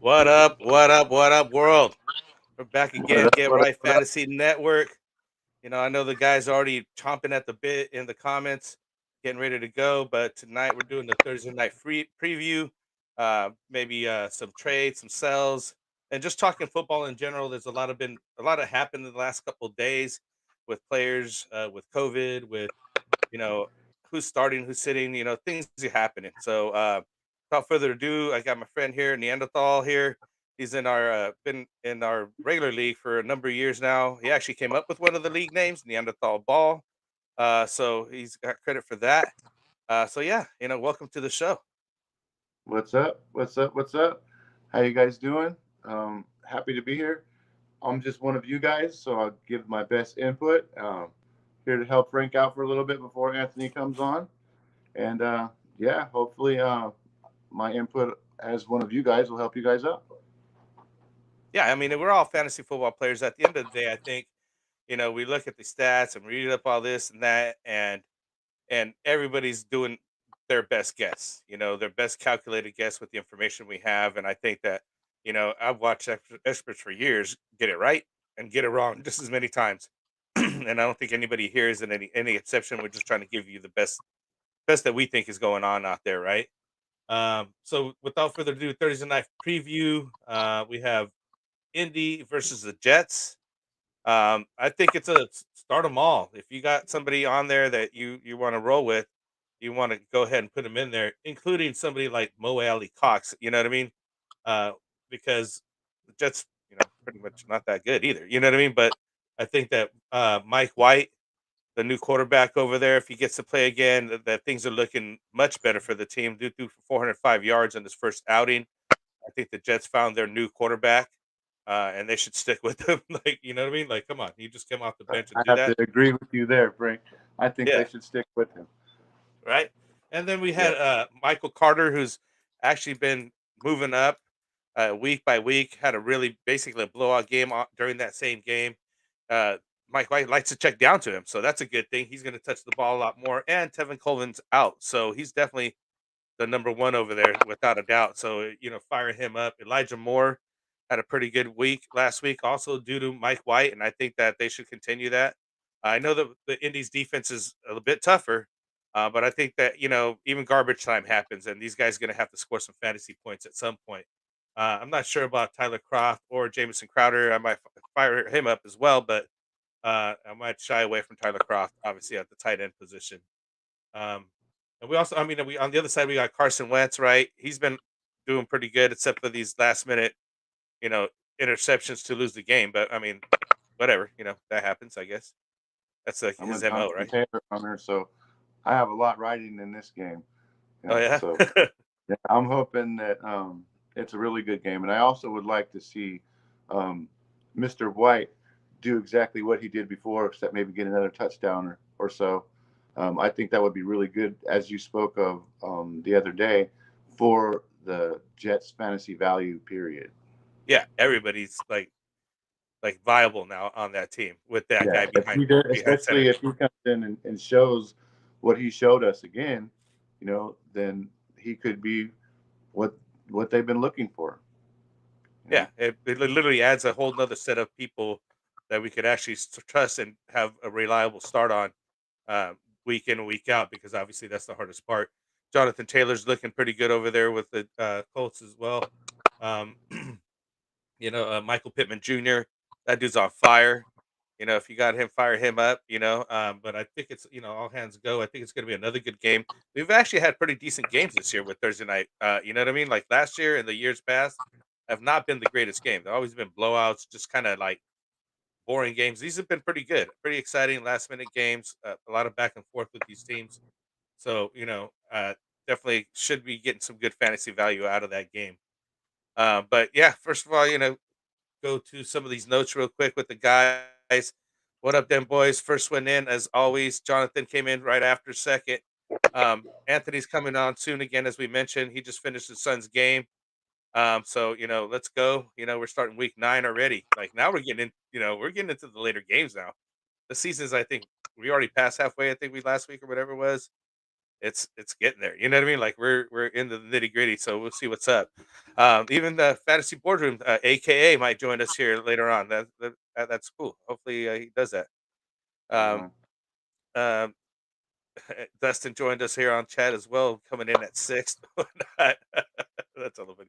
What up? What up? What up, world? We're back What again. up? Get What up? Right What up? Fantasy Network. I know the guys already chomping at the bit in the comments, getting ready to go. But tonight we're doing the Thursday night free preview. Maybe some trades, some sells, and just talking football in general. There's a lot of happened in the last couple of days with players, with COVID, with you know, who's starting, who's sitting, things are happening. So, without further ado, I got my friend here, Neanderthal here. He's been in our regular league for a number of years now. He actually came up with one of the league names, Neanderthal Ball. So he's got credit for that. So yeah, welcome to the show. What's up? What's up? What's up? How you guys doing? Happy to be here. I'm just one of you guys, so I'll give my best input. Here to help Frank out for a little bit before Anthony comes on, and yeah, hopefully my input as one of you guys will help you guys out. Yeah, I mean, we're all fantasy football players. At the end of the day, I think we look at the stats and read up all this and that, and everybody's doing their best guess, their best calculated guess with the information we have. And I think that, I've watched experts for years get it right and get it wrong just as many times. And I don't think anybody here is in any exception. We're just trying to give you the best that we think is going on out there, right? So without further ado, Thursday night preview. We have Indy versus the Jets. I think it's a start them all. If you got somebody on there that you want to roll with, you want to go ahead and put them in there, including somebody like Mo Alley Cox. You know what I mean? Uh, because the Jets, pretty much not that good either. You know what I mean? But I think that Mike White, the new quarterback over there, if he gets to play again, that things are looking much better for the team. Dude threw for 405 yards in his first outing. I think the Jets found their new quarterback, and they should stick with him. Like, you know what I mean? Like, come on, he just came off the bench and I do have to that. agree with you there, Frank. I think they Yeah, should stick with him. right. And then we Yeah. had Michael Carter, who's actually been moving up week by week. Had a really basically a blowout game during that same game. Mike White likes to check down to him, so that's a good thing. He's going to touch the ball a lot more. And Tevin Coleman's out, so he's definitely the number one over there without a doubt. So fire him up. Elijah Moore had a pretty good week last week, also due to Mike White, and I think that they should continue that. I know that the Indies defense is a bit tougher, but I think that even garbage time happens, and these guys are going to have to score some fantasy points at some point. I'm not sure about Tyler Croft or Jamison Crowder. I might fire him up as well, but I might shy away from Tyler Croft, obviously at the tight end position. Um, and we also, I mean, we on the other side we got Carson Wentz, right? He's been doing pretty good, except for these last minute, you know, interceptions to lose the game. But I mean, whatever, that happens. I guess that's like I'm a his mo, Jonathan right? Taylor owner, so I have a lot riding in this game. Oh yeah, So yeah, I'm hoping that it's a really good game, and I also would like to see um, Mr. White do exactly what he did before, except maybe get another touchdown or so. I think that would be really good, as you spoke of the other day, for the Jets' fantasy value period. yeah. Everybody's like viable now on that team with that Yeah, guy if he behind did, behind especially center. if he comes in and shows what he showed us again, then he could be what what they've been looking for. You Yeah, know, it literally adds a whole nother set of people that we could actually trust and have a reliable start on uh, week in and week out, because obviously that's the hardest part. Jonathan Taylor's looking pretty good over there with the Colts as well. Um, Michael Pittman Jr. That dude's on fire. If you got him, fire him up. But I think it's all hands go. I think it's going to be another good game. We've actually had pretty decent games this year with Thursday night. You know what I mean? Like last year and the years past have not been the greatest game. They've always been blowouts, just kind of like boring games. These have been pretty good, pretty exciting last minute games. A lot of back and forth with these teams. So definitely should be getting some good fantasy value out of that game. But yeah, first of all, go to some of these notes real quick with the guys. What up, them boys? First one in, as always. Jonathan came in right after second. Anthony's coming on soon again, as we mentioned. He just finished his son's game. So let's go. We're starting week 9 already. Like now we're getting in. We're getting into the later games now. The season's, I think, we already passed halfway. I think we last week or whatever it was. it's getting there. You know what I mean? Like we're in the nitty gritty, so we'll see what's up. Even the fantasy boardroom, AKA, might join us here later on. That's cool. Hopefully he does that. Right Um, on. um, Dustin joined us here on chat as well, coming in at six. That's a little bit.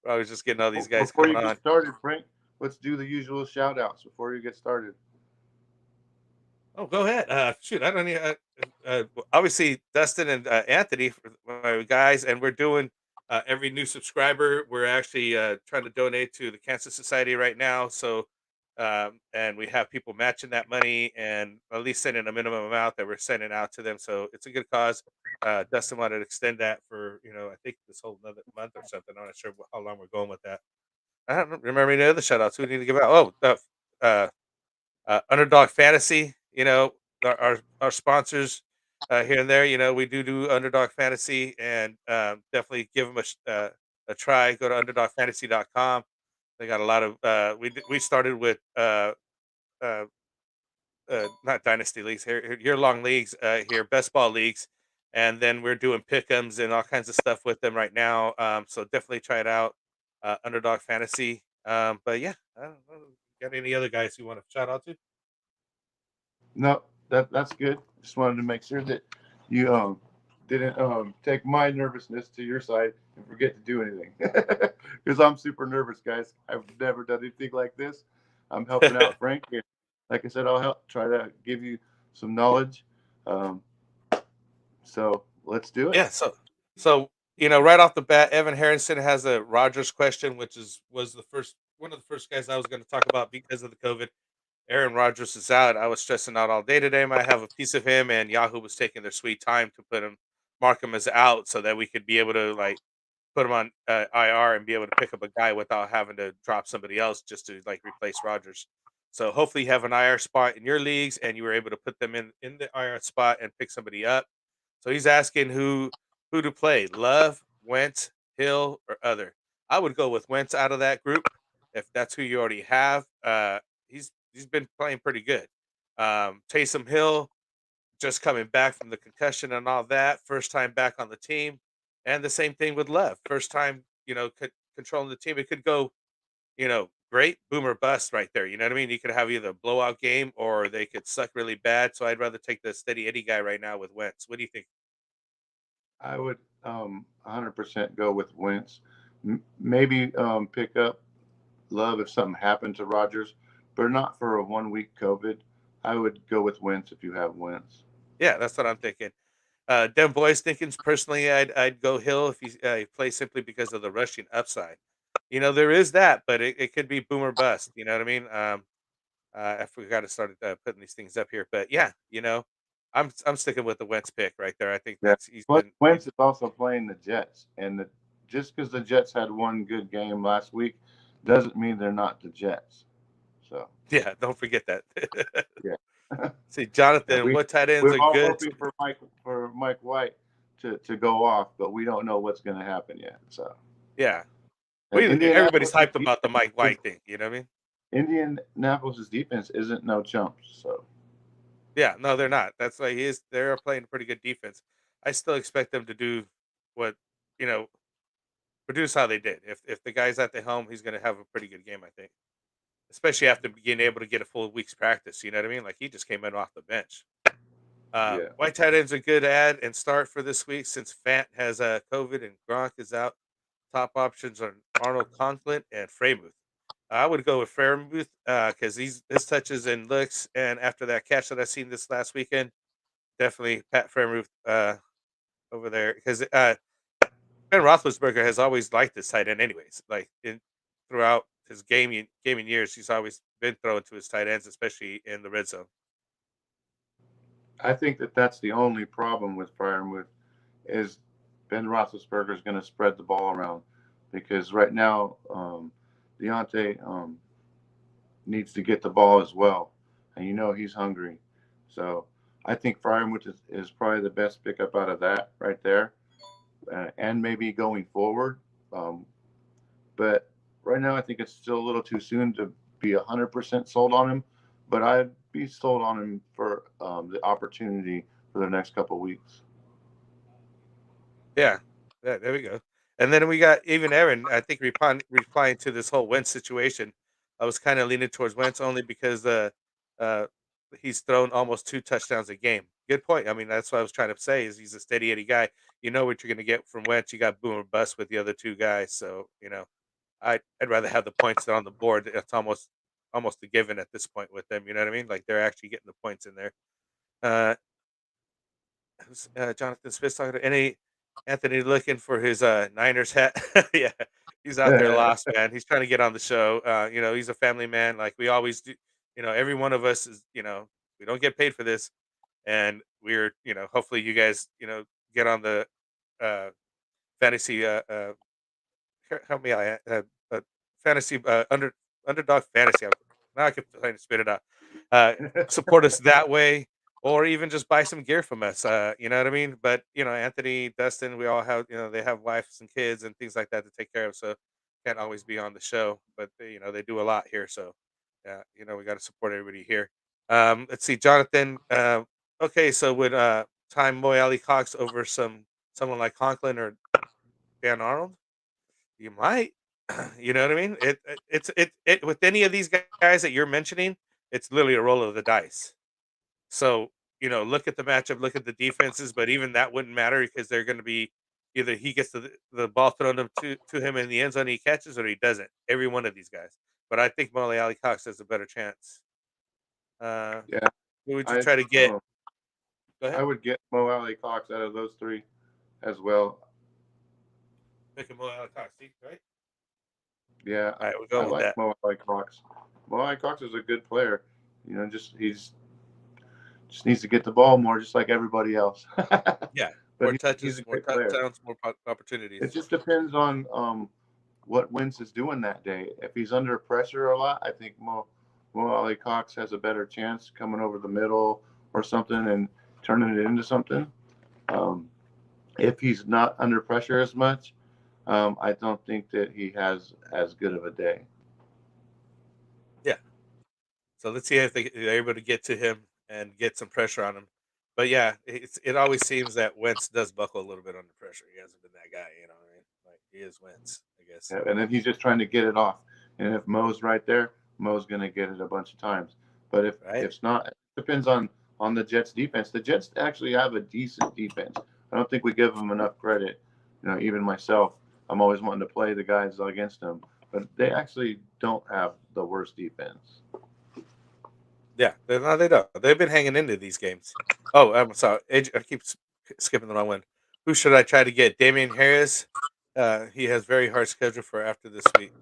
I was just getting all these guys Before coming you get on. started, Frank, let's do the usual shout outs before you get started. Oh, go ahead. Shoot, I don't need. Obviously, Dustin and Anthony, for my guys, and we're doing every new subscriber. We're actually trying to donate to the Cancer Society right now. So, and we have people matching that money and at least sending a minimum amount that we're sending out to them. So it's a good cause. Dustin wanted to extend that for I think this whole another month or something. I'm not sure how long we're going with that. I don't remember any other shout outs we need to give out. Underdog Fantasy, our sponsors here and there. We do Underdog Fantasy, and definitely give them a try. Go to underdogfantasy.com. They got a lot of we started with uh, not dynasty leagues here, year long leagues here, best ball leagues, and then we're doing pick'ems and all kinds of stuff with them right now. So definitely try it out, Underdog Fantasy. But yeah, I don't know. Got any other guys you want to shout out to? No, that's good. Just wanted to make sure that you didn't take my nervousness to your side and forget to do anything. Because I'm super nervous, guys. I've never done anything like this. I'm helping out Frank. And like I said, I'll help try to give you some knowledge. Um, so let's do it. Yeah, so right off the bat, Evan Harrison has a Rogers question, which was the first one of the first guys I was going to talk about because of the COVID. Aaron Rodgers is out. I was stressing out all day today. Might have a piece of him, and Yahoo was taking their sweet time to mark him as out, so that we could be able to like put him on IR and be able to pick up a guy without having to drop somebody else just to like replace Rodgers. So hopefully you have an IR spot in your leagues, and you were able to put them in the IR spot and pick somebody up. So he's asking who to play, Love, Wentz, Hill, or other. I would go with Wentz out of that group if that's who you already have. He's been playing pretty good. Taysom Hill just coming back from the concussion and all that, first time back on the team, and the same thing with Love, first time controlling the team. It could go great, boom or bust right there. You know what I mean? You could have either a blowout game or they could suck really bad. So I'd rather take the steady Eddie guy right now with Wentz. What do you think? I would 100% go with Wentz. Maybe pick up Love if something happened to Rodgers, but not for a 1 week COVID. I would go with Wentz if you have Wentz. Yeah, that's what I'm thinking. Dem Boys thinkings personally, I'd go Hill if he plays simply because of the rushing upside. There is that, but it could be boom or bust. You know what I mean? I forgot to start putting these things up here, but yeah, I'm sticking with the Wentz pick right there. I think Yeah. that's he's Plus, been Wentz is also playing the Jets, and just because the Jets had one good game last week doesn't mean they're not the Jets. So yeah. Don't forget that. yeah, See, yeah. Jonathan, what tight ends We're are all good? hoping for Mike White to go off, but we don't know what's going to happen yet. So Yeah, and everybody's hyped about the Mike White thing. You know what I mean? Indianapolis's defense isn't no chumps. So Yeah, no, they're not. That's why he is. They're playing pretty good defense. I still expect them to do what you know produce how they did. If the guy's at the helm, he's going to have a pretty good game, I think. Especially after being able to get a full week's practice. You know what I mean? Like he just came in off the bench. yeah, White tight end's a good add and start for this week since Fant has COVID and Gronk is out. Top options are Arnold Conklin and Fremuth. I would go with Fremuth because his touches and looks, and after that catch that I seen this last weekend, definitely Pat Fremuth over there because Ben Roethlisberger has always liked this tight end, anyways. Like throughout his gaming years, he's always been throwing to his tight ends, especially in the red zone. I think that's the only problem with Fryermuth is Ben Roethlisberger is going to spread the ball around because right now Deontay needs to get the ball as well, and he's hungry. So I think Fryermuth is probably the best pickup out of that right there, and maybe going forward. Um, but right now, I think it's still a little too soon to be 100% sold on him. But I'd be sold on him for the opportunity for the next couple of weeks. Yeah. Yeah, there we go. And then we got even Aaron, I think replying to this whole Wentz situation. I was kind of leaning towards Wentz only because uh he's thrown almost 2 touchdowns a game. Good point. I mean, that's what I was trying to say is he's a steady Eddie guy. You know what you're gonna get from Wentz. You got boom or bust with the other two guys. So, I'd rather have the points on the board. It's almost a given at this point with them. You know what I mean? Like they're actually getting the points in there. Uh Who's, Jonathan Smith talking to any Anthony looking for his, Niners hat. Yeah, he's out there lost, man. He's trying to get on the show. He's a family man like we always do. Every one of us is, we don't get paid for this, and hopefully you guys, get on the, uh, fantasy, help me out, fantasy, underdog fantasy. Now I can trying to spit it out. Uh, Support us that way, or even just buy some gear from us. You know what I mean? But Anthony, Dustin, we all have they have wives and kids and things like that to take care of, so can't always be on the show. But they do a lot here, so yeah, we got to support everybody here. Let's see, Jonathan. Okay, so would time Moy Ali Cox over someone like Conklin or Dan Arnold? You might. You know what I mean? It's with any of these guys that you're mentioning, it's literally a roll of the dice. So, look at the matchup, look at the defenses, but even that wouldn't matter because they're going to be either he gets the ball thrown to him in the end zone, he catches, or he doesn't. Every one of these guys. But I think Molly Ali Cox has a better chance. Uh, Yeah, who would you I try to get? Go I ahead. would get Mo Alley Cox out of those three as well. Pick a Molly Ali Cox, see, right? Yeah, All right, we're I going with like that. Mo Alley Cox. Mo Alley Cox is a good player. Just just needs to get the ball more, just like everybody else. Yeah, But more he's touches, a more great player. touchdowns, more It opportunities. just depends on what Wentz is doing that day. If he's under pressure a lot, I think Mo Ali Cox has a better chance coming over the middle or something and turning it into something. Um, if he's not under pressure as much, I don't think that he has as good of a day. Yeah. So let's see if they're able to get to him and get some pressure on him. But yeah, it always seems that Wentz does buckle a little bit under pressure. He hasn't been that guy, you know what I mean? Like he is Wentz, I guess. And then he's just trying to get it off. And if Mo's right there, Mo's going to get it a bunch of times. But if Right? it's not, it depends on the Jets defense. The Jets actually have a decent defense. I don't think we give them enough credit. Even myself, I'm always wanting to play the guys against them, but they actually don't have the worst defense. Yeah. No, they don't. They've been hanging into these games. Oh, I'm sorry. I keep skipping the wrong one. Who should I try to get? Damian Harris. He has very hard schedule for after this week.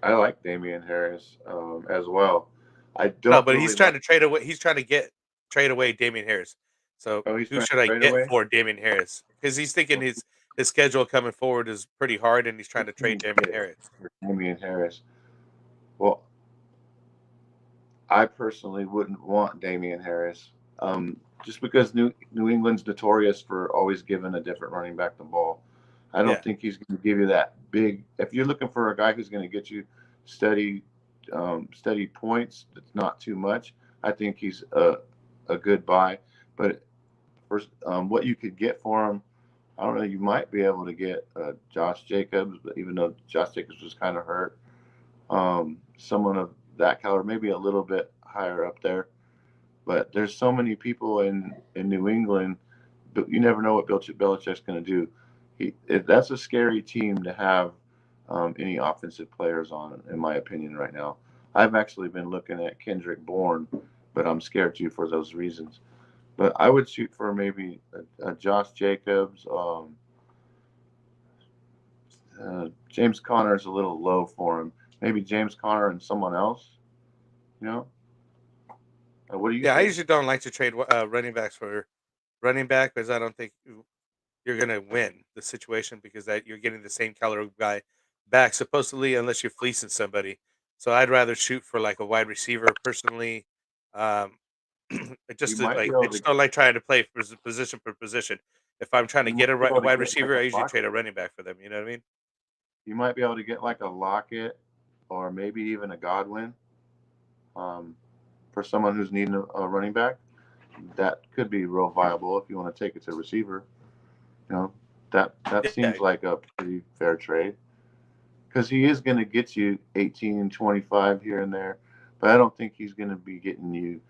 I like Damian Harris as well. I No, don't but he's really trying like. to trade away. He's trying to trade away Damian Harris. So Oh, he's who trying should I to trade get away. for Damian Harris? Because he's thinking his schedule coming forward is pretty hard, and he's trying Who to can trade you Damian get Harris. for Damian Harris? Well, I personally wouldn't want Damian Harris, just because New England's notorious for always giving a different running back the ball. I don't Yeah, think he's going to give you that big. If you're looking for a guy who's going to get you steady, steady points, that's not too much. I think he's a good buy. But for what you could get for him, I don't know. You might be able to get Josh Jacobs, but even though Josh Jacobs was kind of hurt, someone of that caliber, maybe a little bit higher up there. But there's so many people in New England, but you never know what Belichick's going to do. That's a scary team to have any offensive players on, in my opinion, right now. I've actually been looking at Kendrick Bourne, but I'm scared too for those reasons. But I would shoot for maybe a Josh Jacobs. James Conner is a little low for him. Maybe James Conner and someone else. You know, what do you yeah. I think? usually don't like to trade running backs for running back because I don't think you're gonna win the situation because that you're getting the same caliber guy back supposedly unless you're fleecing somebody. So I'd rather shoot for like a wide receiver personally. Um, You might be I able to. just don't like trying to play position for position. If I'm trying to You might get a be able to wide get like receiver, a I usually trade Lockett. a running back for them. You know what I mean? You might be able to get like a Lockett, or maybe even a Godwin, um, for someone who's needing a running back. that could be real viable if you want to take it to receiver. You know, that Yeah, seems like a pretty fair trade because he is going to get you 18, 25 here and there, but I don't think he's going to be getting you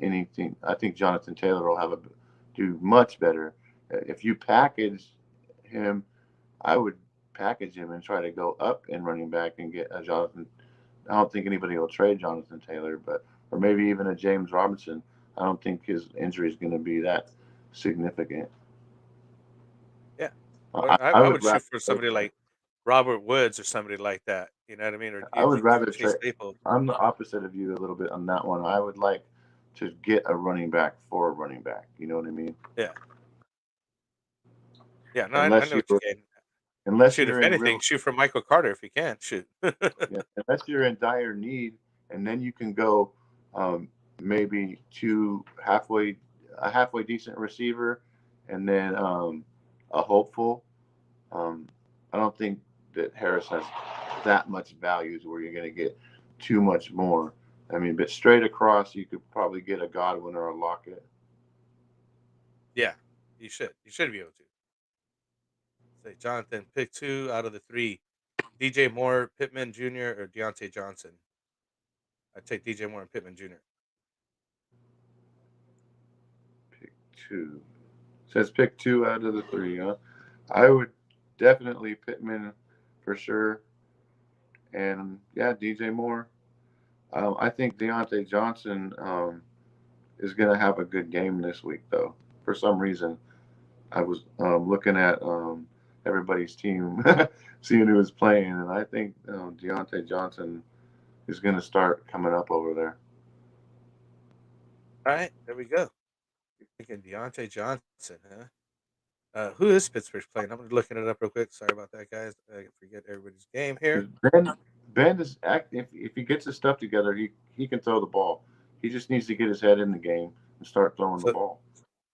anything. I think Jonathan Taylor will do much better if you package him. I would package him and try to go up in running back and get a Jonathan. I don't think anybody will trade Jonathan Taylor, but or maybe even a James Robinson. I don't think his injury is going to be that significant. yeah. Or I, I I would would shoot rather for somebody like Robert Woods or somebody like that. You know what I mean? Or I would even rather Chase trade. Claypool. I'm the opposite of you a little bit on that one. I would like to get a running back for a running back. You know what I mean? Yeah, yeah. No, I Unless know you what you're getting. unless Shoot, if you're in anything, real shoot for Michael Carter if you can. Shoot. yeah, unless you're in dire need, and then you can go maybe a halfway decent receiver, and then a hopeful. Um, I don't think that Harris has that much value to where you're going to get too much more. I mean, but straight across, you could probably get a Godwin or a Lockett. Yeah, you should. You should be able to. Say Jonathan, pick two out of the three. DJ Moore, Pittman Jr., or Deontay Johnson. I take DJ Moore and Pittman Jr. Pick two. Says pick two out of the three, huh? I would definitely Pittman for sure. And yeah, DJ Moore. I think Deontay Johnson is going to have a good game this week, though. For some reason, I was looking at everybody's team, seeing who was playing, and I think Deontay Johnson is going to start coming up over there. All right, there we go. You're thinking Deontay Johnson, huh? Who is Pittsburgh's playing? I'm looking it up real quick. Sorry about that, guys. I forget everybody's game here. Because Ben is if he gets his stuff together, he can throw the ball. He just needs to get his head in the game and start throwing the So, ball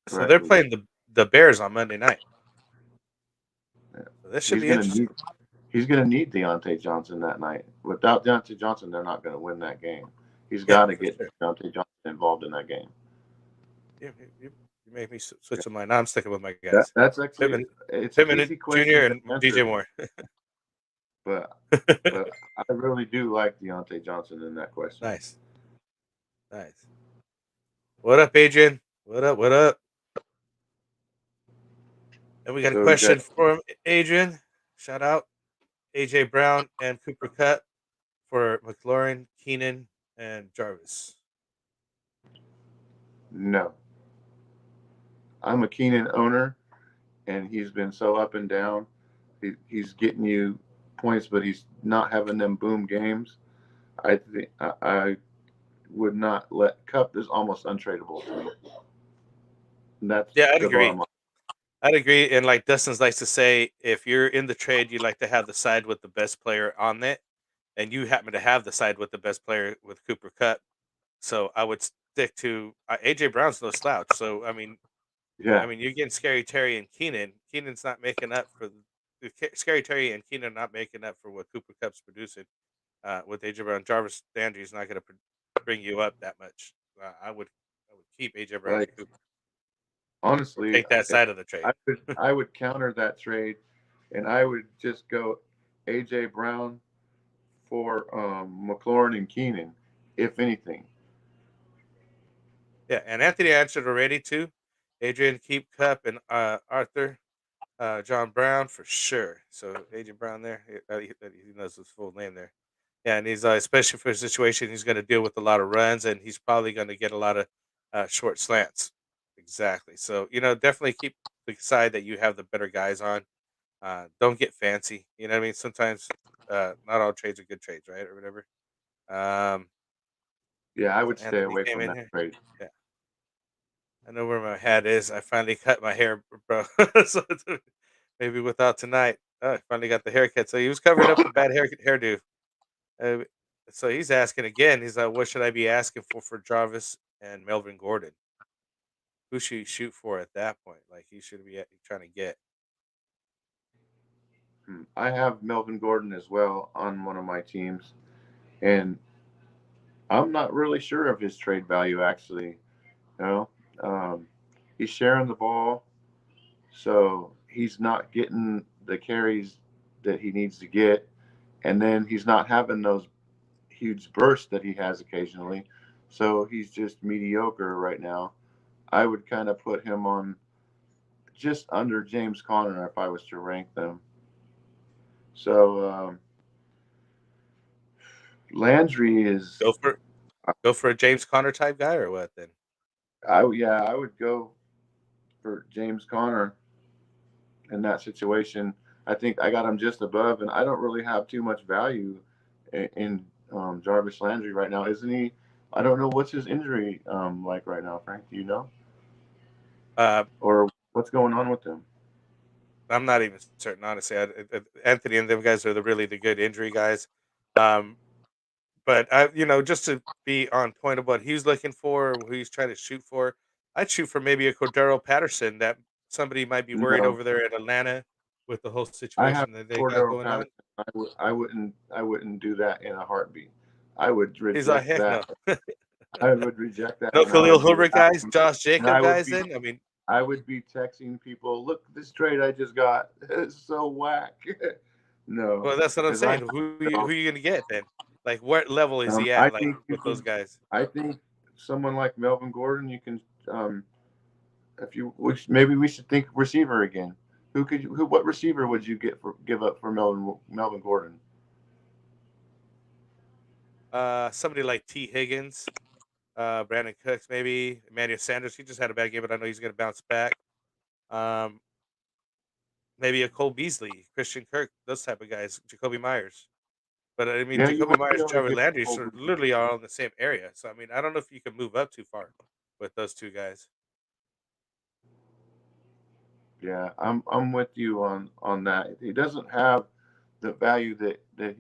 so they're correctly. playing the Bears on Monday night. Yeah. So this should He's be gonna interesting. need he's gonna need Deontay Johnson that night. Without Deontay Johnson, they're not gonna win that game. He's Yeah, got to for get sure. Deontay Johnson involved in that game. You make me switch my mind. Now I'm sticking with my guys. That's actually Pittman, it's an Pittman easy question Jr. to and DJ answer, Moore. but but I really do like Deontay Johnson in that question. Nice, nice. What up, Adrian? What up? What up? And we got a So we got question from Adrian. Shout out AJ Brown and Cooper Cup for McLaurin, Keenan, and Jarvis. no. I'm a Keenan owner, and he's been so up and down. He's getting you points, but he's not having them boom games. I think I would not let Cup is almost untradeable to me. That's Yeah, I'd the agree. bottom line. I'd agree. And like Dustin's likes to say, if you're in the trade, you like to have the side with the best player on it, and you happen to have the side with the best player with Cooper Cup. So I would stick to AJ Brown's no slouch. So Yeah, you're getting Scary Terry and Keenan. Keenan's not making up for Scary Terry and Keenan are not making up for what Cooper Cup's producing. With AJ Brown, Jarvis Landry is not going to bring you up that much. I would keep AJ Brown and like Cooper. Or honestly, take that side of the trade. I would counter that trade, and I would just go AJ Brown for McLaurin and Keenan, if anything. Yeah, and Anthony answered already too. Adrian, keep Cup and Arthur, John Brown for sure. So Adrian Brown there, he knows his full name there. Yeah, and he's especially for a situation, he's going to deal with a lot of runs, and he's probably going to get a lot of short slants. Exactly. So definitely keep the side that you have the better guys on. Don't get fancy. You know what I mean? Sometimes not all trades are good trades, right, or whatever. Um, Yeah, I so would stay Anthony away came from in that here. trade. Yeah. I know where my hat is. I finally cut my hair, bro. So maybe without tonight. Oh, I finally got the haircut. So he was covering up the bad hairdo. Uh, so he's asking again. He's like, "What should I be asking for Jarvis and Melvin Gordon? Who should he shoot for at that point? Like he should be trying to get." I have Melvin Gordon as well on one of my teams, and I'm not really sure of his trade value actually. You know, Um, he's sharing the ball, so he's not getting the carries that he needs to get, and then he's not having those huge bursts that he has occasionally. So he's just mediocre right now. I would kind of put him on just under James Conner if I was to rank them. So Landry is, Go for go for a James Conner type guy or what then? yeah, I would go for James Conner in that situation. I think I got him just above, and I don't really have too much value in Jarvis Landry right now, isn't he? I don't know what's his injury like right now, Frank. Do you know, Uh, or what's going on with him? I'm not even certain, honestly. Anthony and them guys are the good injury guys. Um, but just to be on point of what he's looking for, who he's trying to shoot for, I'd shoot for maybe a Cordero Patterson that somebody might be worried No, over there at Atlanta with the whole I have situation that they got Cordero going on. Patterson. I wouldn't do that in a heartbeat. I would He's like, reject heck that. no. I would reject that, No and I Khalil would be Herbert guys, laughing, Josh and I Jacob would guys. be Then I mean, I would be texting people, look, this trade I just got is so whack. No, well, that's what I'm because I saying. have Who no. you gonna get then? Like, what level is he I at? Like think you with those can. guys? I think someone like Melvin Gordon, you can. If you maybe we should think receiver again. What receiver would you give up for Melvin Gordon? Somebody like T Higgins, Brandon Cooks, maybe Emmanuel Sanders. He just had a bad game, but I know he's gonna bounce back. Um, Maybe a Cole Beasley, Christian Kirk, those type of guys, Jacoby Myers. But I mean, Yeah, you Jacoby won't be Myers, able to Jarvis get Landry, Cole sort of Beasley. literally are all in the same area. So I mean, I don't know if you can move up too far with those two guys. Yeah, I'm with you on that. He doesn't have the value that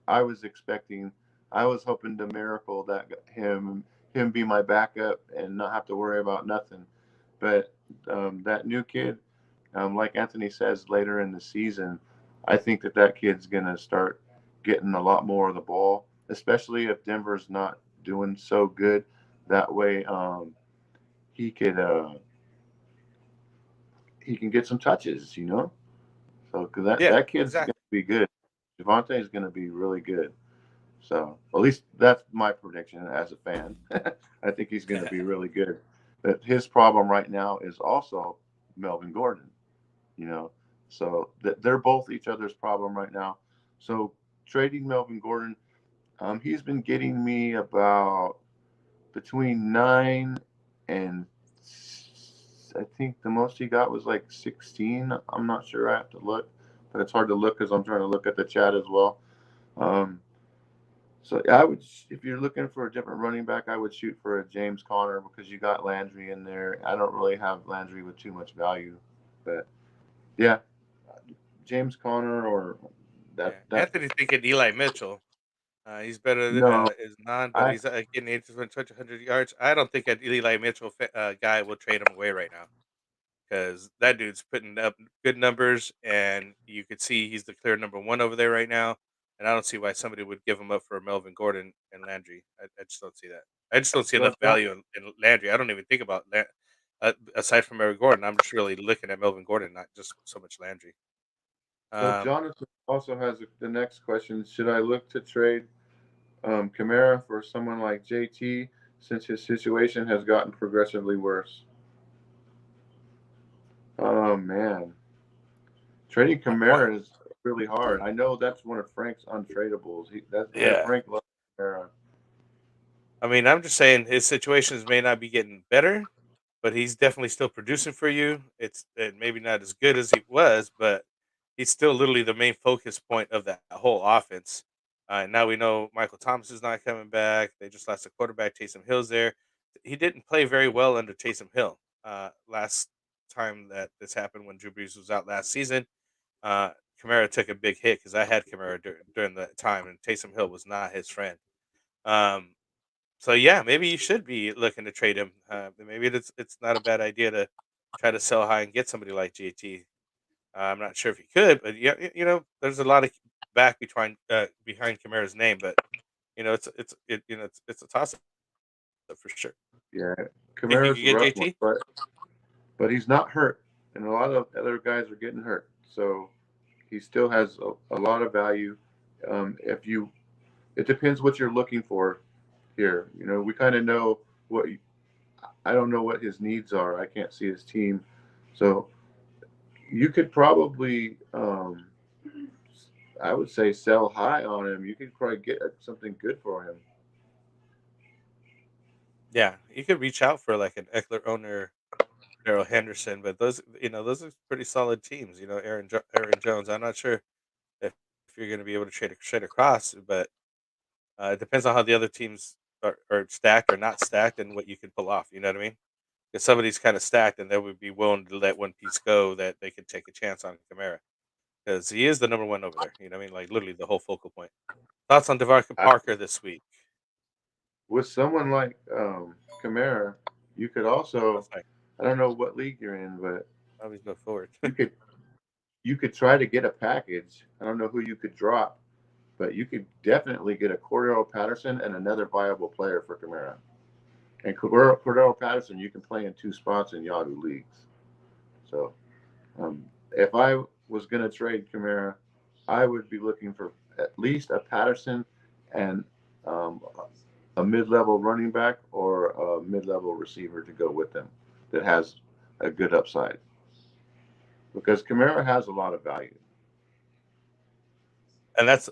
I was expecting. I was hoping to miracle that him be my backup and not have to worry about nothing. But that new kid, like Anthony says later in the season, I think that kid's gonna start getting a lot more of the ball, especially if Denver's not doing so good. That way, he could he can get some touches, you know. So because Yeah, that kid's gonna exactly. be good. Javante is gonna be really good. So at least that's my prediction as a fan. I think he's gonna be really good. But his problem right now is also Melvin Gordon. You know, so they're both each other's problem right now. So trading Melvin Gordon, he's been getting me about between 9 and I think the most he got was like 16. I'm not sure. I have to look, but it's hard to look because I'm trying to look at the chat as well. Um, so yeah, I would, if you're looking for a different running back, I would shoot for a James Conner because you got Landry in there. I don't really have Landry with too much value, but yeah, James Conner or Yeah, that. Anthony's thinking Eli Mitchell. He's better No, is non, but I he's getting 80 to 100 yards. I don't think an Eli Mitchell guy will trade him away right now because that dude's putting up good numbers, and you could see he's the clear number one over there right now. And I don't see why somebody would give him up for Melvin Gordon and Landry. I just don't see that. I just don't see so enough value in Landry. I don't even think about aside from Melvin Gordon. I'm just really looking at Melvin Gordon, not just so much Landry. so Um, Jonathan also has the next question. Should I look to trade Kamara for someone like JT since his situation has gotten progressively worse? Oh man, trading what? Kamara is really hard. I know that's one of Frank's untradables. Yeah. Frank loves Kamara. I mean, I'm just saying his situations may not be getting better, but he's definitely still producing for you. It's maybe not as good as he was, but he's still literally the main focus point of that whole offense. Now we know Michael Thomas is not coming back. They just lost a quarterback. Taysom Hill's there. He didn't play very well under Taysom Hill. Last time that this happened when Drew Brees was out last season, uh, Kamara took a big hit because I had Kamara during that time, and Taysom Hill was not his friend. Um, so yeah, maybe you should be looking to trade him. Maybe it's not a bad idea to try to sell high and get somebody like JT. I'm not sure if he could, but yeah, there's a lot of back behind Kamara's name, but it's a toss up for sure. Yeah, Think you Kamara's could a get rough one, JT? but he's not hurt, and a lot of other guys are getting hurt. So he still has a lot of value. If you, it depends what you're looking for here. You know, we kind of know what. I don't know what his needs are. I can't see his team, so you could probably, I would say, sell high on him. You could probably get something good for him. Yeah, you could reach out for like an Eckler owner, Daryl Henderson, but those are pretty solid teams. Aaron Jones. I'm not sure if you're going to be able to trade across, but it depends on how the other teams are stacked or not stacked, and what you can pull off. You know what I mean? If somebody's kind of stacked, and they would be willing to let one piece go, that they could take a chance on Kamara because he is the number one over there. You know what I mean? Like literally the whole focal point. Thoughts on DeVarca I, Parker this week? with someone like Kamara, you could also, That's like I don't know what league you're in, but always go forward. you could you could try to get a package. I don't know who you could drop, but you could definitely get a Cordero Patterson and another viable player for Kamara. And Cordero Patterson, you can play in two spots in Yahoo leagues. So if I was going to trade Kamara, I would be looking for at least a Patterson and um, a mid-level running back or a mid-level receiver to go with them that has a good upside because Kamara has a lot of value. and that's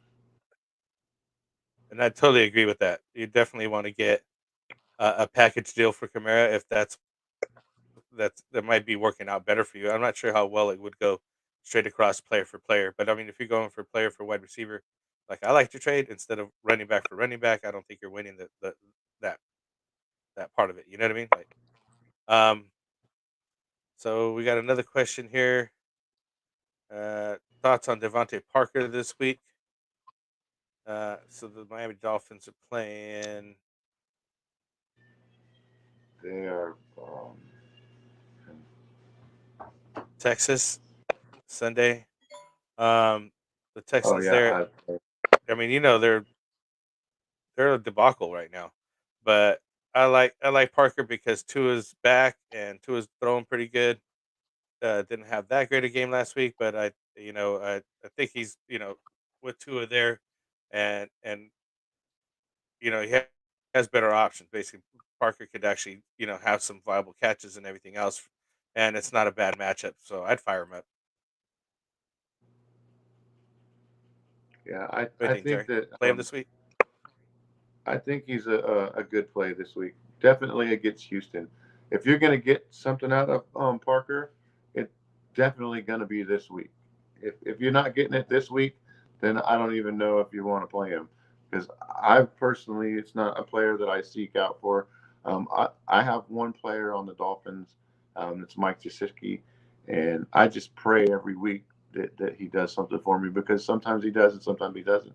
and I totally agree with that. You definitely want to get a package deal for Kamara if that might be working out better for you. I'm not sure how well it would go straight across player for player, but I mean, if you're going for player for wide receiver, like I like to trade instead of running back for running back, I don't think you're winning that that part of it. You know what I mean? Like, um, so we got another question here. Thoughts on Devontae Parker this week? So the Miami Dolphins are playing They are. Texas Sunday. Um, the Oh Texans yeah, there. I mean, they're a debacle right now, but I like Parker because Tua's back and Tua's throwing pretty good. Didn't have that great a game last week, but I think he's with Tua there, and he has better options. Basically, Parker could actually have some viable catches and everything else, and it's not a bad matchup. So I'd fire him up. yeah. What do you I think, think Jerry? that Play him this week? I think he's a good play this week. Definitely against Houston. If you're going to get something out of Parker, it's definitely going to be this week. If you're not getting it this week, then I don't even know if you want to play him because I personally, it's not a player that I seek out for. I have one player on the Dolphins. It's Mike Gesicki, and I just pray every week that he does something for me because sometimes he does and sometimes he doesn't.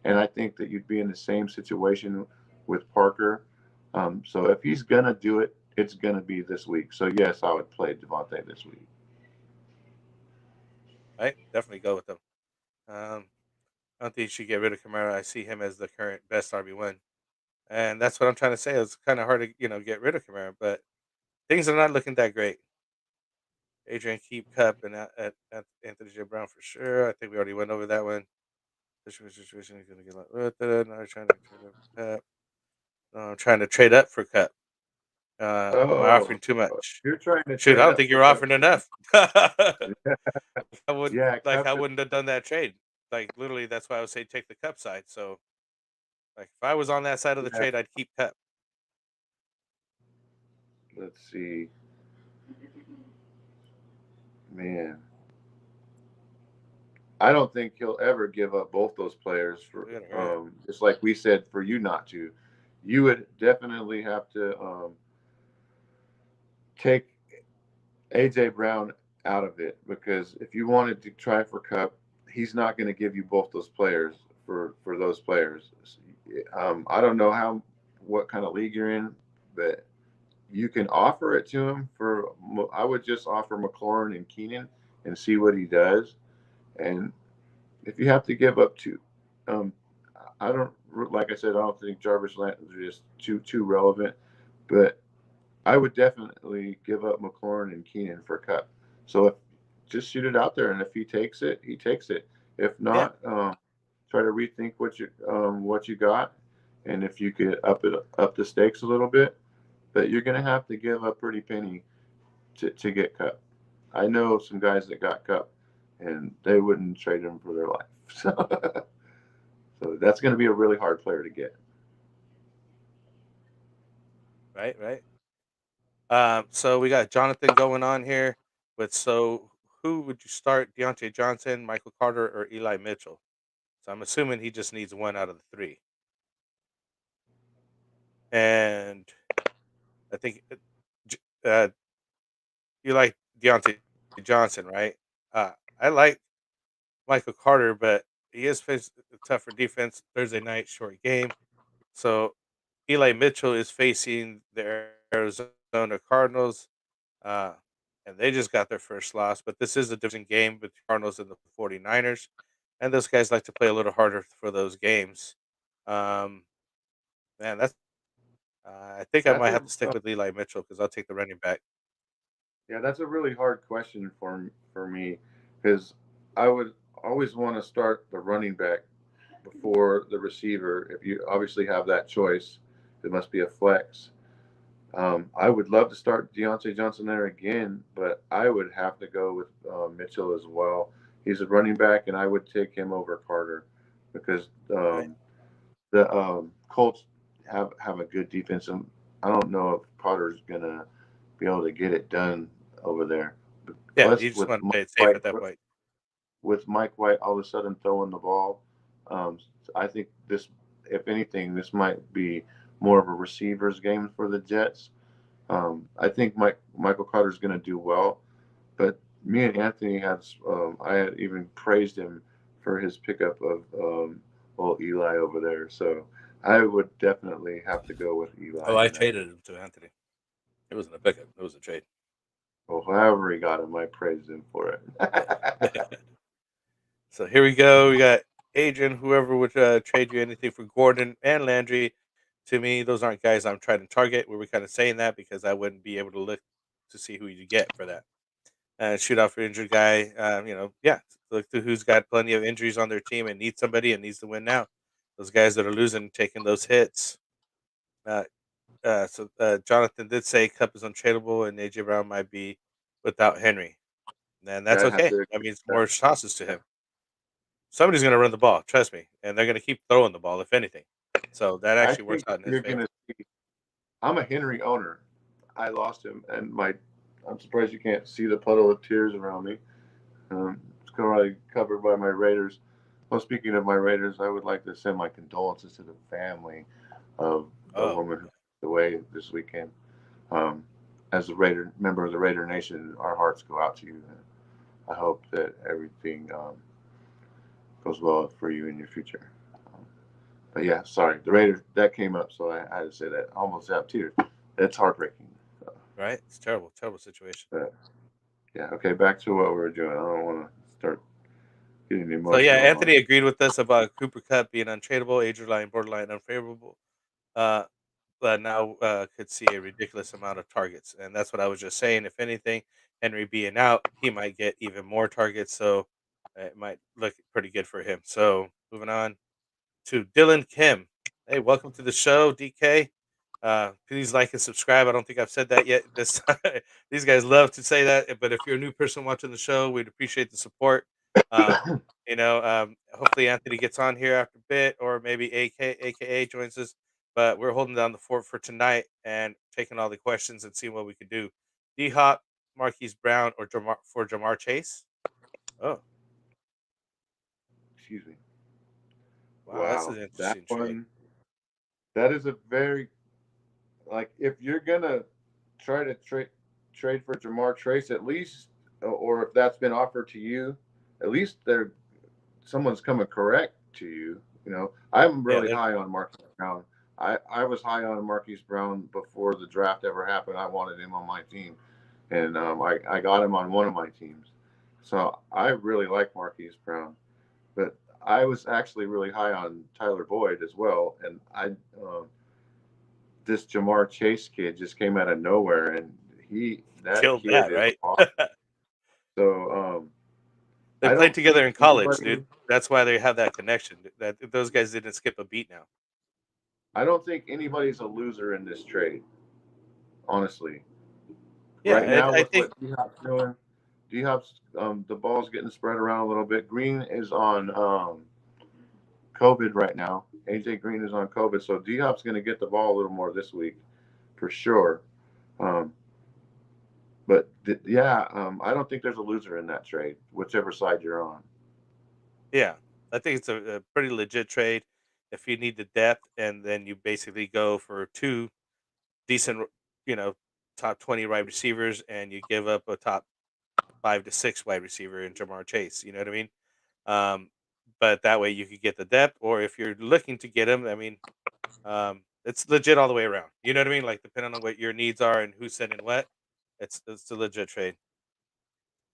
And I think that you'd be in the same situation with Parker. So if he's gonna do it, it's gonna be this week. So yes, I would play Devontae this week. Right, definitely go with them. Um, I don't think you should get rid of Kamara. I see him as the current best RB1. And that's what I'm trying to say. It's kind of hard to, get rid of Kamara, but things are not looking that great. Adrian Keep Cup and at Anthony J. Brown for sure. I think we already went over that one. Situation is going to get a lot with it. Now trying to trade up for Cup. No, I'm trying to trade up for Cup. Am I Oh, offering too much? you're trying to Shoot, I trade don't up think for you're Cup. offering enough. I wouldn't Yeah, like. Cup. I wouldn't have done that trade. Like literally, that's why I would say take the Cup side. So, like, if I was on that side of the Yeah. trade, I'd keep Cup. Let's see, man. I don't think he'll ever give up both those players for We gotta hurry up. just like we said for you not to. You would definitely have to take AJ Brown out of it because if you wanted to try for Cup, he's not going to give you both those players for those players. I don't know how what kind of league you're in, but you can offer it to him for. I would just offer McLaurin and Keenan and see what he does. And if you have to give up two, um, I don't like I said. I don't think Jarvis Landry is too relevant, but I would definitely give up McLaurin and Keenan for Cup. So if just shoot it out there, and if he takes it, he takes it. If Yeah, not, try to rethink what you got, and if you could up the stakes a little bit, but you're gonna have to give a pretty penny to get Cup. I know some guys that got Cup, and they wouldn't trade him for their life. So that's going to be a really hard player to get. right, right. So we got Jonathan going on here with who would you start? Deontay Johnson, Michael Carter, or Eli Mitchell? So I'm assuming he just needs one out of the three. And I think J- uh, you like Deontay Johnson, right? I like Michael Carter, but he is facing a tougher defense Thursday night, short game. So Eli Mitchell is facing the Arizona Cardinals, uh, and they just got their first loss. But this is a division game between Cardinals and the 49ers, and those guys like to play a little harder for those games. Um, man, that's I think I That's might a have to stick with Eli Mitchell because I'll take the running back. Yeah, that's a really hard question for me because I would always want to start the running back before the receiver. If you obviously have that choice, it must be a flex. I would love to start Deontay Johnson there again, but I would have to go with Mitchell as well. He's a running back, and I would take him over Carter because Right? the Colts have a good defense, and I don't know if Carter's gonna be able to get it done over there. Yeah, Plus, you just want to play it safe at that point. With Mike White all of a sudden throwing the ball, um, I think this, if anything, this might be more of a receivers game for the Jets. I think Michael Carter's going to do well, but me and Anthony I had even praised him for his pickup of old Eli over there. So I would definitely have to go with Oh, Eli I in that. traded him to Anthony. It wasn't a pickup; it was a trade. Well, however he got him, I praised him for it. So here we go. We got Adrian. Whoever would trade you anything for Gordon and Landry. To me, those aren't guys I'm trying to target. We were kind of saying that because I wouldn't be able to look to see who you get for that. Shoot out for injured guy. Yeah. Look to who's got plenty of injuries on their team and needs somebody and needs to win now. Those guys that are losing, taking those hits. Uh, Jonathan did say Cup is untradeable and AJ Brown might be without Henry. And that's I'd have okay. to agree That means with more tosses to that. him. Somebody's going to run the ball, trust me, and they're going to keep throwing the ball, if anything. So that I actually works think out in his you're going favor. to see. I'm a Henry owner. I lost him, and I'm surprised you can't see the puddle of tears around me. It's currently covered by my Raiders. Well, speaking of my Raiders, I would like to send my condolences to the family of the Oh, woman who passed away this weekend. Um, as a Raider member of the Raider Nation, our hearts go out to you. I hope that everything goes well for you in your future. Um, but yeah, sorry, the Raiders that came up, so I had to say that. I almost have tears. It's heartbreaking. So, right? It's terrible, terrible situation. but yeah, okay, back to what we were doing. I don't want to start getting So yeah, emotional on. Anthony agreed with us about Cooper Cup being untradeable, age line borderline unfavorable. Uh, but now could see a ridiculous amount of targets, and that's what I was just saying. If anything, Henry being out, he might get even more targets, so it might look pretty good for him. So moving on to Dylan Kim. Hey, welcome to the show, DK. Please like and subscribe. I don't think I've said that yet. This these guys love to say that, but if you're a new person watching the show, we'd appreciate the support. Um, hopefully Anthony gets on here after a bit, or maybe AKA joins us. But we're holding down the fort for tonight and taking all the questions and seeing what we could do. D Hop, Marquise Brown, or Jamar Chase. Oh, Excuse me. wow, that's Wow, an that interesting trade. one. That is a very like if you're gonna try to trade for Jamar Trace, at least, or if that's been offered to you, at least there someone's coming correct to you. You know, I'm Yeah, really high on Marquise Brown. I was high on Marquise Brown before the draft ever happened. I wanted him on my team, and I got him on one of my teams. So I really like Marquise Brown, but I was actually really high on Tyler Boyd as well, and I this Jamar Chase kid just came out of nowhere, and that Killed kid that, is right? awesome. So They I played don't together think in college, anybody. dude. That's why they have that connection. That those guys didn't skip a beat now. I don't think anybody's a loser in this trade. Honestly, Yeah, right now I with think what D Hop's doing, D Hop's the ball's getting spread around a little bit. Green is on COVID right now. AJ Green is on COVID, so D Hop's going to get the ball a little more this week for sure. Um, I don't think there's a loser in that trade, whichever side you're on. yeah, I think it's a pretty legit trade if you need the depth, and then you basically go for two decent, you know, top 20 wide receivers, and you give up a top 5 to 6 wide receiver in Jamar Chase. You know what I mean? Um, but that way you could get the depth, or if you're looking to get him, I mean, it's legit all the way around. You know what I mean? Like depending on what your needs are and who's sending what, it's a legit trade.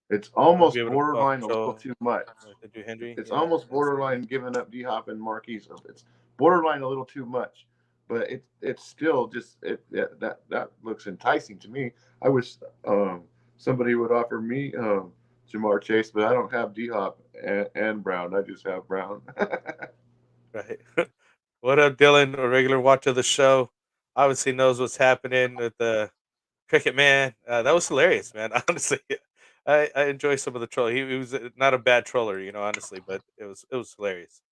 It's Want to be almost able to ball borderline a little control too much. like they do Henry. It's Yeah, almost it's borderline giving up D Hop and Marquise. It's borderline a little too much, but it's still just that looks enticing to me. I wish somebody would offer me Jamar Chase, but I don't have D Hop and Brown. I just have Brown. right. What up, Dylan? A regular watcher of the show, obviously knows what's happening with the Cricket Man. That was hilarious, man. Honestly, I enjoy some of the troll. He was not a bad troller, honestly, but it was hilarious.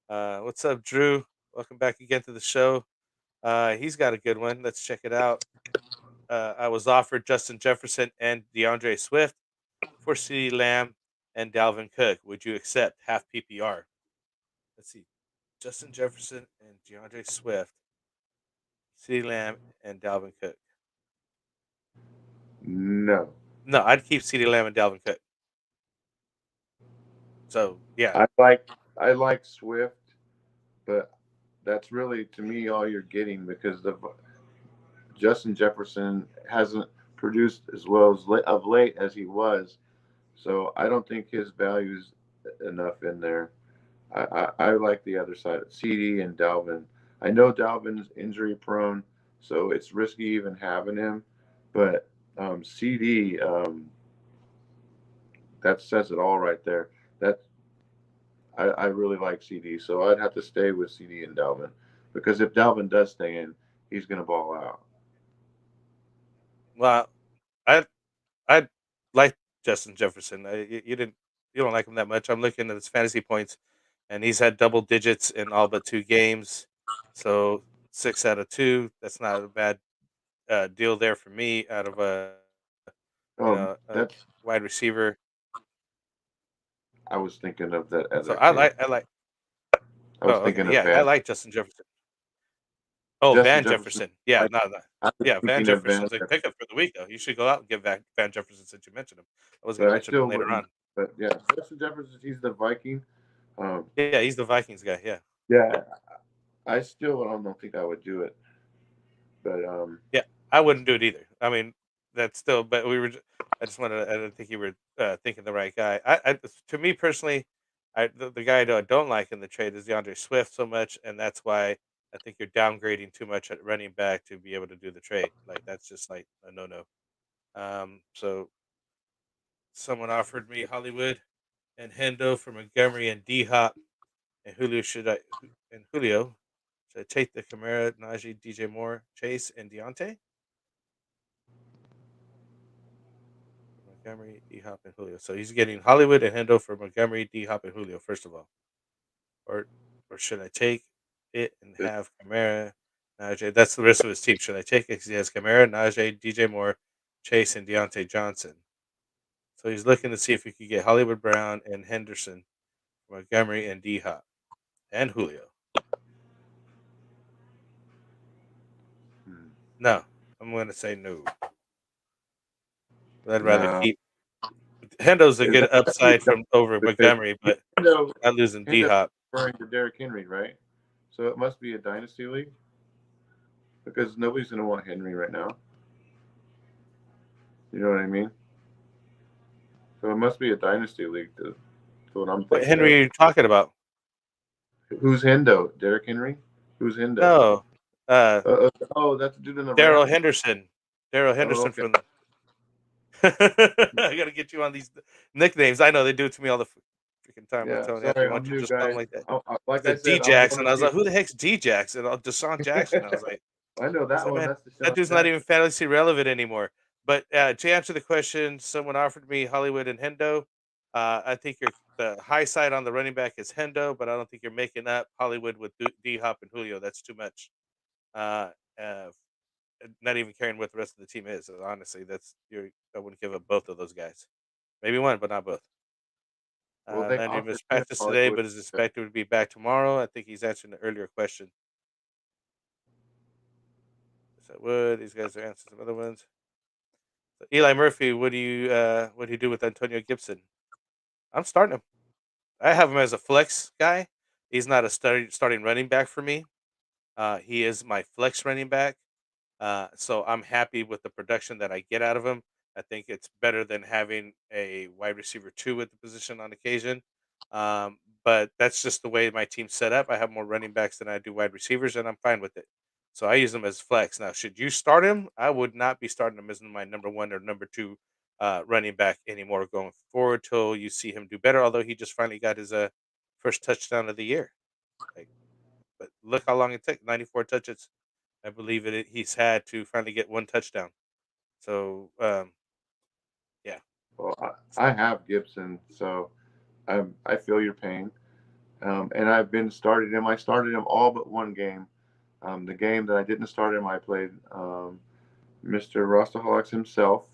What's up, Drew? Welcome back again to the show. He's got a good one. Let's check it out. I was offered Justin Jefferson and DeAndre Swift for CeeDee Lamb and Dalvin Cook. Would you accept half PPR? Let's see. Justin Jefferson and DeAndre Swift, CeeDee Lamb and Dalvin Cook. No, No, I'd keep CeeDee Lamb and Dalvin Cook. So yeah, I like Swift, but that's really to me all you're getting because the Justin Jefferson hasn't produced as well as of late as he was. So I don't think his value's enough in there. I like the other side, CD and Dalvin. I know Dalvin's injury prone, so it's risky even having him. But CD, that says it all right there. That I really like CD, so I'd have to stay with CD and Dalvin because if Dalvin does stay in, he's going to ball out. well, I I like Justin Jefferson. You don't like him that much. I'm looking at his fantasy points, and he's had double digits in all but 2 games. So 6 out of 2. That's not a bad deal there for me. Out of a That's wide receiver. I was thinking of that So other I kid. like I like. I Oh, was okay, thinking of yeah, I Van like Justin Jefferson. Oh, Justin Van Jefferson. Jefferson. Yeah, I, no, no. I was Yeah, Van thinking of Van Jefferson's a Jefferson, pickup for the week, though. You should go out and get Van Jefferson since you mentioned him. I was going but to I mention him still later wouldn't. on. But yeah, Justin Jefferson, he's the Viking. Um, Yeah, he's the Vikings guy. Yeah, yeah, I still don't think I would do it. But yeah. I wouldn't do it either. I mean, that's still. But I just wanted. I didn't think you were thinking the right guy. To me personally, the guy that I don't like in the trade is DeAndre Swift so much, and that's why I think you're downgrading too much at running back to be able to do the trade. Like that's just like a no no. So someone offered me Hollywood and Hendo for Montgomery and D Hop and Julio. And Julio? Should I take the Camara, Najee, DJ Moore, Chase, and Deontay? Montgomery, D Hop, and Julio. So he's getting Hollywood and Hendo for Montgomery, D Hop, and Julio. First of all, or or should I take it and have Camara, Najee? That's the rest of his team. Should I take it because he has Camara, Najee, DJ Moore, Chase, and Deontay Johnson? So he's looking to see if he could get Hollywood Brown and Henderson, Montgomery, and D Hop, and Julio. No, I'm going to say no. I'd rather no, keep Hendo's a good that's upside from over because Montgomery, but Hendo not losing D Hendo Hop. referring to Derrick Henry, right? So it must be a dynasty league because nobody's going to want Henry right now. You know what I mean? So it must be a dynasty league. To what I'm What thinking Henry of. are you talking about? Who's Hendo? Derrick Henry? Who's Hendo? No. Uh, Oh, that's the dude in the Daryl Rams. Henderson. Daryl Oh, Henderson okay. from. I gotta get you on these nicknames. I know they do it to me all the freaking time. I'm Yeah. telling you, after Sorry, one I'm you new, just something guys. like that. He Like I said D said, I'm one Jackson. of I was like, you. who the heck's D Jackson? Oh, Deshaun Jackson. I know I was that like, one. man, That's that Deshaun dude's not even Jackson. fantasy relevant anymore. But to answer the question, someone offered me Hollywood and Hendo. I think the high side on the running back is Hendo, but I don't think you're making up Hollywood with D Hop and Julio. That's too much. Uh, uh, not even caring what the rest of the team is. Honestly, I wouldn't give up both of those guys. Maybe one, but not both. Well, they Landry offered missed him practice today, Hollywood. but is expected to be back tomorrow. I think he's answering the earlier question. So Wood, these guys are answering some other ones. So Eli Murphy, what do you do with Antonio Gibson? I'm starting him. I have him as a flex guy. He's not a starting running back for me. He is my flex running back. So I'm happy with the production that I get out of him. I think it's better than having a wide receiver two at the position on occasion. But that's just the way my team's set up. I have more running backs than I do wide receivers, and I'm fine with it. So I use him as flex. Now, should you start him? I would not be starting him as my number one or number two running back anymore going forward till you see him do better. Although he just finally got his first touchdown of the year. Like, but look how long it took 94 touches. I believe he's had to finally get one touchdown. So, yeah. Well, I have Gibson, so I feel your pain. And I've been starting him. I started him all but one game. The game that I didn't start him, I played Mr. Rostaholics himself,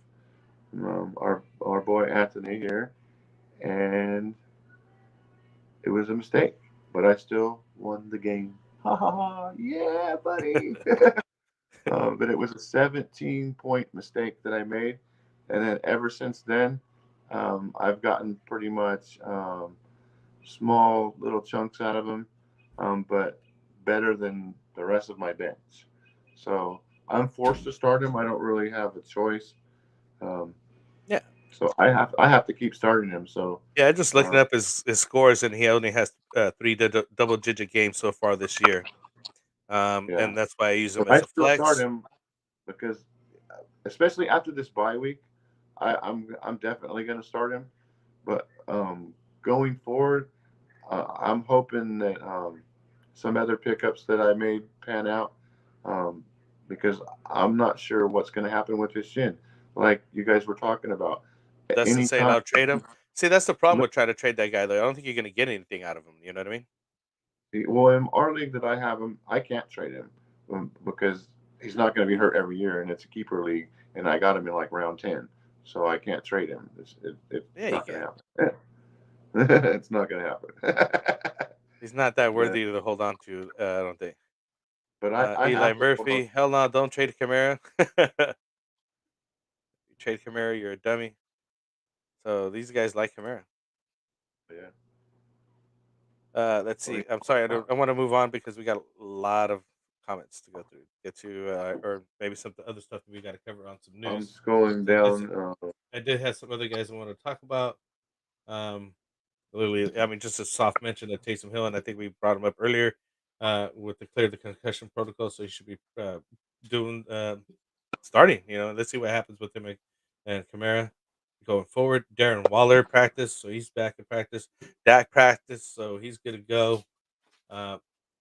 our boy Anthony here, and it was a mistake, but I still won the game. Ha ha ha! Yeah, buddy. But it was a 17-point mistake that I made, and then ever since then, I've gotten pretty much small little chunks out of them, but better than the rest of my bench. So I'm forced to start him. I don't really have a choice. Um, Yeah. so I have to keep starting him. So Yeah, just looking uh, up his scores, and he only has three double digit games so far this year. yeah, And that's why I use him but I as a still start flex. him because, especially after this bye week, I'm definitely going to start him. But going forward, I'm hoping that some other pickups that I made pan out, um, because I'm not sure what's going to happen with his shin. Like you guys were talking about, Dustin saying anytime. I'll trade him. See, that's the problem No, with trying to trade that guy, though. I don't think you're going to get anything out of him. You know what I mean? well, in our league that I have him, I can't trade him because he's not going to be hurt every year, and it's a keeper league, and I got him in like round 10, so I can't trade him. It's Yeah, you not going can. to happen. It's not going to happen. He's not that but worthy to hold on to. I don't think. but I Eli have to hold on. Murphy, hell no, don't trade Kamara. You trade Kamara, you're a dummy. So these guys like Kamara. Yeah. Let's What are see. you I'm sorry. talking about? I want to move on because we got a lot of comments to go through. Get to, or maybe some other stuff that we got to cover on some I'm news. scrolling 'Cause down. I did have some other guys I want to talk about. Um, literally, I mean, just a soft mention of Taysom Hill, and I think we brought him up earlier with the clear the concussion protocol, so he should be doing starting. Let's see what happens with him and Kamara going forward. Darren Waller practice, so he's back in practice. Dak practice, so he's good to go. Uh,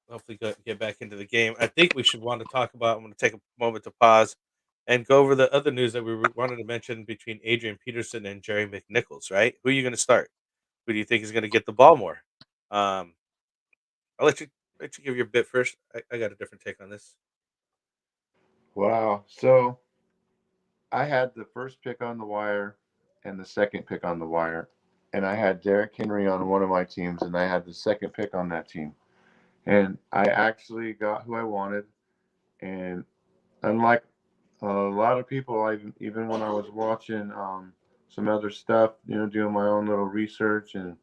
hopefully, get back into the game. I think we should want to talk about. I'm going to take a moment to pause and go over the other news that we wanted to mention between Adrian Peterson and Jerry McNichols. Right? Who are you going to start? Who do you think is going to get the ball more? Um, I'll let you give your bit first. I got a different take on this. Wow. So I had the first pick on the wire and the second pick on the wire, and I had Derrick Henry on one of my teams, and I had the second pick on that team, and I actually got who I wanted. And unlike a lot of people, even when I was watching some other stuff, doing my own little research, and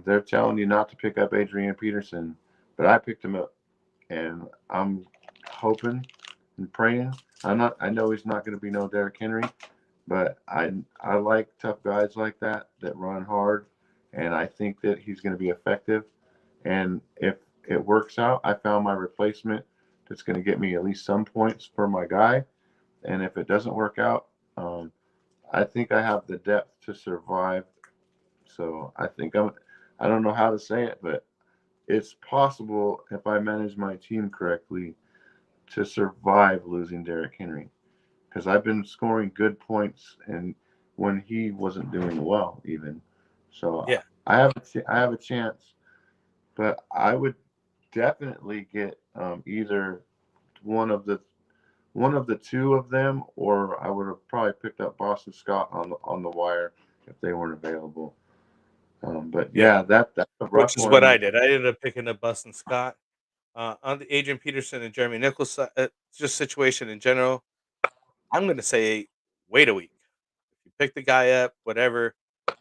they're telling you not to pick up Adrian Peterson, but I picked him up, and I'm hoping and praying. I know he's not going to be no Derrick Henry, but I like tough guys like that run hard, and I think that he's going to be effective. And if it works out, I found my replacement that's going to get me at least some points for my guy. And if it doesn't work out, um, I think I have the depth to survive. So I think I don't know how to say it, but it's possible if I manage my team correctly to survive losing Derrick Henry because I've been scoring good points and when he wasn't doing well even. So Yeah, I have a chance, but I would definitely get either one of the one of the two of them, or I would have probably picked up Boston Scott on the wire if they weren't available. But yeah. yeah, that's a rough Which is what one. I did. I ended up picking up Buston Scott. On the Adrian Peterson and Jeremy Nichols just situation in general, I'm gonna say wait a week. If you pick the guy up, whatever,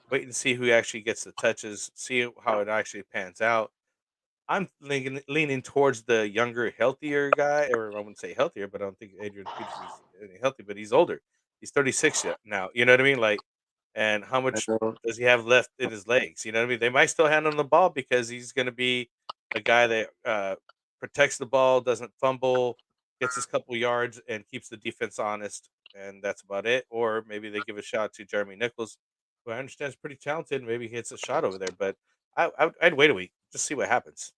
wait and see who actually gets the touches, see how it actually pans out. I'm leaning towards the younger, healthier guy, or I wouldn't say healthier, but I don't think Adrian Peterson's any healthy, but he's older. He's 36 yet now. You know what I mean? Like, and how I much know. does he have left in his legs? You know what I mean? They might still hand him the ball because he's going to be a guy that protects the ball, doesn't fumble, gets his couple yards, and keeps the defense honest, and that's about it. Or maybe they give a shot to Jeremy Nichols, who I understand is pretty talented. Maybe he hits a shot over there, but I'd wait a week, just see what happens.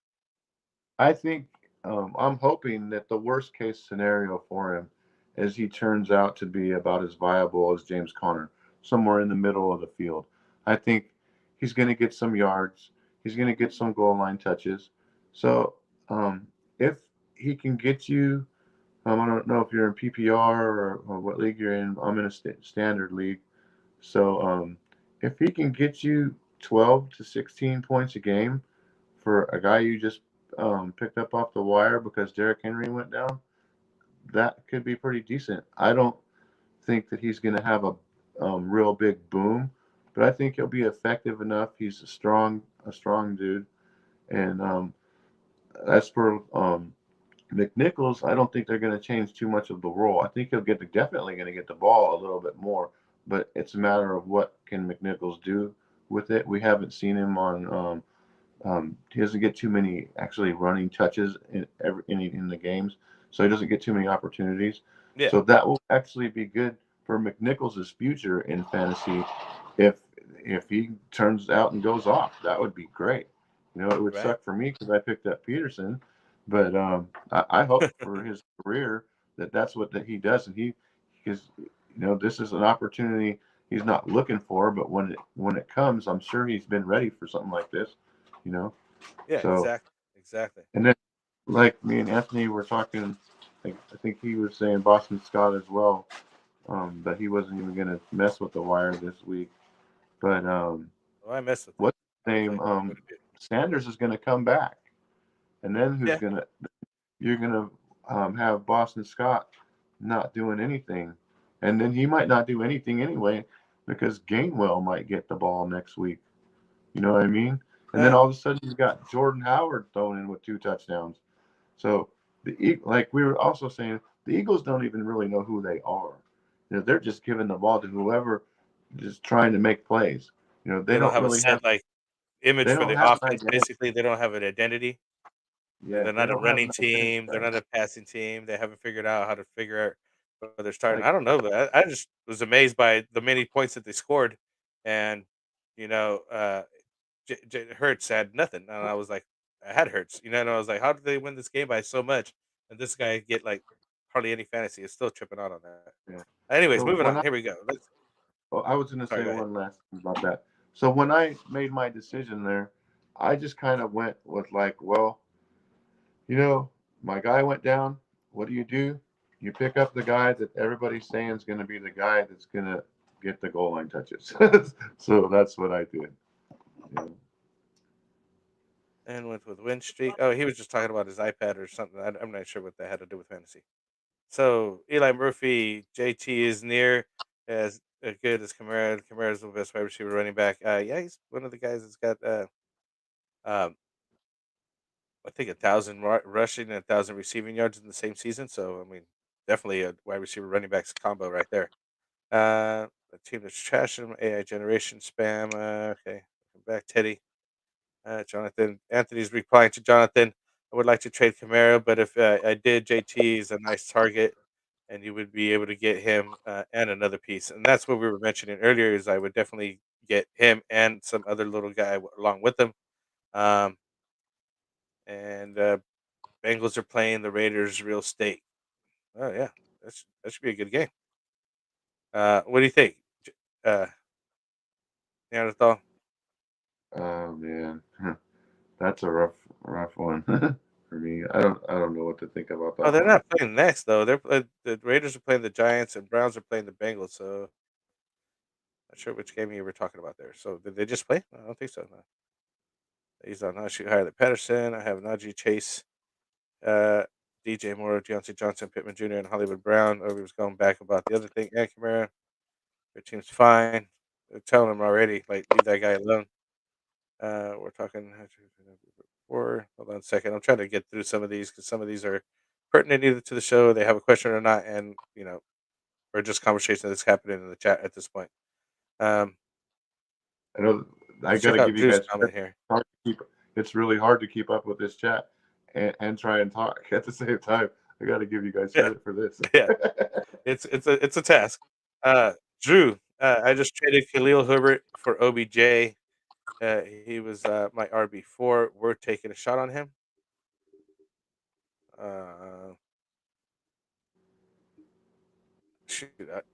I think I'm hoping that the worst case scenario for him is he turns out to be about as viable as James Conner, somewhere in the middle of the field. I think he's going to get some yards. He's going to get some goal line touches. So um, if he can get you, I don't know if you're in PPR or what league you're in. I'm in a standard league. So if he can get you 12 to 16 points a game for a guy you just picked up off the wire because Derrick Henry went down, that could be pretty decent. I don't think that he's going to have a real big boom, but I think he'll be effective enough. He's a strong dude, and as for McNichols, I don't think they're going to change too much of the role. I think definitely going to get the ball a little bit more, but it's a matter of what can McNichols do with it. We haven't seen him on. He doesn't get too many actually running touches in the games, so he doesn't get too many opportunities. Yeah, So that will actually be good for McNichols' future in fantasy if he turns out and goes off. That would be great. You know, it would right. suck for me because I picked up Peterson, but I hope for his career that that's what that he does, and because this is an opportunity he's not looking for, but when it comes, I'm sure he's been ready for something like this. You know, Yeah, so exactly, exactly. and then like me and Anthony were talking, like, I think he was saying Boston Scott as well, that he wasn't even going to mess with the wire this week, but Well, I messed with it. what's I his was name? like, what a bit. Sanders is going to come back, and then Yeah, you're going to have Boston Scott not doing anything, and then he might not do anything anyway because Gainwell might get the ball next week. You know what I mean? And then uh, all of a sudden you've got Jordan Howard thrown in with 2 touchdowns. So like we were also saying, the Eagles don't even really know who they are. They're just giving the ball to whoever is trying to make plays. they don't have a set like image they for don't the have an offense. identity. Basically, they don't have an identity. Yeah, They're they not a don't have running an identity. team. They're not a passing team. They haven't figured out how to figure out where they're starting. Like I don't know, but I just was amazed by the many points that they scored, and you know, Hurts had nothing, and I was like, I had Hurts, and I was like, how did they win this game by so much? And this guy get like hardly any fantasy. Is still tripping out on that. yeah. Anyways, So moving when on. I Here we go. Let's. well, I was going to Sorry, say go ahead. one last thing about that. So when I made my decision there, I just kind of went with like, well, you know, my guy went down. What do? You pick up the guy that everybody's saying is going to be the guy that's going to get the goal line touches. So that's what I did. Yeah. And went with win streak. Oh, he was just talking about his iPad or something. I'm not sure what that had to do with fantasy. So Eli Murphy, JT is near as good as Kamara. Kamara's the best wide receiver running back. Yeah, he's one of the guys that's got um, I think 1,000 rushing and 1,000 receiving yards in the same season. So I mean, definitely a wide receiver running backs combo right there. A team that's trashing him, AI generation spam. Okay, welcome back Teddy. Jonathan Anthony's replying to Jonathan. I would like to trade Kamara, but if I did, JT is a nice target, and you would be able to get him and another piece. And that's what we were mentioning earlier. Is I would definitely get him and some other little guy along with him. Um, and Bengals are playing the Raiders real state. Oh yeah, that should be a good game. What do you think, uh, Neanderthal? Oh man, that's a rough one for me. I don't know what to think about Oh, that they're one. not playing next though. The Raiders are playing the Giants and Browns are playing the Bengals. So not sure which game you were talking about there. So did they just play? I don't think so. No. He's on not shoot higher than Patterson. I have Najee Chase, uh, DJ Moore, Deontay Johnson, Pittman Jr., and Hollywood Brown. Or we was going back about the other thing. And Kamara, their team's fine. They're telling him already, like leave that guy alone. We're talking four. Hold on a second. I'm trying to get through some of these because some of these are pertinent either to the show, they have a question or not, and or just conversation that's happening in the chat at this point. Um, I know I let's got check to out give you Drew's guys comment credit. here. It's really hard to keep up with this chat and try and talk at the same time. I got to give you guys Yeah, credit for this. yeah, it's a task. Uh, Drew, I just traded Khalil Herbert for OBJ. He was my RB4. We're taking a shot on him. Uh, Shoot,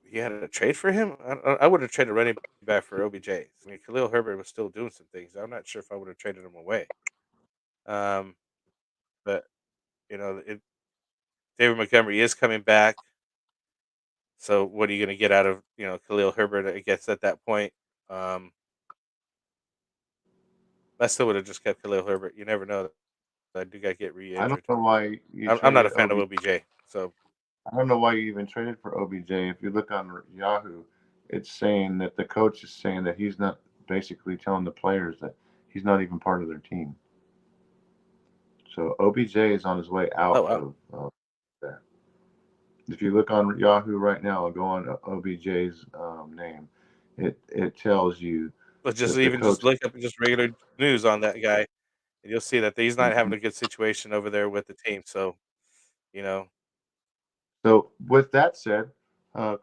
he had a trade for him. I would have traded running back for OBJ. I mean, Khalil Herbert was still doing some things. I'm not sure if I would have traded him away. Um, but David Montgomery is coming back. So what are you going to get out of Khalil Herbert? I guess at that point, um, I still would have just kept Khalil Herbert. You never know. I do got to get I don't re-injured. know why you I'm not a traded fan of OBJ. OBJ. So I don't know why you even traded for OBJ. If you look on Yahoo, it's saying that the coach is saying that he's not basically telling the players that he's not even part of their team. So OBJ is on his way oh out wow, of there. If you look on Yahoo right now, go on OBJ's name. It tells you but just that the even just coach. look up just regular news on that guy, and you'll see that he's not having Mhm. a good situation over there with the team. So you know, So with that said,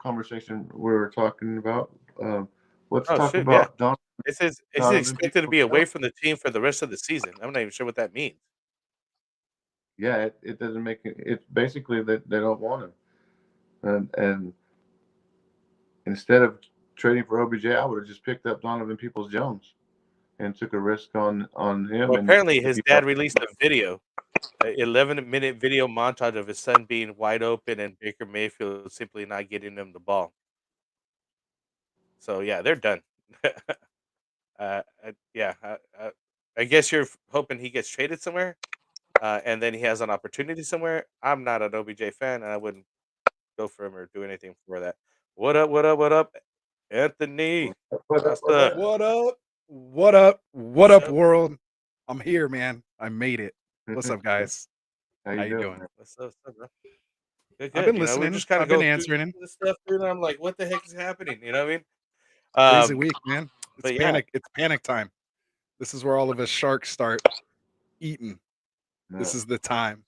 conversation we were talking about. Let's oh talk shoot, yeah. about It says Donovan expected to Peoples be away Jones. from the team for the rest of the season. I'm not even sure what that means. Yeah, it doesn't make it. It's basically that they don't want him, and instead of trading for OBJ, I would have just picked up Donovan Peoples Jones and took a risk on him. Well, And apparently if his he dad released a video, a 11-minute video montage of his son being wide open and Baker Mayfield simply not getting him the ball. So yeah, they're done. Yeah, I guess you're hoping he gets traded somewhere, and then he has an opportunity somewhere. I'm not an OBJ fan, and I wouldn't go for him or do anything for that. What up? What up? What up, Anthony what up, what Costa? up? What up? What up? What What's up, up? world? I'm here, man. I made it. What's up, guys? How How you you doing, doing? man? What's up, bro? Good, I've good. been We're listening. just kind of I've been going through answering. the stuff, dude. And I'm like, what the heck is happening? You know what I mean? Crazy Um, week, man. It's but yeah, panic. It's panic time. This is where all of us sharks start eating. This No, is the time.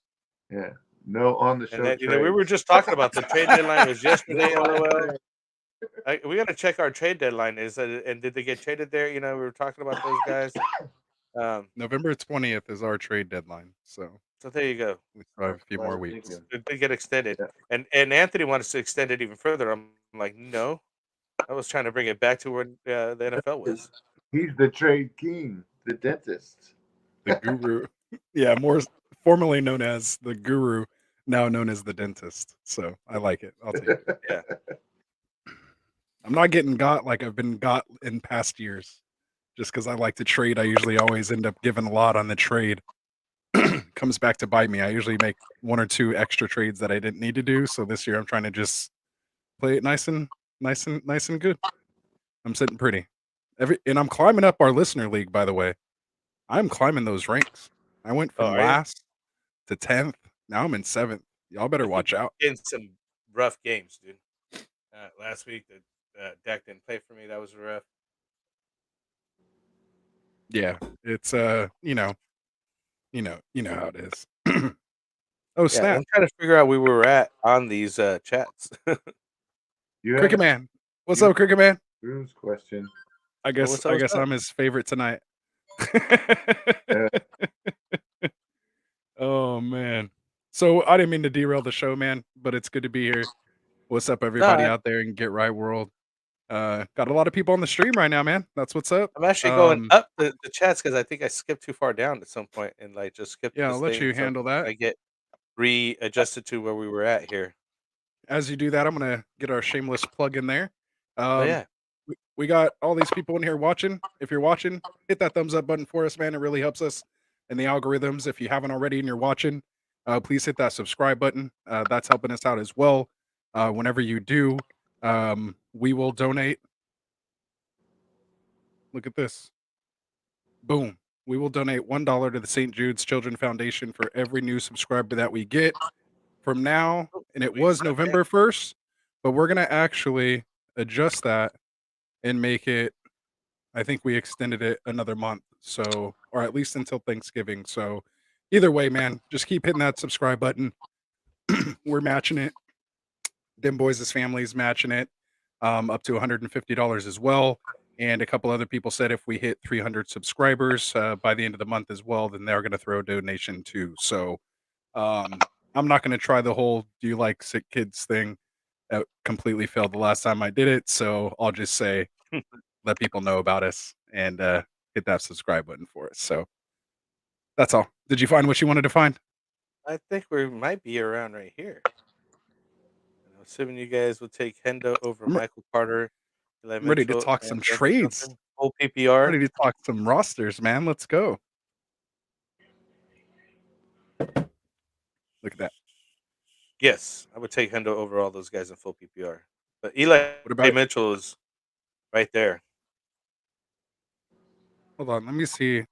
yeah, no on the and show then we were trades. just talking about the trade deadline was No yesterday. on the LOL. trade. We got to check our trade deadline. And did they get traded there? We were talking about those guys. Um, November 20th is our trade deadline. So so there you go. we still have a That's few what I more was weeks. thinking. It did get extended, Yeah, and Anthony wanted to extend it even further. I'm like, no, I was trying to bring it back to where the NFL was. he's the trade king, the dentist. The guru. Yeah, more formerly known as the guru, now known as the dentist. So I like it. I'll take it. Yeah. I'm not getting got like I've been got in past years. Just because I like to trade, I usually always end up giving a lot on the trade. Comes back to bite me. I usually make one or two extra trades that I didn't need to do. So this year I'm trying to just play it nice and good. I'm sitting pretty. And I'm climbing up our listener league, by the way. I'm climbing those ranks. I went Oh, from are you? last to 10th. Now I'm in 7th. Y'all better I think watch out. getting some rough games, dude. Last week, the Dak didn't play for me. That was rough. Yeah. It's you know how it is. Oh Yeah, snap! I'm trying to figure out where we were at on these chats. You Cricket haven't Man, what's you up, Cricket Man? Drew's question. I Oh, guess what's up? I What's guess up? I'm his favorite tonight. Yeah, Oh man. So I didn't mean to derail the show, man, but it's good to be here. What's up, No, everybody out there in Get Right World? Got a lot of people on the stream right now, man. That's what's up. I'm actually going up the chats because I think I skipped too far down at some point and like just skipped Yeah, this I'll let thing. you So handle that. I get readjusted to where we were at here. As you do that, I'm gonna get our shameless plug in there. Oh Um, yeah. we got all these people in here watching. If you're watching, hit that thumbs up button for us, man. It really helps us in the algorithms. If you haven't already and you're watching, please hit that subscribe button. That's helping us out as well. Whenever you do, we will donate. Look at this. Boom. We will donate $1 to the St. Jude's Children Foundation for every new subscriber that we get from now. Oh, And it sweet. was Okay. November 1st, but we're going to actually adjust that and make it, I think we extended it another month. So, or at least until Thanksgiving. So, either way, man, just keep hitting that subscribe button. We're matching it. Dim Boys' family's matching it up to $150 as well. And a couple other people said if we hit 300 subscribers by the end of the month as well, then they're going to throw a donation too. So I'm not going to try the whole "do you like sick kids" thing. That completely failed the last time I did it. So I'll just say let people know about us and hit that subscribe button for us. So that's all. Did you find what you wanted to find? I think we might be around right here. And I'm assuming you guys will take Hendo over I'm, Michael Carter, Eli I'm ready to Mitchell, talk and some Deontay trades. Johnson. Full I'm PPR. ready to talk some rosters, man. Let's go. Look at that. Yes, I would take Hendo over all those guys in full PPR. But Eli What about Mitchell is right there. Hold on, let me see.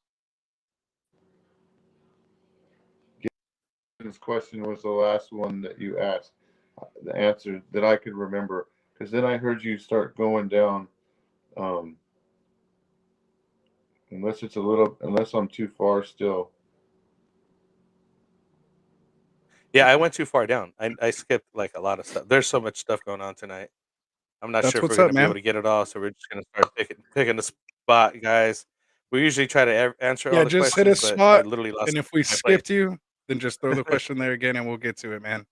this question was the last one that you asked. The answer that I could remember, because then I heard you start going down. Um, unless I'm too far still. Yeah, I went too far down. I skipped like a lot of stuff. There's so much stuff going on tonight. I'm not That's sure if we're what's up, gonna be able man. to get it all, so we're just gonna start picking the spot, guys. We usually try to answer all Yeah, the just hit a questions, but I spot, literally lost and if we my place. skipped you, then just throw the question there again, and we'll get to it, man.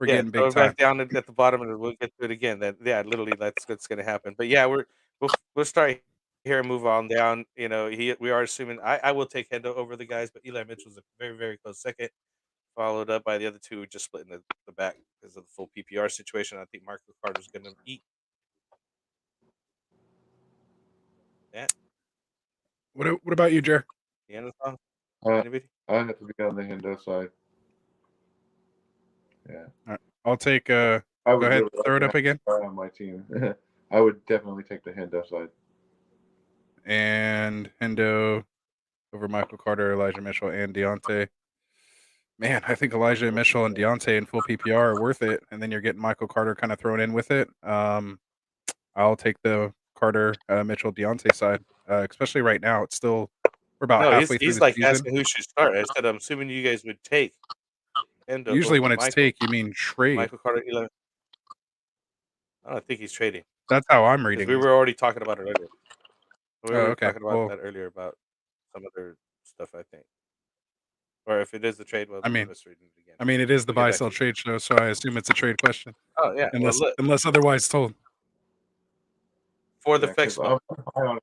We're Yeah, getting throw big it time. back down at the bottom, and we'll get to it again. That yeah, literally that's what's gonna happen. But yeah, we'll start here and move on down. You know, we are assuming I will take Hendo over the guys, but Eli Mitchell's a very close second, followed up by the other two who just split in the back because of the full PPR situation. I think Marcus Carter's gonna eat that. What about you, Jer? The end of the song. I Anybody? I have to be on the Hendo side. Yeah, All right, I'll take. I Go would ahead, really like throw it to up have again, a guy on my team. I would definitely take the Hendo side. and Hendo over Michael Carter, Elijah Mitchell, and Deontay. Man, I think Elijah Mitchell and Deontay in full PPR are worth it, and then you're getting Michael Carter kind of thrown in with it. I'll take the Carter, Mitchell, Deontay side, especially right now. It's still we're about No, halfway through he's the like season. asking who should start. I said I'm assuming you guys would take Hendo Usually, over when it's Michael. take, you mean trade. Michael Carter, Eli. I don't think he's trading That's how I'm because reading we it. were already talking about it earlier. We Oh, were okay. talking about Well, that earlier about some other stuff, I think. Or if it is the trade, well, I then I'm mean, misreading it again. it is the We'll get buy back sell to you. trade show, so I assume it's a trade question, Oh yeah, well look unless otherwise told. for the Yeah, flex because spot. I'm high on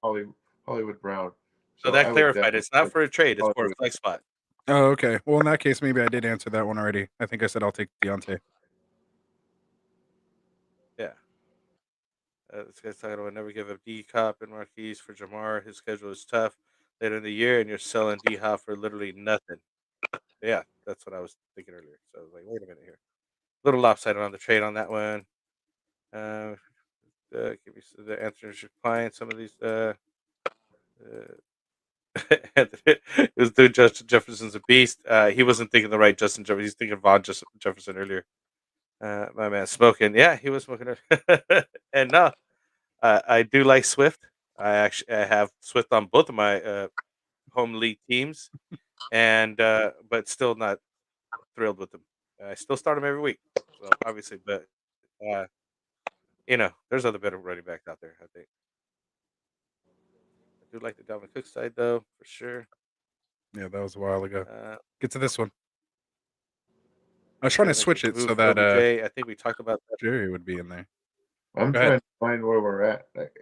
Hollywood Brown, So so that I would clarified. definitely It's not take for a trade. It's for a Hollywood. flex spot. Oh, okay. Well, in that case, maybe I did answer that one already. I think I said I'll take Deontay. Yeah. This guy's talking about never give up D Cop and Marquise for Jamar. His schedule is tough later in the year, and you're selling D Hop for literally nothing. Yeah, that's what I was thinking earlier. So I was like, wait a minute here. Little lopsided on the trade on that one. Give me the answers your client. Some of these. It was dude Justin Jefferson's a beast. He wasn't thinking the right Justin Jefferson. He's thinking Von Jefferson earlier. My man smoking. Yeah, he was smoking. And no, I do like Swift. I have Swift on both of my home league teams, and but still not thrilled with him. I still start him every week. So obviously, but there's other better running backs out there. I think I do like the Dalvin Cook side though, for sure. Yeah, that was a while ago. Uh, Get to this one. I was trying to gotta make switch this it move so for that OBJ. I think we talked about that. Jerry would be in there. I'm Go ahead. trying to find where we're at. Like,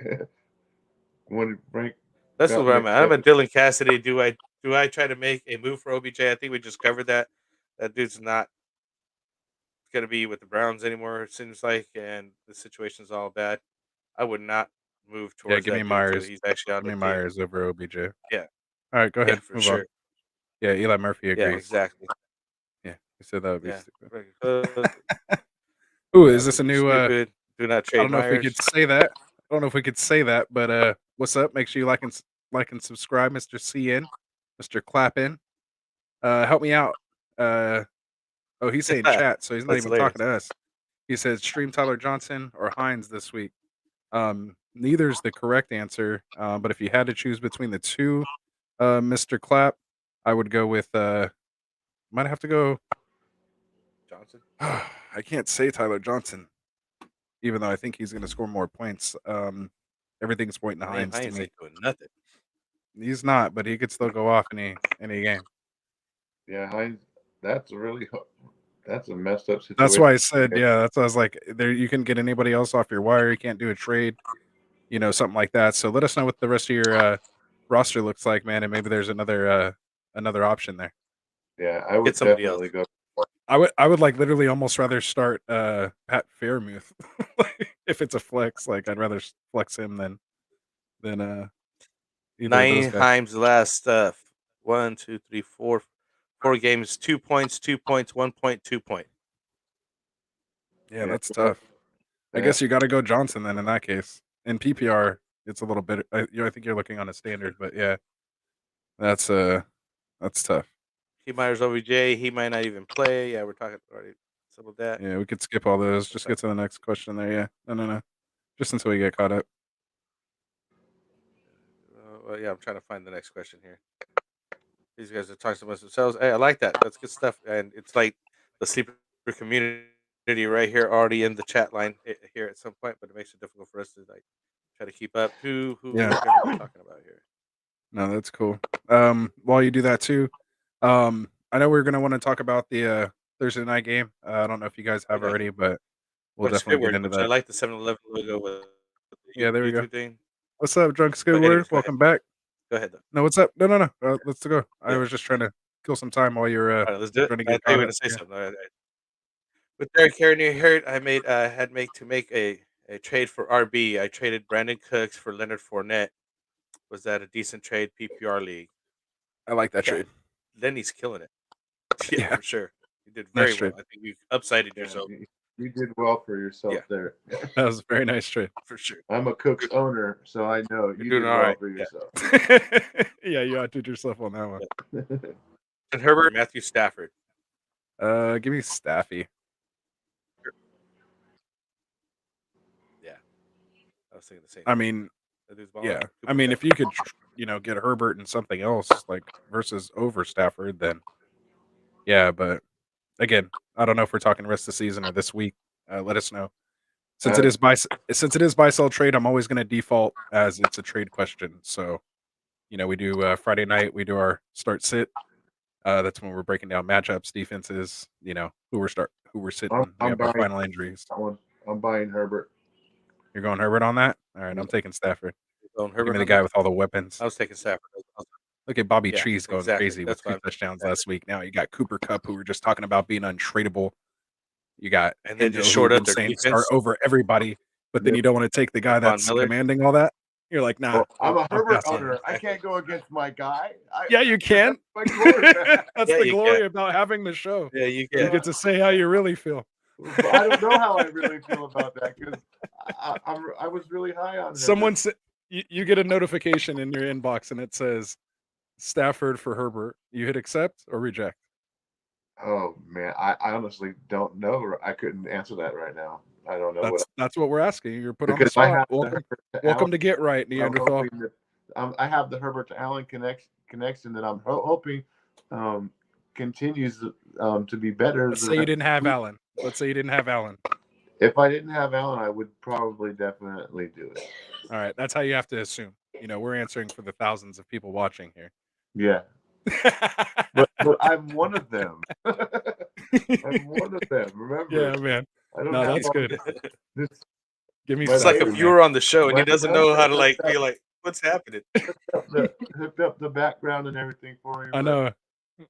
when Frank That's got where I'm mixed at. I'm up. a Dylan Cassidy. Do I try to make a move for OBJ? I think we just covered that. That dude's not gonna be with the Browns anymore. It seems like, and the situation's all bad. I would not move Yeah, towards give me that dude until Myers. he's actually on Give the me team. Myers over OBJ. Yeah, All right, go yeah, ahead. for Move on. sure. Yeah, Eli Murphy Yeah, agrees. exactly. Yeah, he said that would be Yeah. stupid. Ooh, Ooh, is this a new? stupid? Do not I trade don't know if we could Myers. say that. I don't know if we could say that, but what's up? Make sure you like and subscribe, Mr. CN, Mr. Clappin. Help me out. Oh, he's saying chat, so he's not That's even hilarious. talking to us. He says stream Tyler Johnson or Hines this week. Neither's the correct answer. But if you had to choose between the two, Mr. Clapp, I would go with might have to go. Johnson. I can't say Tyler Johnson, even though I think he's going to score more points. Everything's pointing to Hines to Hines me. ain't doing nothing. He's not, but he could still go off any game. Yeah, Hines. That's a messed up situation. That's why I said, yeah. That's why I was like, there you can get anybody else off your wire. You can't do a trade, something like that. So let us know what the rest of your roster looks like, man, and maybe there's another option there. Yeah, I would Get somebody definitely else. go. I would like literally almost rather start Pat Fairmouth if it's a flex. Like I'd rather flex him than either of those guys. Nyheim's last 1, 2, 3, 4 games, 2 points, 2 points, 1 point, 2 point. Yeah, that's tough. I guess you got to go Johnson then in that case. In PPR, it's a little bit. I think you're looking on a standard, but yeah, that's tough. He Myers OBJ. He might not even play. Yeah, we're talking already some of that. Yeah, we could skip all those. Just get to the next question there. Yeah, no. Just until we get caught up. Well, yeah, I'm trying to find the next question here. These guys are talking amongst themselves. Hey, I like that. That's good stuff. And it's like the sleeper community right here, already in the chat line here at some point. But it makes it difficult for us to try to keep up to who we're going to be talking about here. No, that's cool. While you do that too, I know we're gonna want to talk about the Thursday night game. I don't know if you guys have already, but we'll definitely get into that. I like the 7-Eleven logo with the there we go. thing. What's up, Drunk Squidward? Welcome back. Go ahead, though. No, what's up? No. Let's go. I was just trying to kill some time while you're All right, let's do it. trying to I get thought you caught were up. going to say something. All right. With Derrick Henry hurt, I had to make a trade for RB. I traded Brandon Cooks for Leonard Fournette. Was that a decent trade? PPR league. I like that trade. Lenny's killing it. Yeah, for sure. You did very Nice well. trade. I think you upsided yourself. You did well for yourself there. That was a very nice trade. For sure. I'm a Cook's owner, so I know you did well for yourself. Yeah, you outdid yourself on that one. And Herbert, Matthew Stafford. Give me Staffy. Yeah. I was thinking the same. I mean, yeah. I mean, if you could, get Herbert and something else like versus over Stafford, then yeah. But again, I don't know if we're talking rest of the season or this week. Let us know. Since it is buy sell trade, I'm always going to default as it's a trade question. So, we do Friday night. We do our start sit. That's when we're breaking down matchups, defenses. Who we're sitting. We have our final injuries. I'm buying Herbert. You're going Herbert on that? All right, I'm taking Stafford. Give me the guy with all the weapons. I was taking Stafford. Look at Bobby Trees going crazy with 2 touchdowns last week. Now you got Cooper Kupp, who we were just talking about being untradeable. You got and then just short up their defense. Start over everybody, but then you don't want to take the guy that's commanding all that. You're like, nah. Well, I'm a Herbert owner. I can't go against my guy. Yeah, you can. That's the glory about having the show. Yeah, you can. You get to say how you really feel. I don't know how I really feel about that because I was really high on him. Someone said you get a notification in your inbox and it says Stafford for Herbert. You hit accept or reject? Oh man, I honestly don't know. I couldn't answer that right now. I don't know. That's what we're asking. You're put on the spot. Welcome to Get Right, Neanderthal. I have the Herbert to Allen connection that I'm hoping continues to be better. Let's say you didn't have Allen. Let's say you didn't have Allen. If I didn't have Allen, I would probably definitely do it. All right, that's how you have to assume. We're answering for the thousands of people watching here. Yeah. But I'm one of them. I'm one of them. Remember? Yeah, man. I don't No, have that's all good. this. Give me But It's some, like a man. viewer on the show and he But doesn't that's- know how to that's- be like, what's happening? Hooked up the background and everything for me. I but know.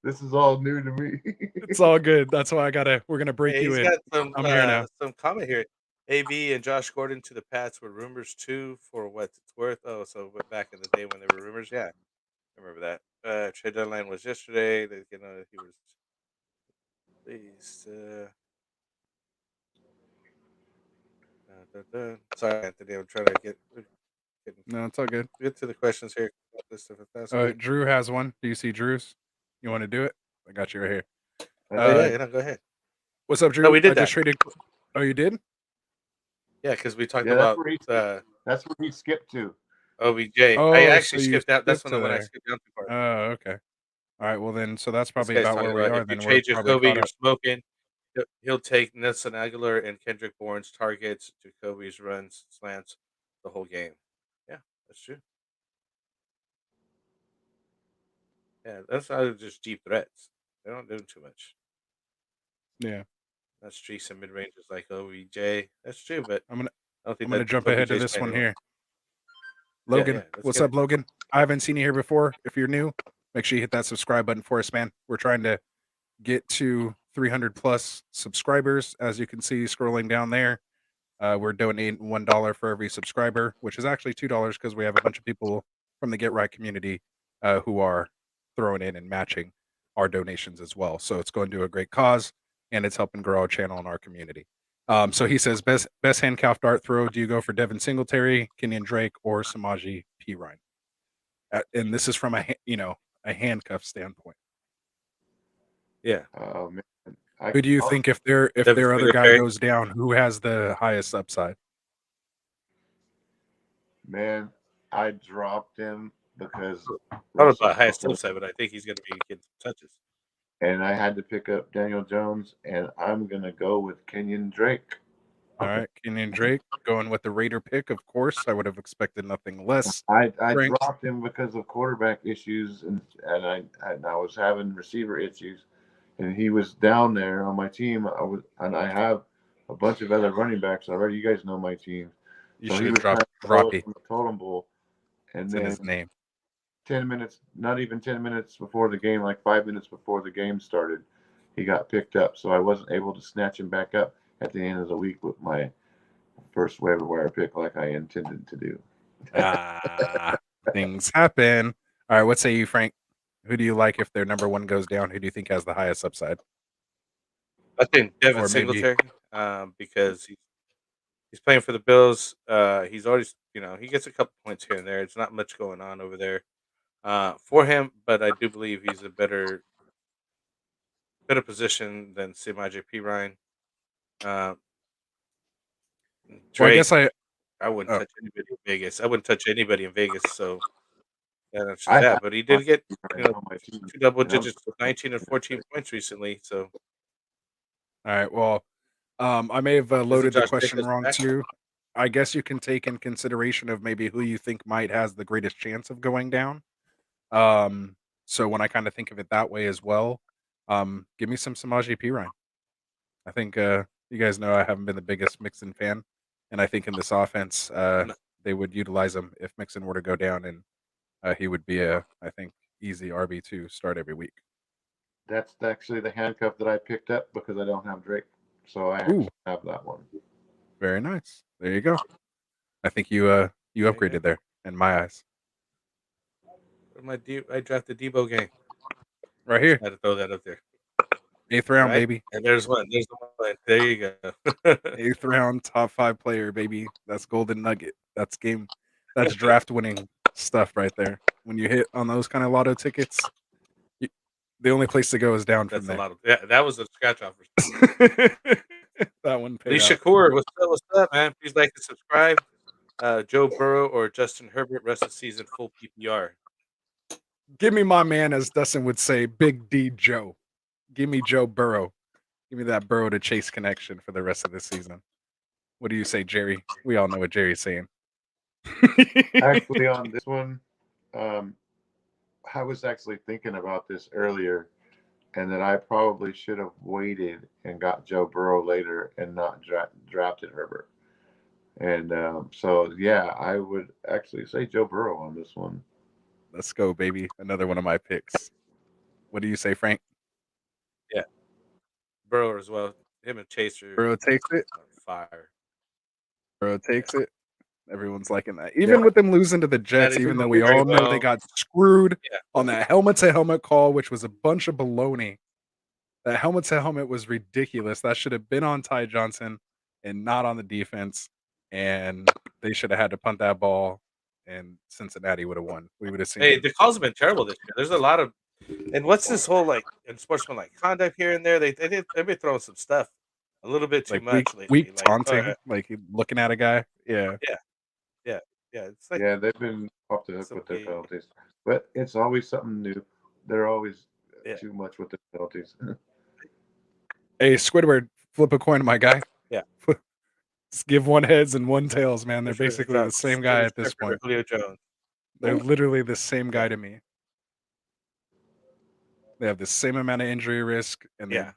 This is all new to me. It's all good. That's why we're gonna break Hey, you he's in. got some I'm here now. some comment here. AB and Josh Gordon to the Pats were rumors too, for what it's worth. Oh, so back in the day when there were rumors, yeah, I remember that. Trade deadline was yesterday. They, he was please. Sorry, Anthony. I'm trying to get No, it's all good. to the questions here. This stuff if that's Oh, good. Drew has one. Do you see Drew's? You want to do it? I got you right here. Oh yeah, go ahead. What's up, Drew? No, we did I just that. traded. Oh, you did? Yeah, because we talked Yeah, about that's where he skipped to. OBJ. Oh, I so actually you skipped out. That's skipped when to I there. skipped down too far. Oh, okay. All right. Well, then, so that's This probably guy's about talking where we about are. if you Then trade we're probably Jacoby, caught you're up. smoking. He'll take Nelson Aguilar and Kendrick Bourne's targets, Jacoby's runs, slants, the whole game. Yeah, that's true. Yeah, that's not just deep threats. They don't do too much. Yeah. That's streaks and mid ranges like OBJ. That's true, but I'm gonna I don't think I'm gonna jump ahead to OBJ's this one playing here. well. Logan, Let's what's get up, Logan? I haven't seen you here before. If you're new, make sure you hit that subscribe button for us, man. We're trying to get to 300 plus subscribers. As you can see, scrolling down there, we're donating $1 for every subscriber, which is actually $2 because we have a bunch of people from the Get Right community who are throwing in and matching our donations as well. So it's going to a great cause, and it's helping grow our channel and our community. So he says, best handcuff dart throw. Do you go for Devin Singletary, Kenyon Drake, or Samaje Perine? And this is from a handcuff standpoint. Yeah. Oh man. Who do you think if their other guy goes down, who has the highest upside? Man, I dropped him because I don't know about highest upside, but I think he's going to be getting some touches. And I had to pick up Daniel Jones, and I'm gonna go with Kenyon Drake. All right, Kenyon Drake going with the Raider pick. Of course, I would have expected nothing less. I dropped him because of quarterback issues, and I was having receiver issues, and he was down there on my team. I have a bunch of other running backs already. You guys know my team. You should have dropped Rocky from the totem pole, and then his name. 10 minutes, not even 10 minutes before the game, like 5 minutes before the game started, he got picked up. So I wasn't able to snatch him back up at the end of the week with my first waiver wire pick like I intended to do. Things happen. All right, what say you, Frank? Who do you like if their number one goes down? Who do you think has the highest upside? I think Devin Singletary, because he's playing for the Bills. He's always, he gets a couple points here and there. It's not much going on over there for him, but I do believe he's a better position than Samaje Perine. Drake, Well, I guess I wouldn't touch anybody in Vegas. I wouldn't touch anybody in Vegas. So that's I that. have But he did get my team. 2 double digits with 19 and 14 points recently. So all right. Well, I may have loaded the Josh question Jacobs wrong back? too. I guess you can take in consideration of maybe who you think might has the greatest chance of going down. So when I kind of think of it that way as well, give me some Samaje Perine. I think you guys know I haven't been the biggest Mixon fan, and I think in this offense they would utilize him if Mixon were to go down, and he would be I think easy RB2 start every week. That's actually the handcuff that I picked up because I don't have Drake, so I have that one. Very nice. There you go. I think you upgraded there in my eyes. I drafted Debo game Right here. I had to throw that up there. 8th round, right? baby. And there's one. There you go. 8th round, top 5 player, baby. That's golden nugget. That's draft winning stuff right there. When you hit on those kind of lotto tickets, the only place to go is down from there. That was a scratch offer. That one paid Lee out. Shakur, what's up, man? Please like and subscribe. Joe Burrow or Justin Herbert, rest of the season, full PPR. Give me my man, as Dustin would say, Big D Joe. Give me Joe Burrow. Give me that Burrow to Chase connection for the rest of the season. What do you say, Jerry? We all know what Jerry's saying. Actually, on this one, um, I was actually thinking about this earlier, and that I probably should have waited and got Joe Burrow later and not drafted Herbert. And so, yeah, I would actually say Joe Burrow on this one. Let's go, baby. Another one of my picks. What do you say, Frank? Yeah, Burrow as well. Him and Chase are Burrow takes it. on fire. Burrow Yeah, takes it. Everyone's liking that. Yeah, Even with them losing to the that Jets, is even though doing we very all know they well. got screwed Yeah, on that helmet to helmet call, which was a bunch of baloney. That helmet to helmet was ridiculous. That should have been on Ty Johnson and not on the defense. And they should have had to punt that ball, and Cincinnati would have won. We would have hey, seen the calls have been terrible this year. There's a lot of, and what's this whole like enforcement conduct here and there? They've been throwing some stuff a little bit too like weak much lately. weak taunting, like looking at a guy. Yeah. Yeah, yeah, yeah. It's like yeah, they've been off the hook some with their gay. penalties, but it's always something new. They're always Yeah, too much with the penalties. Hey, Squidward, flip a coin, my guy. yeah, Just give one heads and one tails, man. They're which was basically the same guy at this Shepard or point. Julio Jones. They're literally the same guy Yeah, to me. They have the same amount of injury risk, and yeah. they're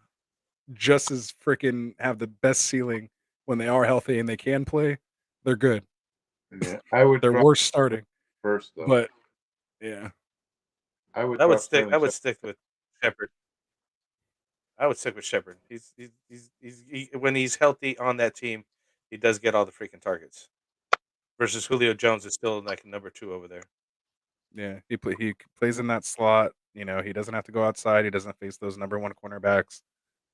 just as freaking have the best ceiling when they are healthy and they can play. They're good. Yeah, I would They're drop worse starting, first though. but yeah. I would I would drop stick. Sterling I would Shepard. stick with Shepard. I would stick with Shepard. When he's healthy on that team, he does get all the freaking targets. Versus Julio Jones is still like number 2 over there. Yeah, he plays in that slot. He doesn't have to go outside. He doesn't face those number one cornerbacks.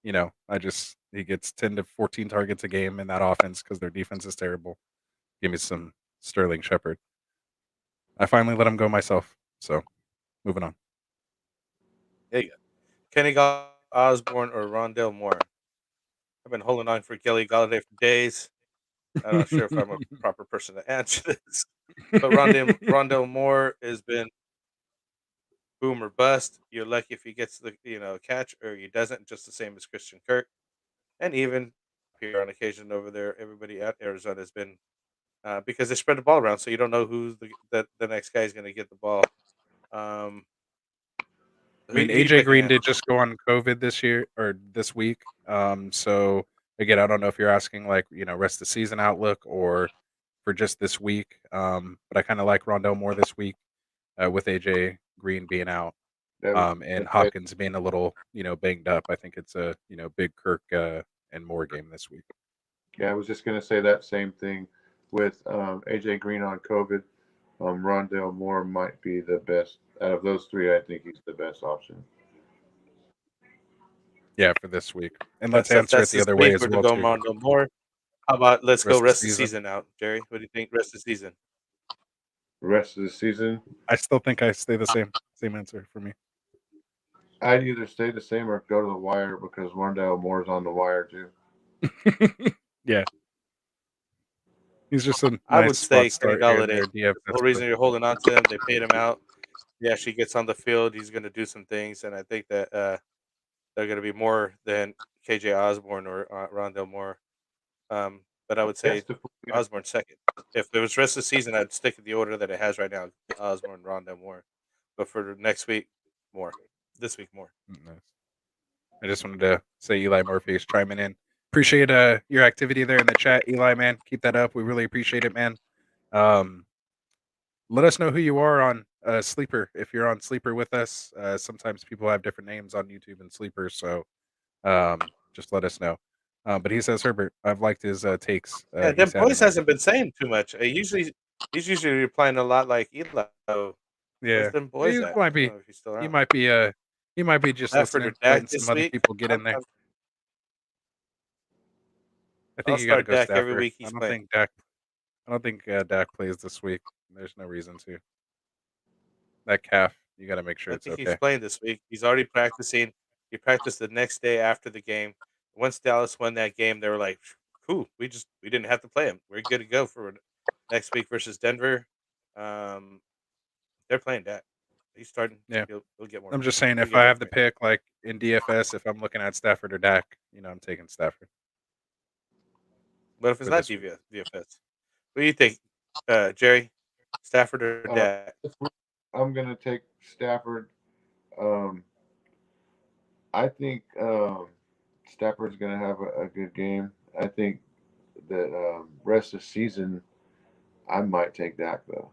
He gets 10 to 14 targets a game in that offense because their defense is terrible. Give me some Sterling Shepard. I finally let him go myself. So moving on. There you go. Kenny Osborne or Rondell Moore. I've been holding on for Kelly Galladay for days. I'm not sure if I'm a proper person to answer this, but Rondell Moore has been boom or bust. You're lucky if he gets the catch, or he doesn't. Just the same as Christian Kirk, and even here on occasion over there, everybody at Arizona has been because they spread the ball around, so you don't know who's the next guy is going to get the ball. Um, I mean, who you AJ picking, Green man? did just go on COVID this year or this week. So again, I don't know if you're asking like rest of the season outlook or for just this week. But I kind of like Rondell Moore this week with AJ Green being out. That was And Hopkins being a little banged up. I think it's a big Kirk and Moore game this week. Yeah, I was just gonna say that same thing with AJ Green on COVID. Rondell Moore might be the best out of those three. I think he's the best option. Yeah, for this week. And let's That's answer it the this other way week. as We're well going too. Rondell Moore. How about let's go rest Rest of the the season. season out, Jerry? What do you think? Rest of the season. The rest of the season, I still think I stay the same answer for me. I'd either stay the same or go to the wire because Rondell Moore's on the wire too. Yeah. He's just a I would nice say spot Kenny start here and Galladay. there. The whole reason you're holding on to him, they paid him out. He actually gets on the field. He's going to do some things, and I think that they're going to be more than KJ Osborne or Rondell Moore. But I would say That's the Osborne second. If there was rest of the season, I'd stick with the order that it has right now: Osborne, Rondell Moore. But for next week, Moore. This week, Moore. Nice. I just wanted to say Eli Murphy is chiming in. Appreciate your activity there in the chat, Eli, man. Keep that up. We really appreciate it, man. Let us know who you are on Sleeper. If you're on Sleeper with us, sometimes people have different names on YouTube and Sleeper, so just let us know. But he says Herbert. I've liked his takes. Yeah, He's them boys having hasn't been saying too much. He's usually replying a lot like Eli. So where's yeah. them boys He at? might I don't be. know if he's still He around. might be just Stafford or listening, Dak letting this some other week? people get in there. I I'll think you got to start go Dak every Stafford. week he's playing. I don't think Dak plays this week. There's no reason to. That calf, you got to make sure I it's think he's okay. playing this week. He's already practicing. He practiced the next day after the game. Once Dallas won that game, they were like, "Cool, we didn't have to play him. We're good to go for next week versus Denver." Um, they're playing Dak. He's starting. Yeah. He'll get more. I'm just saying, He'll if get I more have to points. pick, like in DFS, if I'm looking at Stafford or Dak, I'm taking Stafford What if it's for not this week. DFS? What do you think, Jerry? Stafford or Dak? I'm gonna take Stafford. I think Stafford's gonna have a good game. I think that rest of the season, I might take Dak though.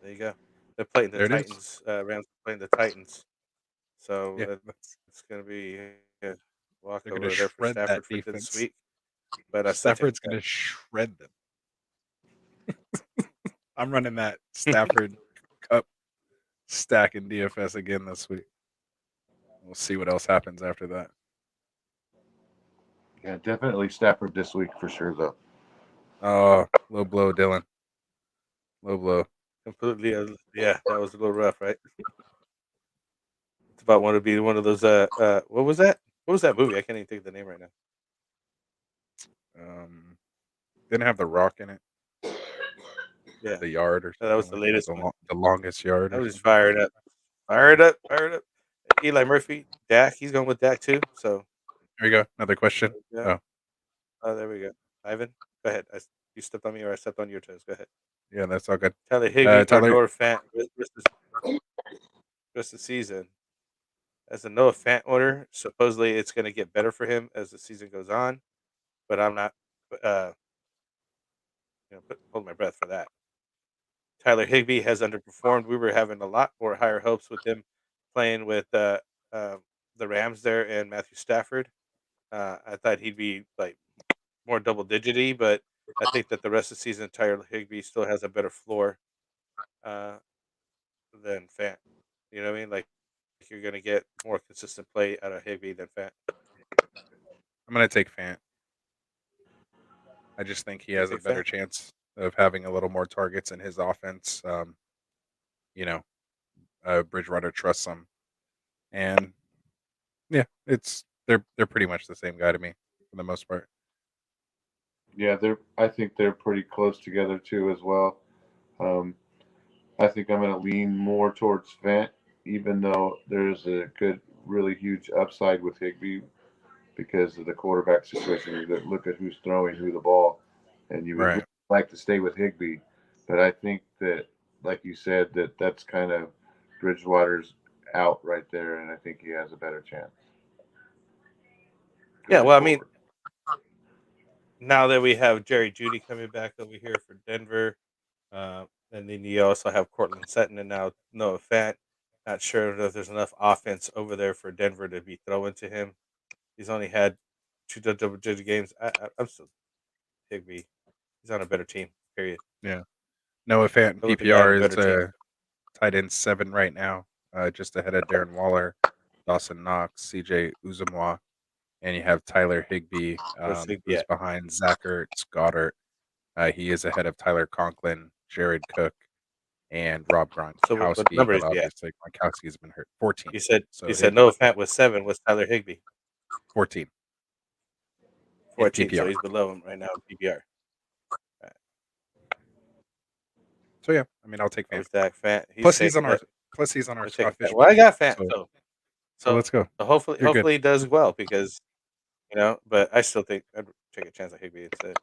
There you go. They're playing the There it is. Titans. Rams are playing the Titans. So Yeah, it's going to be a they're gonna walkover there for shred that Stafford for this defense. week. But I still take Stafford's gonna shred them. I'm running that Stafford Cup stack in DFS again this week. We'll see what else happens after that. Yeah, definitely Stafford this week for sure though. Oh, low blow, Dylan. Low blow. completely. Yeah, that was a little rough, right? It's about want to be one of those. What was that? What was that movie? I can't even think of the name right now. Didn't have The Rock in it. Yeah, The Yard or something. that was the latest one. The Longest Yard. I Or was just something. fired up. Eli Murphy, Dak. He's going with Dak too. So Here we go. Another question. yeah. Oh, there we go. Ivan, go ahead. You stepped on me, or I stepped on your toes. Go ahead. Yeah, that's all good. Tyler Higbee or Tyler, Noah Fant rest of the season. As a Noah Fant owner, supposedly it's going to get better for him as the season goes on, but I'm not, holding my breath for that. Tyler Higbee has underperformed. We were having a lot more higher hopes with him playing with the Rams there and Matthew Stafford. I thought he'd be like more double digity, but I think that the rest of the season, Tyler Higbee still has a better floor uh, than Fant. You know what I mean? Like you're going to get more consistent play out of Higbee than Fant. I'm gonna take Fant. I just think he has a take better Fant? chance of having a little more targets in his offense. Bridgewater trusts him, and yeah, they're pretty much the same guy to me for the most part. Yeah, I think they're pretty close together too as well. I think I'm gonna lean more towards Fant, even though there's a good, really huge upside with Higbee because of the quarterback situation. You look at who's throwing who the ball, and you would Right. like to stay with Higbee. But I think that, like you said, that's kind of Bridgewater's out right there, and I think he has a better chance. Yeah, going well, I mean, forward. now that we have Jerry Judy coming back over here for Denver, and then you also have Cortland Sutton and now Noah Fant. Not sure if there's enough offense over there for Denver to be throwing to him. He's only had two double-digit games. I'm still Higbee. He's on a better team. Period. Yeah. Noah Fant in Go with the guy on a PPR better team. is tight end 7 right now, just ahead of Darren Waller, Dawson Knox, CJ Uzomwa, and you have Tyler Higbee, Where's Higbee who's at? behind Zach Ertz, Goddard. He is ahead of Tyler Conklin, Jared Cook, and Rob So what Gronkowski, number but is he at? obviously Gronkowski's been hurt. 14. You said So you said Higbee, Noah Fant was 7. What's Tyler Higbee? 14 in 14. So PPR. he's below him right now in PPR. So yeah, I mean I'll take Fant. Where's Dak Fant? Plus he's on our official. Well, I got Fant. so So let's go. hopefully You're good. he does well because but I still think I'd take a chance on Higbee instead.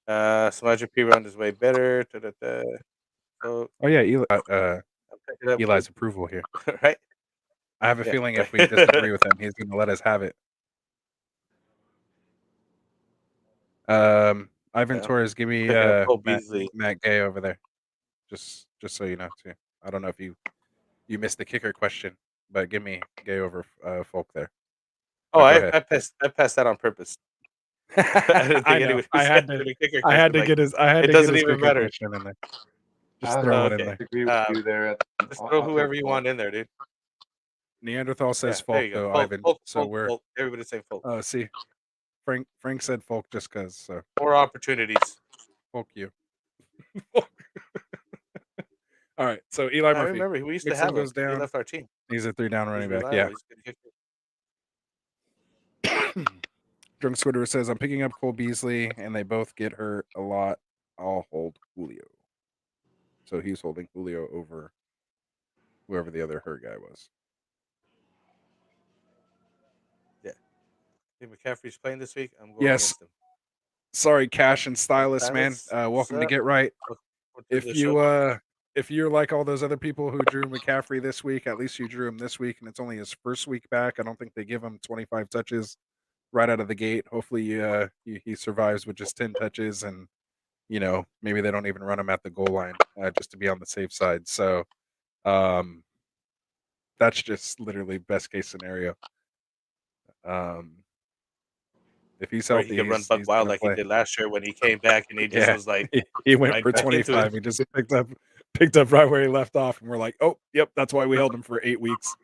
Samaje Perine is way better. So Oh yeah, Eli, I'm picking up Eli's approval here. right? I have a Yeah. feeling if we disagree with him, he's going to let us have it. Ivan Yeah. Torres, give me Picking up Cole Beasley. Matt Gay over there. Just so you know, too. I don't know if you missed the kicker question, but give me Gay over Folk there. Oh, Go I ahead. passed that on purpose. I didn't think anyone I had to. I had to get his. I had it to doesn't get his even kicker matter. question in there. Just throw it in there. Agree with you there. Just throw whoever you want in there, dude. Neanderthal says there Folk you go. though, Folk, Ivan. Folk, So Folk, we're. Folk. Everybody's saying Folk. Oh, see, Frank said Folk just because. So more opportunities. Folk you. All right, so Eli Murphy. I remember we used to Mixon have him. goes down. He left our team. He's a 3-down running He's back. reliable. Yeah. Drunk Squidder says, I'm picking up Cole Beasley, and they both get hurt a lot. I'll hold Julio. So he's holding Julio over whoever the other hurt guy was. Yeah. Think McCaffrey's playing this week? I'm going Yes. against him. Sorry, Cash and Stylus, man. Stylus, what's Welcome to up? Get Right. Welcome to If the you show. if you're like all those other people who drew McCaffrey this week, at least you drew him this week, and it's only his first week back. I don't think they give him 25 touches right out of the gate. Hopefully, he survives with just 10 touches, and maybe they don't even run him at the goal line just to be on the safe side. So, that's just literally best case scenario. If he's Or healthy, he could run buck he's wild gonna like he play. did last year when he came back and he just Yeah, was like he went right for back into 25. it. He just picked up right where he left off, and we're like, oh, yep, that's why we held him for 8 weeks.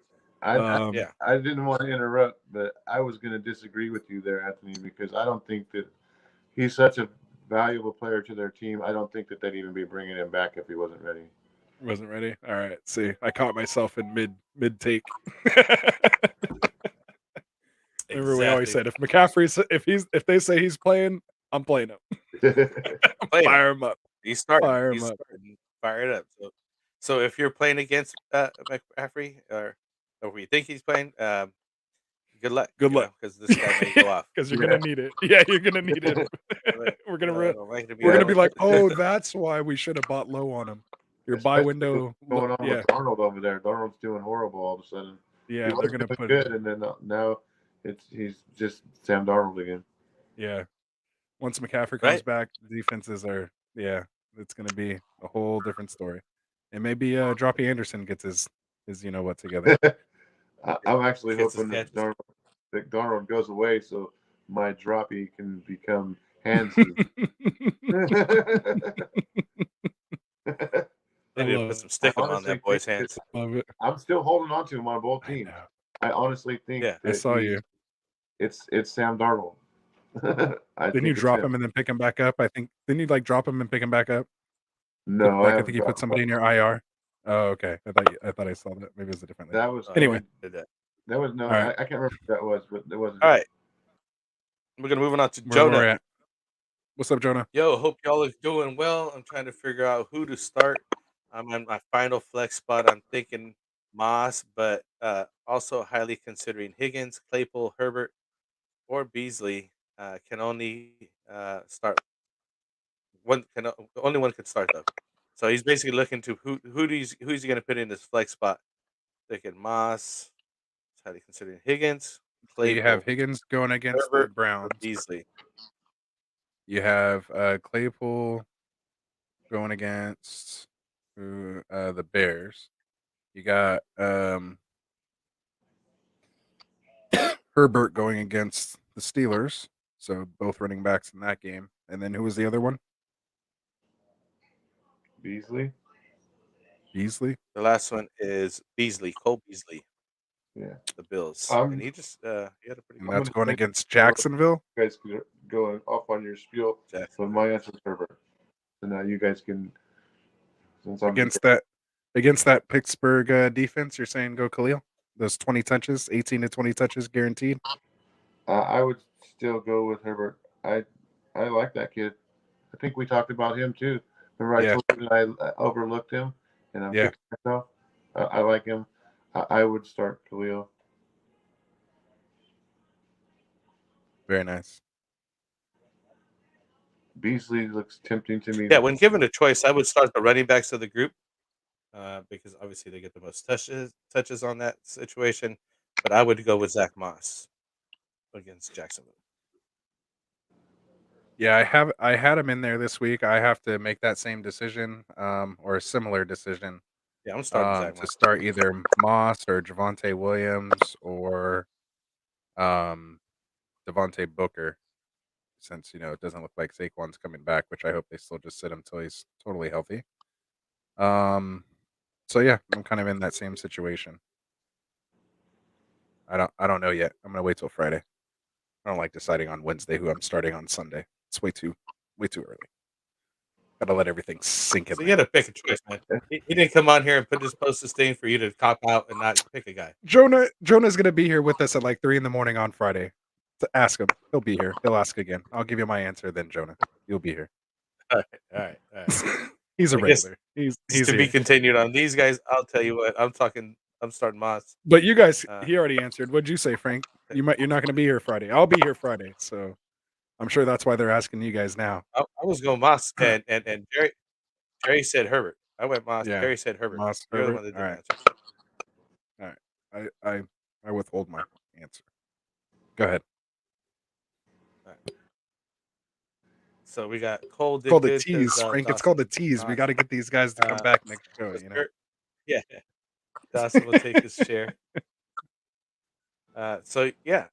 Yeah. I didn't want to interrupt, but I was going to disagree with you there, Anthony, because I don't think that he's such a valuable player to their team. I don't think that they'd even be bringing him back if he wasn't ready. Wasn't ready. All right. See, I caught myself in mid take. Remember, we always said if McCaffrey's if they say he's playing, I'm playing him. Fire him up. He's starting. Fire him He's up. starting. Fire it up. So if you're playing against McCaffrey or we think he's playing, good luck. Good luck, because this guy may go off. Because you're gonna need it. Yeah, you're gonna need it. We're gonna be like, oh, that's why we should have bought low on him. Your buy window going on with Darnold over there. Darnold's doing horrible all of a sudden. Yeah, they're gonna put good, and then now he's just Sam Darnold again. Yeah, once McCaffrey comes back, defenses are it's gonna be a whole different story, and maybe Droppy Anderson gets his what together. I'm actually hoping that Darnold goes away so my Droppy can become handsy. They need to put some sticking on that boy's hands. I'm still holding on to him on both teams. I honestly think that I saw you. It's Sam Darnold. Didn't you drop him and then pick him back up? I think didn't you drop him and pick him back up? No, I think you put somebody in your IR. Oh, okay. I thought I saw that. Maybe it was a different. That was anyway. That was no. Right. I can't remember who that was, but it wasn't. All right. We're gonna move on to Jonah. What's up, Jonah? Yo, hope y'all are doing well. I'm trying to figure out who to start. I'm on my final flex spot. I'm thinking Moss, but also highly considering Higgins, Claypool, Herbert, or Beasley. Can only start one. Only one could start though. So he's basically looking to who's he going to put in this flex spot? Thinking Moss, highly considering Higgins. Claypool. You have Higgins going against Herbert, the Browns. Beasley. You have Claypool going against the Bears. You got Herbert going against the Steelers. So both running backs in that game. And then who was the other one? Beasley. The last one is Beasley, Cole Beasley. Yeah. The Bills. And he just he had a pretty good. That's going against Jacksonville. You guys can go off on your spiel. So my answer is Herbert. So now you guys can against that Pittsburgh defense, you're saying go Khalil? Those 20 touches, 18 to 20 touches guaranteed? I would still go with Herbert. I like that kid. I think we talked about him too. Remember I told you that I overlooked him and I'm kicking myself. I like him. I would start Khalil. Very nice. Beasley looks tempting to me. Yeah, when given a choice, I would start the running backs of the group because obviously they get the most touches on that situation. But I would go with Zach Moss against Jacksonville. Yeah, I had him in there this week. I have to make that same decision or a similar decision. Yeah, I'm starting Zach Moss. To start either Moss or Javonte Williams or Devontae Booker, since it doesn't look like Saquon's coming back, which I hope they still just sit him until he's totally healthy. So yeah, I'm kind of in that same situation. I don't know yet. I'm gonna wait till Friday. I don't like deciding on Wednesday who I'm starting on Sunday. It's way too early. Gotta let everything sink in. So you got to pick a choice, man. He didn't come on here and put this post thing for you to cop out and not pick a guy. Jonah's gonna be here with us at like 3 a.m. on Friday. To ask him, he'll be here. He'll ask again. I'll give you my answer then, Jonah. You'll be here. All right. He's a I guess regular. He's to be here. continued on these guys. I'll tell you what. I'm starting Moss. But you guys, Uh, he already answered. What'd you say, Frank? You're not going to be here Friday. I'll be here Friday, so I'm sure that's why they're asking you guys now. I was going Moss, and Jerry said Herbert. I went Moss. Yeah, Jerry said Herbert. Moss You're the Herbert. one that All didn't right, answer. all right. I withhold my answer. Go ahead. All right. So we got Cole It's did called a good because tease, Frank. It's called a Dawson tease. We Knox. got to get these guys to come back next show. was You know. hurt. Yeah, Dawson will take his share. So yeah,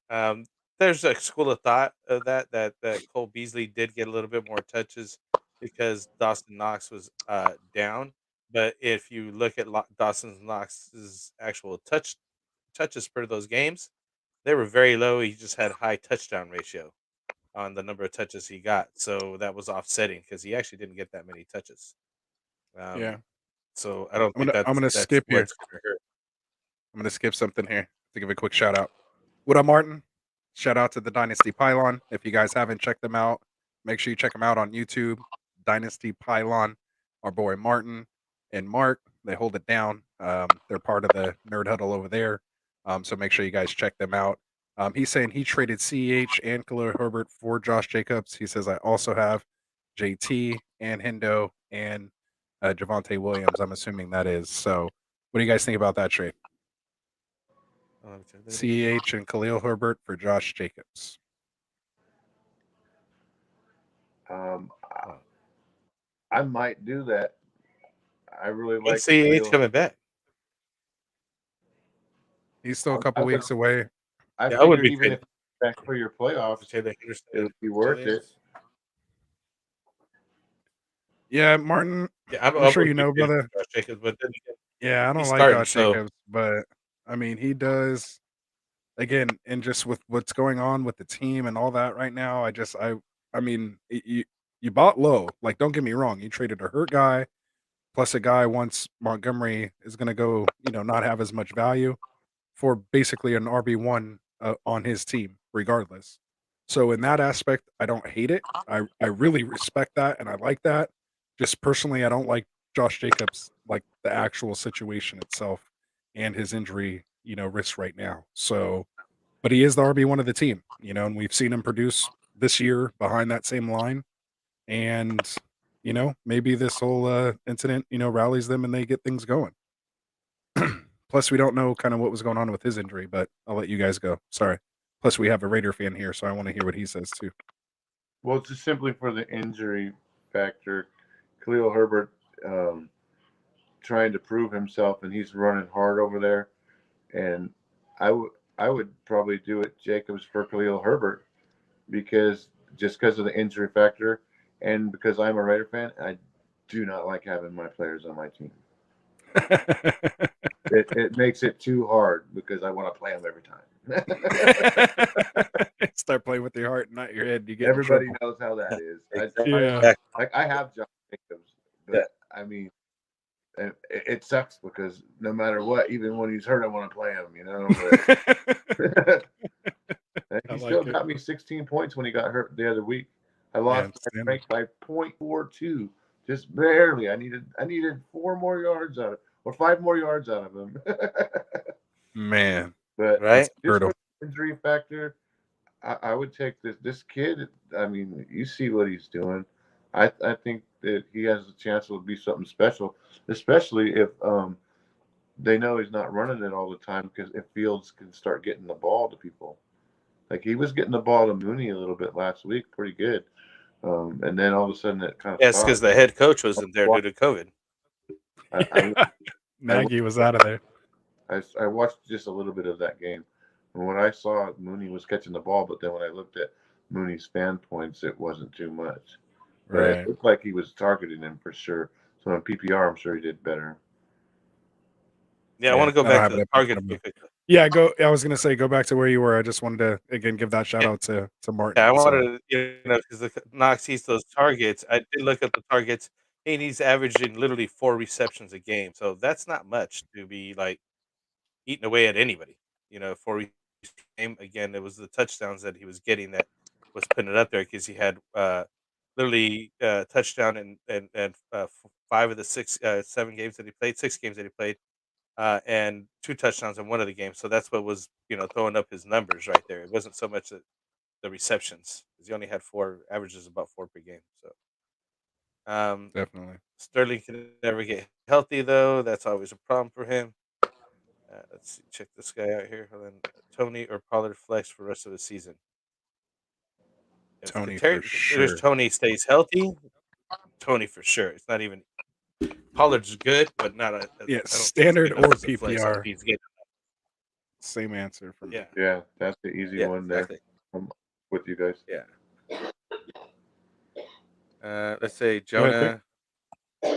there's a school of thought of that Cole Beasley did get a little bit more touches because Dawson Knox was down. But if you look at Dawson Knox's actual touches per those games, they were very low. He just had high touchdown ratio on the number of touches he got, so that was offsetting because he actually didn't get that many touches. Yeah. Um, so I don't think I'm gonna that's skip here. what's going to hurt. I'm gonna skip something here to give a quick shout out. What up, Martin? Shout out to the Dynasty Pylon. If you guys haven't checked them out, make sure you check them out on YouTube. Dynasty Pylon. Our boy Martin and Mark, they hold it down. They're part of the Nerd Huddle over there. So make sure you guys check them out. He's saying he traded CEH and Khalil Herbert for Josh Jacobs. He says I also have JT and Hendo and Javante Williams. I'm assuming that is. So what do you guys think about that trade? CEH and Khalil Herbert for Josh Jacobs. I might do that. I really like CEH coming back. He's still a couple weeks away. I Yeah, I would figured be even if back for your playoffs, it would be worth it. Yeah, Martin. Yeah, I'm sure you know, brother. Josh Jacobs, but then Yeah, I don't he's like starting, Josh so Jacobs, but I mean, he does. Again, and just with what's going on with the team and all that right now, I mean, you bought low. Like, don't get me wrong, you traded a hurt guy plus a guy once Montgomery is going to go, not have as much value for basically an RB1 on his team, regardless. So in that aspect, I don't hate it. I really respect that and I like that. Just personally, I don't like Josh Jacobs, like the actual situation itself and his injury, risk right now. So, but he is the RB1 of the team, and we've seen him produce this year behind that same line. And, maybe this whole incident, rallies them and they get things going. Plus, we don't know kind of what was going on with his injury, but I'll let you guys go. Sorry. Plus, we have a Raider fan here, so I want to hear what he says too. Well, just simply for the injury factor, Khalil Herbert trying to prove himself, and he's running hard over there. And I would probably do it Jacobs for Khalil Herbert because of the injury factor, and because I'm a Raider fan, I do not like having my players on my team. It makes it too hard because I want to play them every time. Start playing with your heart, not your head. You get everybody knows how that is. I have Josh Jacobs, but I mean, it sucks because no matter what, even when he's hurt, I want to play him. He still got me 16 points when he got hurt the other week. I lost my rank by 0.42, just barely. I needed 4 more yards out of, or 5 more yards out of him. Man, but right, just for the injury factor, I would take this kid. I mean, you see what he's doing. I think that he has a chance to be something special, especially if they know he's not running it all the time, because if Fields can start getting the ball to people. Like, he was getting the ball to Mooney a little bit last week, pretty good. And then all of a sudden it kind of yes, because the head coach wasn't there due to COVID. Nagy was out of there. I watched just a little bit of that game. And when I saw Mooney was catching the ball, but then when I looked at Mooney's fan points, it wasn't too much. But it looked like he was targeting him for sure. So on PPR, I'm sure he did better. Yeah, I want to go back to the target. Yeah, go. I was gonna say go back to where you were. I just wanted to again give that shout out to Martin. Yeah, I wanted to, because the Knox sees those targets. I did look at the targets, and he's averaging literally 4 receptions a game. So that's not much to be like eating away at anybody. 4 game again. It was the touchdowns that he was getting that was putting it up there, because he had literally touchdown and 5 of the 7 games that he played, 6 games that he played, and 2 touchdowns in one of the games. So that's what was, throwing up his numbers right there. It wasn't so much the receptions, because he only had 4, averages about 4 per game. So Definitely. Sterling can never get healthy though. That's always a problem for him. Let's see, check this guy out here. Hold on. Tony or Pollard flex for the rest of the season. If Tony for sure. Tony stays healthy, Tony for sure. It's not even Pollard's good, but not a. Yeah, I don't think it's standard good enough or as a flex. I don't PPR. think he's getting. Same answer from me. Yeah, Yeah, that's the easy yeah, one there. exactly. I'm with you guys. Yeah. Let's say Go ahead, Jonah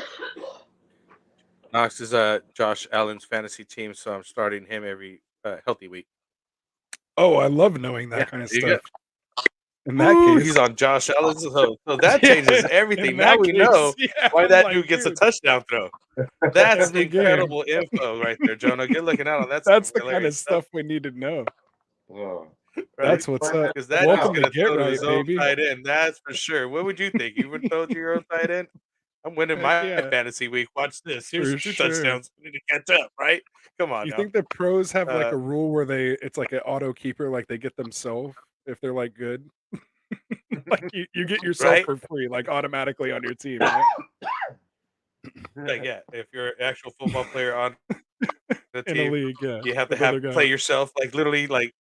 Knox is Josh Allen's fantasy team, so I'm starting him every healthy week. Oh, I love knowing that Yeah, kind of there you go. stuff. In that Ooh, case, he's on Josh Allen's, so that Yeah, changes everything. in Now that we case, know yeah, why I'm that like, dude gets a dude, touchdown throw. That's every game. incredible info right there, Jonah. Good looking out on that. That's Some the kind of hilarious stuff, stuff we need to know. Oh, right? That's what's up. Because that dude's Welcome to gonna Get throw to Right, his own baby. tight end. That's for sure. What would you think? You would throw to your own tight end? I'm winning Heck my yeah, fantasy week. Watch this. Here's for 2 sure. touchdowns. I need to catch up, right? Come on You now. think the pros have like Uh, a rule where it's like an auto keeper, like they get themselves if they're like good? Like you get yourself right? for free, like automatically on your team, right? Like, yeah, if you're an actual football player on the In a team, league, yeah, you have to with other play guys. yourself. Like literally, like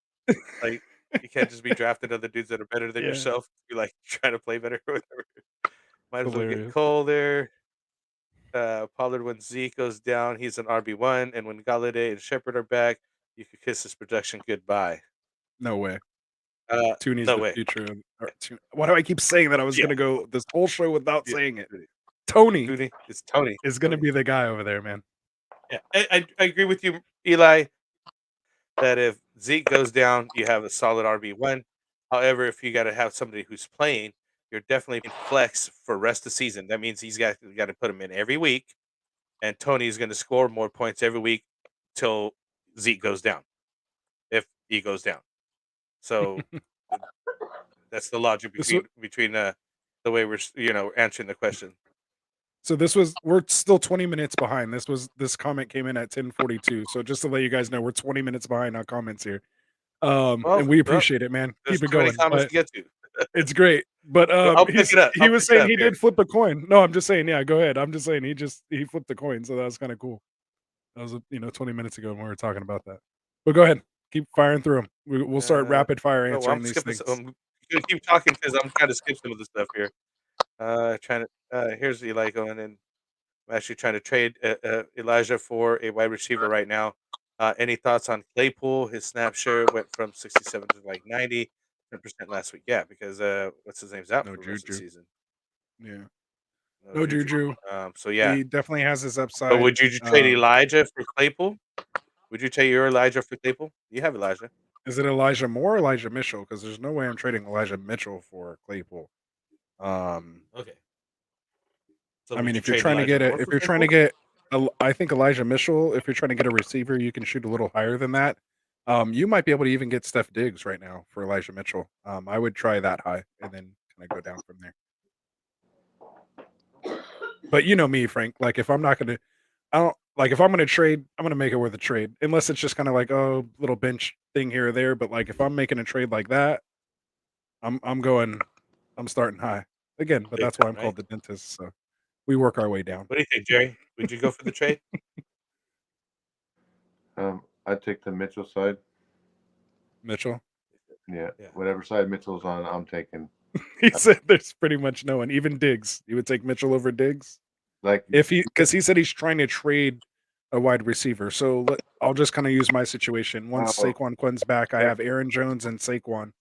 you can't just be drafting other dudes that are better than Yeah, yourself. You're like trying to play better or whatever. Might as well get hilarious. Cole there. Pollard, when Zeke goes down, he's an RB1, and when Galladay and Shepard are back, you could kiss his production goodbye. No way. Tooney's No the way. future. Why do I keep saying that? I was Yeah, gonna go this whole show without yeah. saying it. Tony Tony, it's Tony. is gonna be the guy over there, man. Yeah, I agree with you, Eli, that if Zeke goes down, you have a solid RB1. However, if you got to have somebody who's playing, you're definitely in flex for rest of the season. That means you got to put him in every week, and Tony's going to score more points every week till Zeke goes down. If he goes down, so th- that's the logic This wa- between the way we're answering the question. So we're still 20 minutes behind. This comment came in at 10:42. So just to let you guys know, we're 20 minutes behind on comments here. And we Well, appreciate it, man. there's Keep it too many going. comments But to get to. it's great. But So I'll pick it up. he I'll was pick it saying up he here. did flip a coin. No, I'm just saying, yeah, go ahead. I'm just saying he flipped a coin, so that was kind of cool. That was 20 minutes ago when we were talking about that. But go ahead. Keep firing through them. We'll start rapid fire No, answering I'm these skipping. things. I'm gonna keep talking because I'm trying to skip some of the stuff here. Trying to. Here's Eli going in. I'm actually trying to trade Elijah for a wide receiver right now. Any thoughts on Claypool? His snap share went from 67 to like 90, 10% last week. Yeah, because what's his name's out No for the rest of the juju. season. Yeah. No No Juju. juju. So yeah. He definitely has his But upside. would you trade Elijah for Claypool? Would you trade your Elijah for Claypool? You have Elijah. Is it Elijah Moore or Elijah Mitchell? Because there's no way I'm trading Elijah Mitchell for Claypool. Okay. So I would mean, you if you're trade trying to Elijah get Moore for Claypool? I think Elijah Mitchell, if you're trying to get a receiver, you can shoot a little higher than that. You might be able to even get Steph Diggs right now for Elijah Mitchell. I would try that high and then kind of go down from there. But you know me, Frank. Like if I'm not gonna, I don't like if I'm gonna trade, I'm gonna make it worth a trade. Unless it's just kind of like little bench thing here or there. But like if I'm making a trade like that, I'm starting high again. But Big that's why time, I'm right? called the dentist. So we work our way down. What do you think, Jerry? Would you go for the trade? I'd take the Mitchell side. Mitchell. Yeah, Yeah. whatever side Mitchell's on, I'm taking. He said there's pretty much no one, even Diggs. You would take Mitchell over Diggs Like because he said he's trying to trade a wide receiver. So I'll just kind of use my situation. Once Saquon Quinn's back, I have Aaron Jones and Saquon.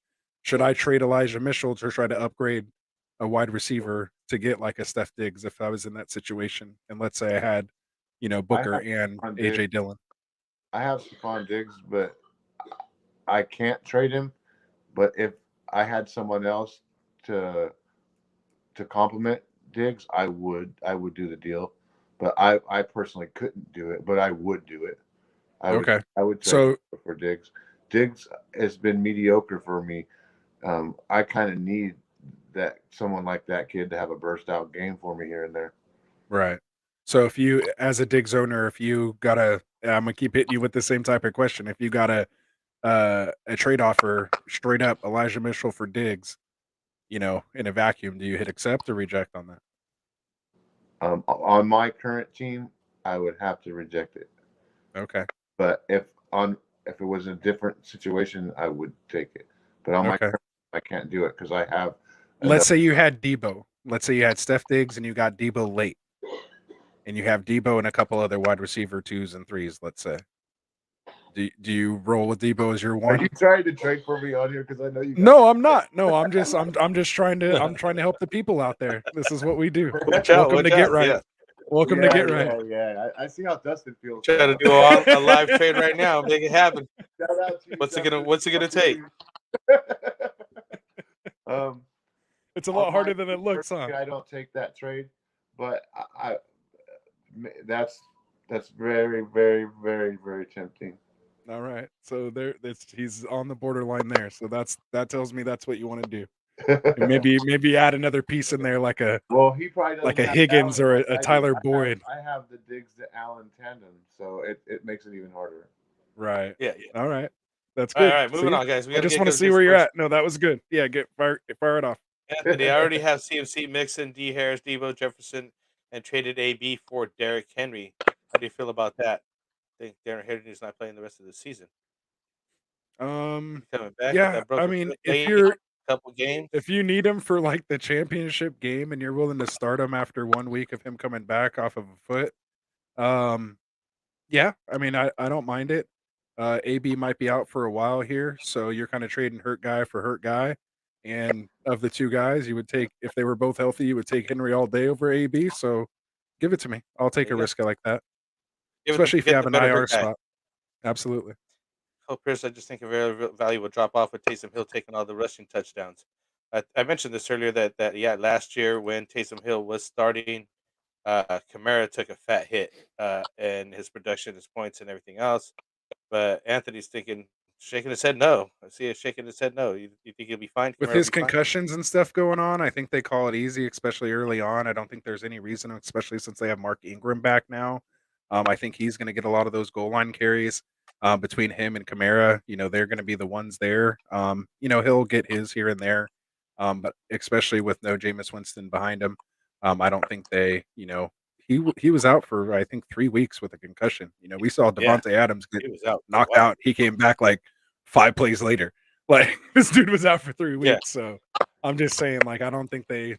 Should I trade Elijah Mitchell to try to upgrade a wide receiver to get like a Steph Diggs if I was in that situation? And let's say I had, Booker and AJ Dillon. I have Stephon Diggs, but I can't trade him. But if I had someone else to complement Diggs, I would do the deal. But I personally couldn't do it, but I would do it. I would trade for Diggs. Diggs has been mediocre for me. I kind of need someone like that kid to have a burst out game for me here and there. Right. So if you, as a Diggs owner, if you got I'm gonna keep hitting you with the same type of question. If you got a trade offer straight up Elijah Mitchell for Diggs, in a vacuum, do you hit accept or reject on that? On my current team, I would have to reject it. Okay. But if it was a different situation, I would take it. But on my Okay. current, I can't do it because I have. Let's say you had Debo. Let's say you had Steph Diggs and you got Debo late, and you have Debo and a couple other wide receiver 2s and 3s. Let's say. Do you roll with Debo as your Are one? you trying to trade for me on here? Because I know you. No, I'm not. No, I'm just trying to help the people out there. This is what we do. Watch out, Welcome to Get Right. Yeah. Welcome to Get Right. Yeah. I see how Dustin feels. Try to do a live trade right now, make it happen. Shout out to you, What's Dustin. it gonna take? It's a lot harder than it looks, huh? I don't take that trade, but that's very, very, very, very tempting. All right. So he's on the borderline there. So that tells me that's what you want to do. And maybe add another piece in there like a he probably like a Higgins or a Tyler Boyd. I have the Diggs to Allen tandem, so it makes it even harder. Right. Yeah. All right. That's good. All right, moving on, guys. I just want to see where you're at. No, that was good. Yeah, fire it off. Anthony, I already have CMC, Mixon, D. Harris, Debo, Jefferson, and traded AB for Derrick Henry. How do you feel about that? I think Derrick Henry's not playing the rest of the season. Coming back. Yeah, I mean, if you need him for like the championship game and you're willing to start him after 1 week of him coming back off of a foot, yeah, I mean, I don't mind it. AB might be out for a while here, so you're kind of trading hurt guy for hurt guy. And of the two guys, you would take, if they were both healthy, you would take Henry all day over AB. So give it to me. I'll take a risk like that, especially if you have an IR spot. Absolutely. Cole Pierce, I just think a very valuable drop off with Taysom Hill taking all the rushing touchdowns. I mentioned this earlier that last year when Taysom Hill was starting, Kamara took a fat hit in his production, his points, and everything else. But Anthony's shaking his head no. I see him shaking his head no. You think he'll be fine? With his concussions and stuff going on, I think they call it easy, especially early on. I don't think there's any reason, especially since they have Mark Ingram back now. I think he's going to get a lot of those goal line carries between him and Kamara. They're going to be the ones there. He'll get his here and there, but especially with no Jameis Winston behind him, I don't think they, he was out for, I think, 3 weeks with a concussion. We saw Devontae Adams get knocked out. He came back like 5 plays later. Like, this dude was out for 3 weeks. Yeah. So I'm just saying, like, I don't think they,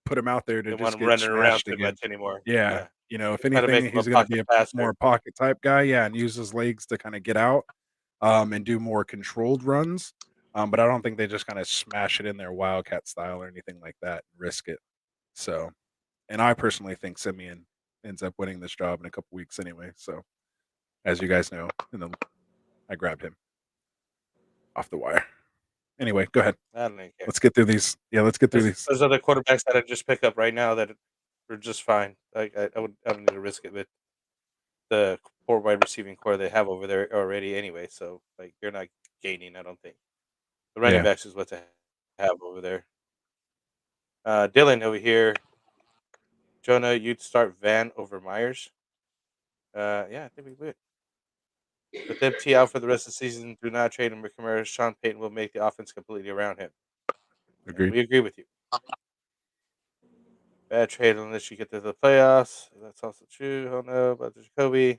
put him out there to just get running around too much anymore. Yeah. If anything, he's going to be a more pocket type guy. Yeah. And use his legs to kind of get out and do more controlled runs. But I don't think they just kind of smash it in their Wildcat style or anything like that and risk it. So, and I personally think Simeon ends up winning this job in a couple weeks anyway. So, as you guys know, and then I grabbed him off the wire. Anyway, go ahead. Let's get through these. Yeah, let's get through these. There's other quarterbacks that I just pick up right now that are just fine. Like I don't need to risk it with the poor wide receiving core they have over there already anyway. So like you're not gaining, I don't think. The running backs is what they have over there. Dylan over here. Jonah, you'd start Van over Myers. Yeah, I think we would. With MT out for the rest of the season, do not trade him with Kamara. Sean Payton will make the offense completely around him. Agreed. We agree with you. Bad trade unless you get to the playoffs. That's also true. Oh no, about the Jacoby.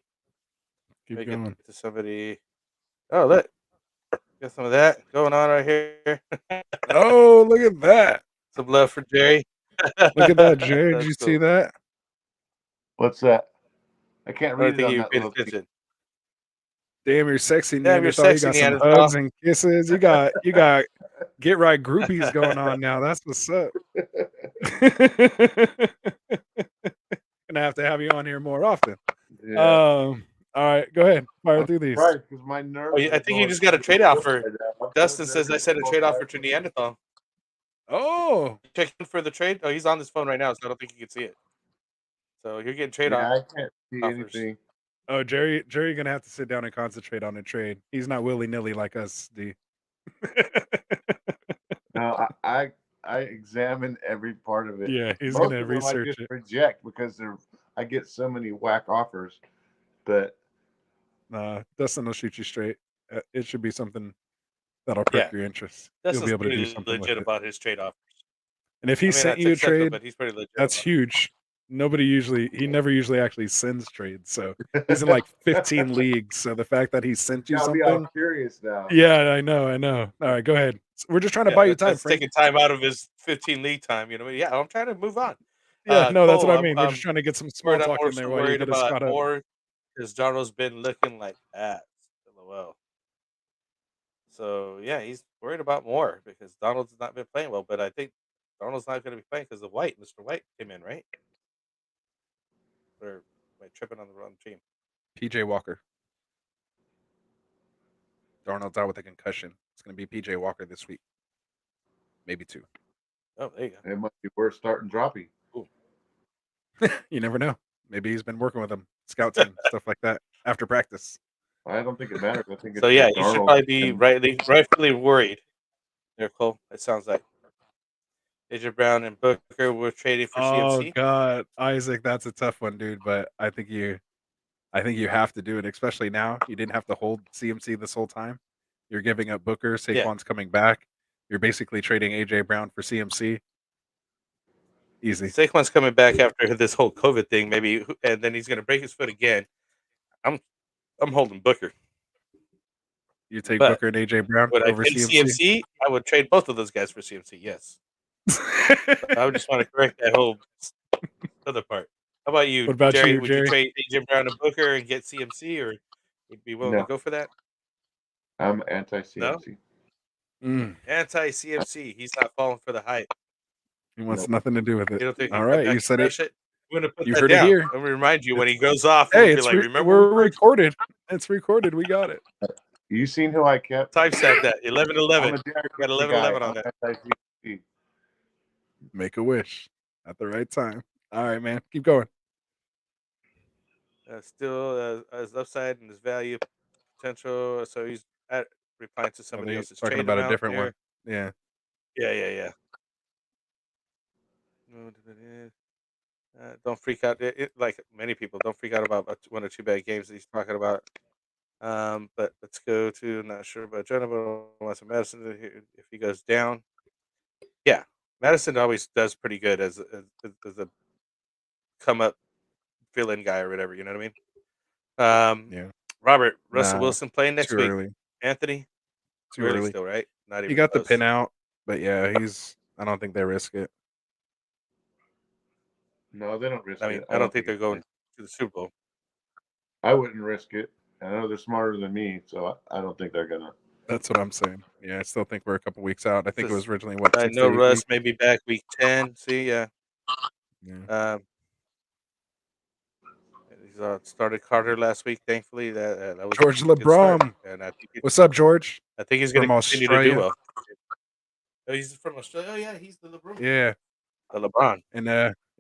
Keep going. Get to somebody. Oh, look. Got some of that going on right here. Oh, look at that. Some love for Jerry. Look at that, Jerry. Did you see that? What's that? I can't read it on that little attention. Damn, you're sexy, Neanderthal. You got some hugs and kisses. You got get right groupies going on now. That's what's up. Gonna have to have you on here more often. Yeah. All right, go ahead. Fire through these. Right, because my nerves. I think you just got a trade offer. Dustin says I said a trade offer to Neanderthal. Oh, checking for the trade. Oh, he's on this phone right now, so I don't think you can see it. So you're getting trade offers. I can't see anything. Oh, Jerry gonna have to sit down and concentrate on a trade. He's not willy nilly like us, D. No, I I examine every part of it. Yeah, he's Most gonna of them I research just it. reject because I get so many whack offers. But Nah, Dustin will shoot you straight. It should be something that'll perk Yeah, your interest. You'll be Dustin's able to do pretty something with legit it. about his trade offers. And if he I mean, sent that's you a acceptable, trade, but he's pretty legit that's about it. huge. He never usually actually sends trades. So he's in like 15 leagues. So the fact that he sent you got me all something, curious now. yeah, I know. All right, go ahead. We're just trying to Yeah, buy you time, that's Frank. taking time out of his 15 league time. You know, yeah, I'm trying to move on. Yeah, no, that's Cole, what I mean. We're just trying to get some small I'm talk more in there so while you worried get us about caught up. more because Darnold's been looking like ass. LOL. So yeah, he's worried about more because Donald's not been playing well. But I think Donald's not going to be playing because of White. Mr. White came in, right? Or am I tripping on the wrong team? PJ Walker. Darnold's out with a concussion. It's going to be PJ Walker this week. Maybe 2. Oh, there you go. It must be worth starting dropping. You never know. Maybe he's been working with him, scout team, stuff like that after practice. I don't think it matters. I think it's So yeah, just you should Darnold probably be and- rightfully worried. There, Cole. It sounds like AJ Brown and Booker were trading for Oh CMC. God, Isaac, that's a tough one, dude. But I think you have to do it, especially now. You didn't have to hold CMC this whole time. You're giving up Booker. Yeah. Saquon's coming back. You're basically trading AJ Brown for CMC. Easy. Saquon's coming back after this whole COVID thing, maybe, and then he's going to break his foot again. I'm holding Booker. You take But Booker and AJ Brown would I over trade CMC. CMC? I would trade both of those guys for CMC. Yes. I would just want to correct that whole other part. How about you, What about Jerry? you, Would Jerry? you trade AJ Brown and Booker and get CMC, or would be willing to No. go for that? I'm anti No, CMC. anti CMC. He's not falling for the hype. He wants Nope. nothing to do with it. You don't think he All can come right, back you and said it. crush it? I'm gonna put You that heard it down. here. I'm gonna remind you when he goes off. Hey, We'll be like, remember we're when we recorded. It's recorded. We got it. You seen who I kept? timestamp that 11:11. I'm a Derek Got Ritchie 11:11 guy. on that. I'm anti-CMC. Make a wish at the right time. All right, man. Keep going. Still his upside and his value potential. So he's replying to Are somebody they else's talking trade about a amount different here. one? Yeah. Yeah. Don't freak out. Like many people, don't freak out about 1 or 2 bad games that he's talking about. But let's go to not sure about Jonah, but wants Madison if he goes down. Yeah, Madison always does pretty good as a come up fill in guy or whatever. You know what I mean? Yeah. Robert Russell Nah, Wilson playing next too week. early. Anthony, Too early early. still, right? Not even He got the close. pin out, but yeah, I don't think they risk it. No, they don't risk I mean, it. I don't think they're it's going fun. to the Super Bowl. I wouldn't risk it. I know they're smarter than me, so I don't think they're gonna. That's what I'm saying. Yeah, I still think we're a couple weeks out. I think it was originally I 6 know to 8 Russ weeks. may be back week 10. See, yeah. Yeah. He's started Carter last week. Thankfully, that was George a good start, LeBron. and What's up, George? I think he's going From to continue to do Australia. well. Oh, he's from Australia. Oh yeah, he's the LeBron. Yeah. The LeBron. And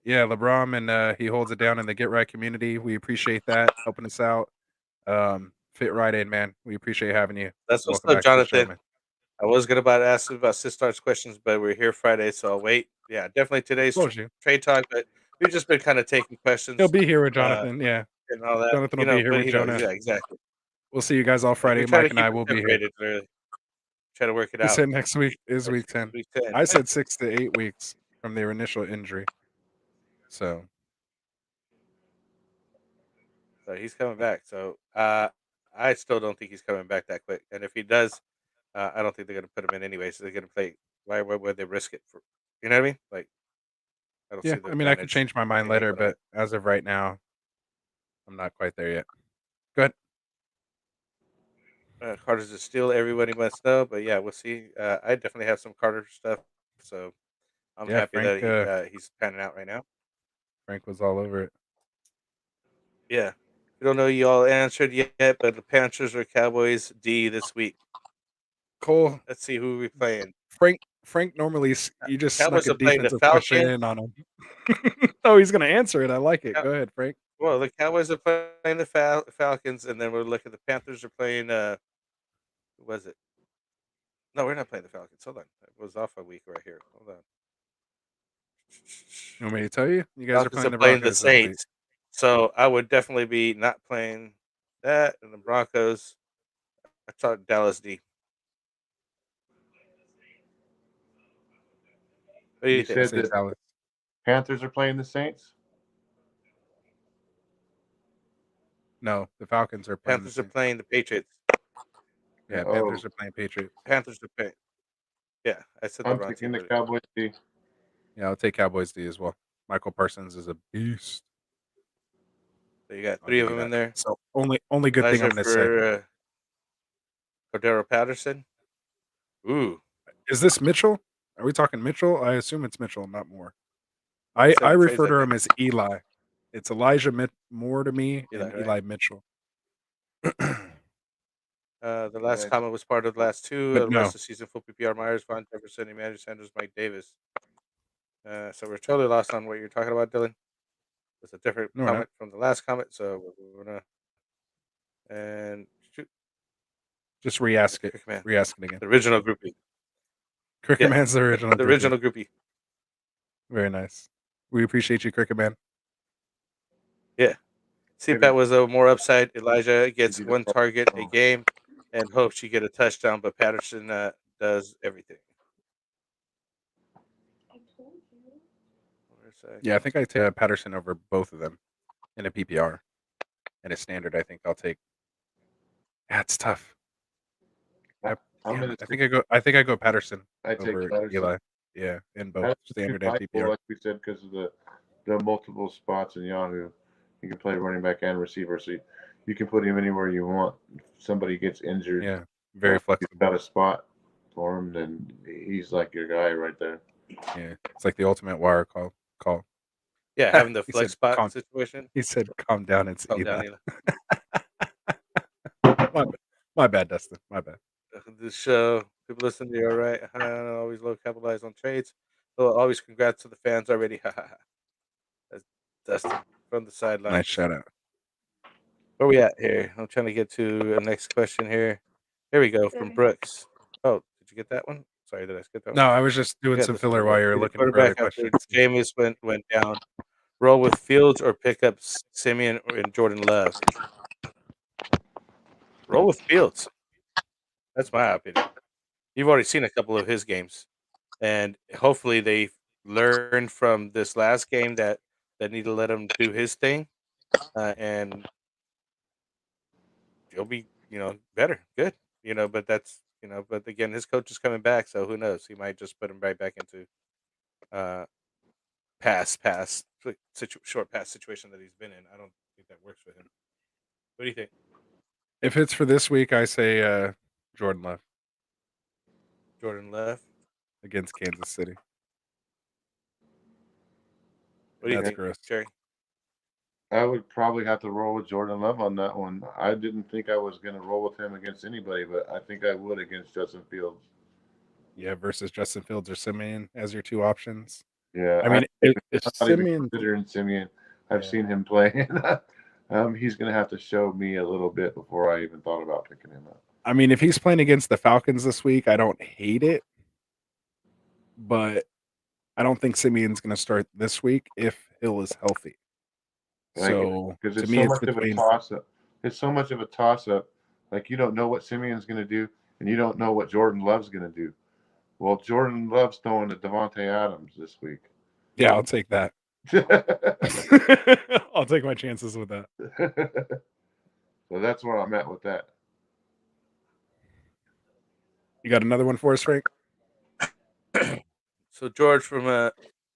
yeah, LeBron, and he holds it down in the Get Right community. We appreciate that, helping us out. Fit right in, man. We appreciate having you. That's what's Welcome up, back to the show, Jonathan. man. I was going to ask about Sistar's questions, but we're here Friday, so I'll wait. Yeah, definitely today's Told you. trade talk, but we've just been kind of taking questions. He'll be here with Jonathan. Yeah. And all that. Jonathan will be here with Jonah. Yeah, exactly. We'll see you guys all Friday. We try Mike to and I keep it will be here. separated, really. Try to work it He out. said next week is week Next 10. week 10. I said 6 to 8 weeks from their initial injury. So he's coming back. So I still don't think he's coming back that quick. And if he does, I don't think they're going to put him in anyway. So they're going to play. Why would they risk it for? You know what I mean? Like, I don't yeah, see the I mean, I could advantage. change my mind later, but as of right now, I'm not quite there yet. Go ahead. Carter's a steal. Everybody must know. But yeah, we'll see. I definitely have some Carter stuff. So I'm Yeah, happy Frank, that he's panning out right now. Frank was all over it. Yeah. We don't know you all answered yet, but the Panthers or Cowboys D this week. Cole, Let's see who we're playing. Frank normally you just Cowboys snuck a are playing the defensive question Falcons. in on him. Oh, he's gonna answer it. I like it. Yeah. Go ahead, Frank. Well, the Cowboys are playing the Falcons, and then we're looking. The Panthers are playing. Who was it? No, we're not playing the Falcons. Hold on, it was off a week right here. Hold on. You want me to tell you? You guys are Falcons playing are the playing the Broncos this week. Saints, so I would definitely be not playing that and the Broncos. I thought Dallas D. What do you You think? I said say that Dallas. Panthers are playing the Saints. No, the Falcons are playing the Panthers are Saints. playing the Patriots. Yeah, Oh, Panthers are playing Patriots. Panthers are playing. Yeah, I said the I'm wrong taking team. the but- Cowboys. Yeah, I'll take Cowboys D as well. Michael Parsons is a beast. So you got I'll 3 give of you them in that. there. So only good thing Elijah I'm going to say. for Cordero Patterson. Ooh, Is this Mitchell? Are we talking Mitchell? I assume it's Mitchell, not Moore. I Seven refer trades, to I him as Eli. It's Elijah Moore to me Eli, and right? Eli Mitchell. The last Yeah. comment was part of the last 2. But The no. rest of the season, full PPR Myers, Von Jefferson, Emmanuel Sanders, Mike Davis. So we're totally lost on what you're talking about, Dylan. It's a different No, we're not. comment from the last comment, so we're gonna and shoot Just re-ask it. Cricket Man, Re-ask it again. the original groupie. Cricket Yeah, Man's the original. the groupie. original groupie. Very nice. We appreciate you, Cricket Man. Yeah, CPAT was a more upside. Elijah gets did a 1 target a game, and hopes she get a touchdown. But Patterson does everything. Where's that? Yeah, I think I take Patterson over both of them in a PPR. In a standard, I think I'll take. That's tough. I'm Damn gonna it. I think I go Patterson I take over Patterson. Eli. Yeah, in both That's standard too and valuable, PPR. like we said, because of the multiple spots in Yahoo. You can play running back and receiver, so you can put him anywhere you want. If somebody gets injured, Yeah, very you've flexible. got a spot for him, then he's like your guy right there. Yeah, it's like the ultimate wire call. Yeah, having the He flex said, spot "Calm." situation. He said, "Calm down, it's Calm Eli." down, Eli. My bad, Dustin. My bad. This show, people listen to you, all right? Always low capitalize on trades. Oh, always congrats to the fans already. That's Dustin from the sideline. Nice shout out. Where we at here? I'm trying to get to a next question here. Here we go from Brooks. Oh, did you get that one? Sorry, did I skip that one? No, I was just doing Yeah, some this one filler we while got. you were Be the looking for other quarterback after questions. Jameis went down. Roll with Fields or pick up Simeon and Jordan Love. Roll with Fields. That's my opinion. You've already seen a couple of his games, and hopefully they learned from this last game that need to let him do his thing, and he'll be better, good. But that's but again, his coach is coming back, so who knows? He might just put him right back into uh short pass situation that he's been in. I don't think that works for him. What do you think? If it's for this week, I say Jordan Love Jordan Love. against Kansas City. What do you That's think, gross. Jerry? I would probably have to roll with Jordan Love on that one. I didn't think I was going to roll with him against anybody, but I think I would against Justin Fields. Yeah, versus Justin Fields or Simeon as your 2 options. Yeah, I mean, if I'm not even Simeon, considering Simeon. I've Yeah. seen him play. He's going to have to show me a little bit before I even thought about picking him up. I mean, if he's playing against the Falcons this week, I don't hate it, but I don't think Simeon's going to start this week if Hill is healthy. So because to it's me, so it's much of a between. toss up. It's so much of a toss up. Like you don't know what Simeon's going to do, and you don't know what Jordan Love's going to do. Well, Jordan Love's throwing to Devontae Adams this week. Yeah, I'll take that. I'll take my chances with that. So that's where I'm at with that. You got another one for us, Frank? So George from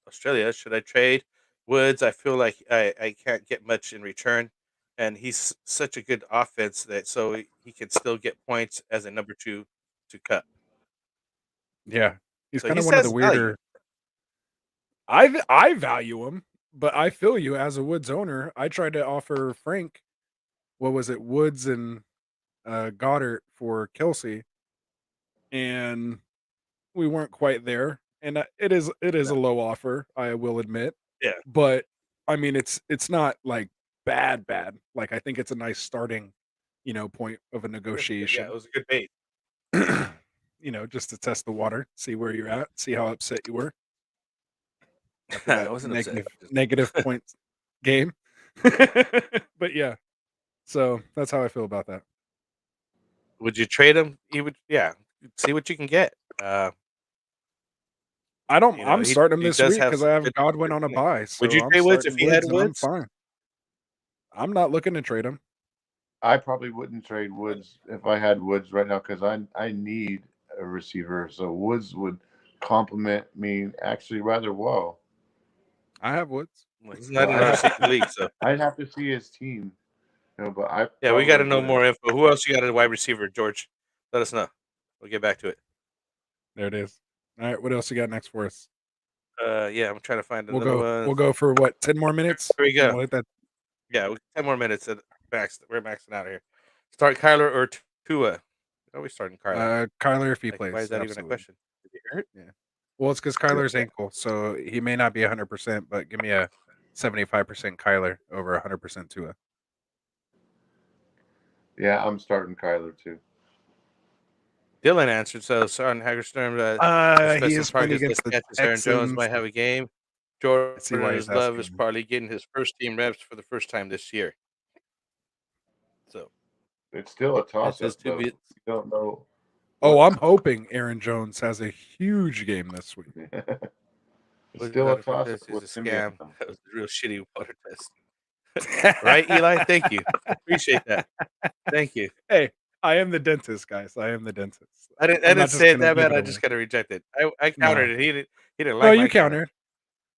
Australia, should I trade Woods? I feel like I can't get much in return, and he's such a good offense that so he can still get points as a number 2 to cut. Yeah, he's So kind he of one of says the value. weirder. I value him, but I feel you as a Woods owner. I tried to offer Frank, what was it, Woods and Goddard for Kelsey, and we weren't quite there. And it is a low offer, I will admit. Yeah. But I mean, it's not like bad. Like I think it's a nice starting, point of a Yeah, negotiation. it was a good bait. Just to test the water, see where you're at, see how upset you were. after I that wasn't upset. negative points game. But yeah, so that's how I feel about that. Would you trade him? He would. Yeah. See what you can get. I'm starting him He this does week have because some I have good Godwin on a ceiling. bye, Would so you I'm trade Woods if starting he had Woods, and I'm Woods? fine. I'm not looking to trade him. I probably wouldn't trade Woods if I had Woods right now because I need a receiver. So Woods would complement me actually rather well. I have Woods. Well, he's Well, not in I'd our have to, league, so I'd have to see his team. But I yeah, we got to probably know wouldn't. more info. Who else you got at wide receiver, George? Let us know. We'll get back to it. There it is. All right, what else you got next for us? Yeah, I'm trying to find We'll another go. one. We'll go for what? 10 more minutes. Here we And go. we'll hit that. Yeah, 10 more minutes at max. We're maxing out here. Start Kyler or Tua? Are we starting Kyler? Kyler if he Like, why plays. is that even a Absolutely. question? Did he hurt? Yeah. Well, it's because Kyler's ankle, so he may not be 100%, but give me a 75% Kyler over 100% Tua. Yeah, I'm starting Kyler too. Dylan answered. So, Sergeant Hagerstorm, He some is playing targets, against less the catches. Aaron Jones Texans. might have a game. I see why he's Jordan Love is asking. probably getting his first team reps for the first time this year. So It's still a toss it's up, to though. be. You don't know. Oh, I'm hoping Aaron Jones has a huge game this week. It's still a toss up It's a with him. scam. That was a real shitty water test. Right, Eli? Thank you. Appreciate that. Thank you. Hey, I am the dentist, guys. I am the dentist. I I'm didn't not say it gonna that give bad. it I away. just got to reject it. I No. countered it. He didn't No, like you my counter. countered.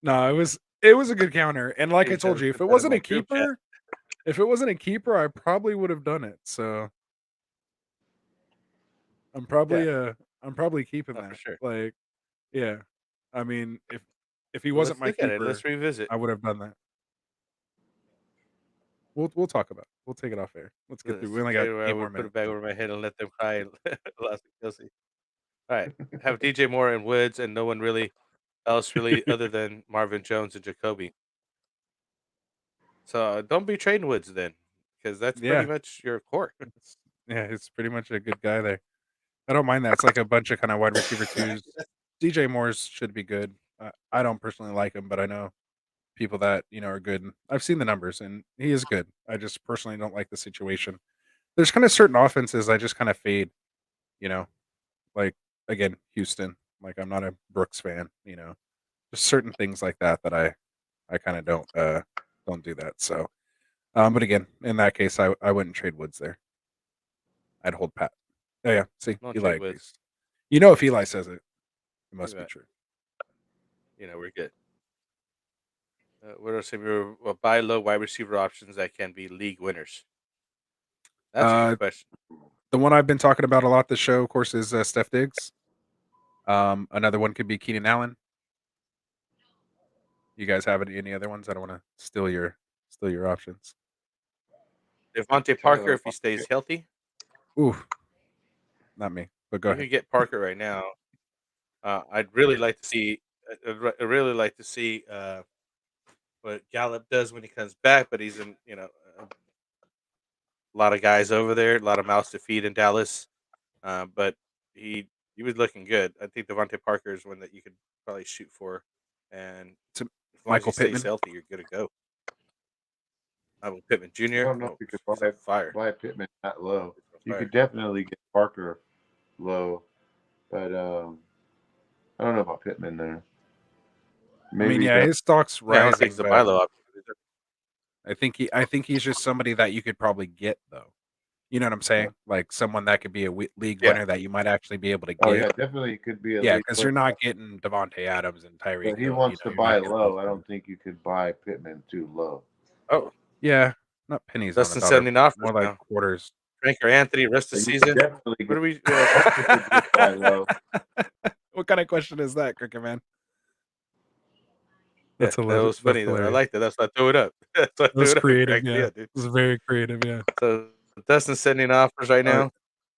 No, it was a good counter. And like I Please told don't you, if put it that in wasn't my a group chat. keeper, I probably would have done it. So I'm probably keeping Oh, that. for sure. Like, yeah. I mean, if he Well, wasn't let's my look at it. keeper, Let's revisit. I would have done that. We'll talk about it. We'll take it off air. Let's get through. We only got 8 more Put minutes. it back over my head and let them cry. Lost to Kelsey. All right. Have DJ Moore and Woods and no one really else other than Marvin Jones and Jacoby. So don't be trading Woods then, because that's pretty Yeah. much your core. Yeah, it's pretty much a good guy there. I don't mind that. It's like a bunch of kind of wide receiver twos. DJ Moore's should be good. I don't personally like him, but I know people that are good. And I've seen the numbers, and he is good. I just personally don't like the situation. There's kind of certain offenses I just kind of fade. Like again, Houston. Like I'm not a Brooks fan. Just certain things like that that I kind of don't do that. So, but again, in that case, I wouldn't trade Woods there. I'd hold pat. Oh yeah, see, Don't Eli trade agrees. Woods. If Eli says it, it must be bet. true. We're good. What are some of your buy low wide receiver options that can be league winners? That's a good question. The one I've been talking about a lot this show, of course, is Steph Diggs. Another one could be Keenan Allen. You guys have any other ones? I don't want to steal your options. Devontae Parker, if he stays healthy. Ooh, not me. But go You ahead. can get Parker right now. I'd really like to see. I'd really like to see what Gallup does when he comes back. But he's in, a lot of guys over there, a lot of mouths to feed in Dallas. But he was looking good. I think Devontae Parker is one that you could probably shoot for, and as long Michael as he Pittman. stays healthy, you're good to go. Michael Pittman Jr. I don't know if you could buy Pittman that low. You could definitely get Parker low, but I don't know about Pittman there. Maybe his stock's rising. I don't think it's a buy low option. I think he's just somebody that you could probably get though. You know what I'm saying? Like someone that could be a league winner that you might actually be able to get. Oh yeah, definitely could be. Because you're not getting Devontae Adams and Tyreek. But he wants to buy low. I don't think you could buy Pittman too low. Oh yeah, not pennies. Less than 70 offers. More like quarters. Frank or Anthony, rest of the season. What are we? Buy low. What kind of question is that, Cricket Man? That was funny though. I liked it. That's why I threw it up. That was creative. Yeah, dude. It was very creative. Yeah. So Dustin's sending offers right now.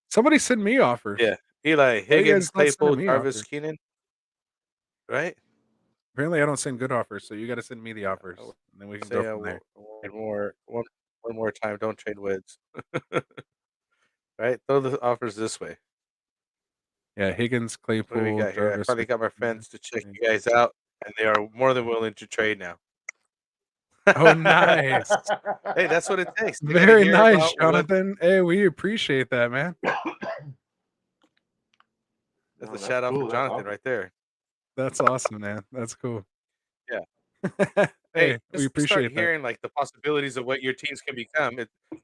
Somebody send me offers. Yeah, Eli, Higgins, Claypool, Jarvis, Keenan. Right. Apparently, I don't send good offers, so you got to send me the offers, and then we can go from there. One more time. Don't trade Woods. Right. Throw the offers this way. Yeah, Higgins, Claypool. What do we got here? I Jarvis, finally got my friends to check you guys out. and they are more than willing to trade now. Oh, nice. Hey, that's what it takes. They gotta Very hear nice, about what Jonathan. Hey, we appreciate that, man. that's No, a shout out cool. for That's Jonathan awesome. right there. That's awesome, man. That's cool. Yeah. Hey, Hey, we just start appreciate that. hearing like the possibilities of what your teams can become.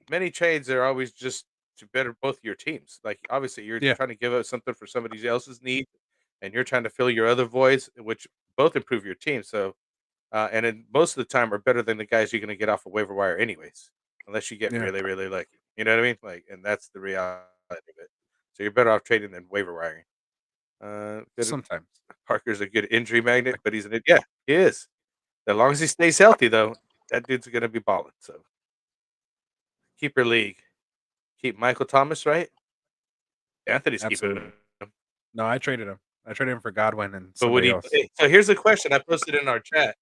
Many trades are always just to better both your teams. Like obviously, you're Yeah. trying to give up something for somebody else's need, and you're trying to fill your other voids, which both improve your team. So, and then most of the time are better than the guys you're going to get off a waiver wire, anyways, unless you get Yeah. really, really lucky. You know what I mean? Like, and that's the reality of it. So you're better off trading than waiver wiring. Good. Sometimes. Parker's a good injury magnet, but yeah, he is. As long as he stays healthy, though, that dude's gonna be balling. So keeper league, keep Michael Thomas, right? Anthony's keeping Absolutely. him. No, I traded him. I traded him for Godwin and But would somebody he? else. So here's the question I posted in our chat: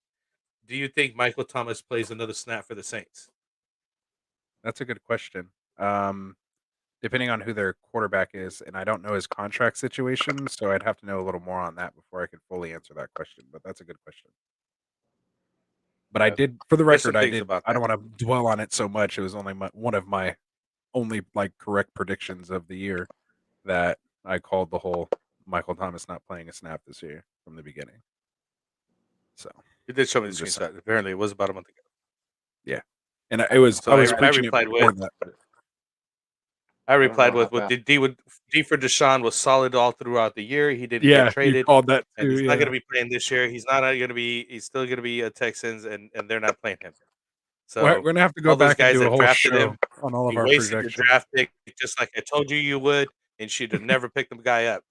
do you think Michael Thomas plays another snap for the Saints? That's a good question. Depending on who their quarterback is, and I don't know his contract situation, so I'd have to know a little more on that before I could fully answer that question. But that's a good question. But I did, for the There's some record, things about I that. don't want to dwell on it so much. It was only one of my only like correct predictions of the year that I called the whole Michael Thomas not playing a snap this year from the beginning. So You did show me the I'm just saying. screenshot. Apparently, it was about a month ago. Yeah, and I was So I preaching it replied before with. that. I replied know with, how D for Deshaun was solid all throughout the year. He didn't Yeah, get you traded, called that and too. he's Yeah, not going to be playing this year. He's not going to be. He's still going to be a Texans, and they're not playing him. we're So gonna have to go all those back and guys do a that whole drafted show him, on all of you our wasted your projections. draft pick, just like I told you would, and should have never picked the guy up.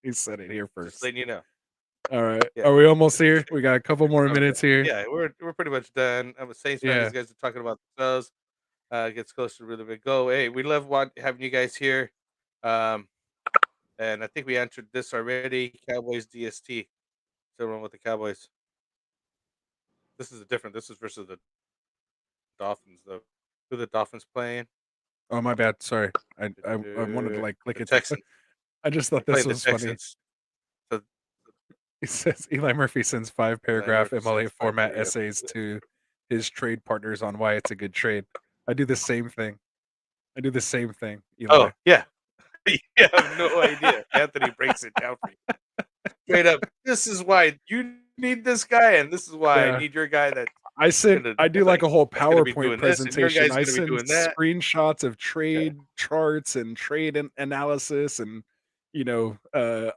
He said it here Just first. letting you know. All right, Yeah. are we almost here? We got a couple more minutes here. Yeah, we're pretty much done. I'm a Saints fan. Yeah. These guys are talking about themselves. Gets closer to really big go. Hey, we love having you guys here. And I think we answered this already. Cowboys DST. Still run with the Cowboys. This is different. This is versus the Dolphins, though. Who the Dolphins playing? Oh, my bad. Sorry, I wanted to like click The it. Texans. I just thought They're this playing the was funny. Texans. So He says Eli Murphy sends 5-paragraph Murphy MLA sends 5 format paragraph. essays to his trade partners on why it's a good trade. I do the same thing. Eli. Oh, yeah. You have no idea. Anthony breaks it down for you. Straight up. This is why you need this guy, and this is why I need your guy that I do like a whole that's gonna be PowerPoint doing this, and your presentation. guy's I gonna be send doing that. screenshots of trade charts and trade analysis and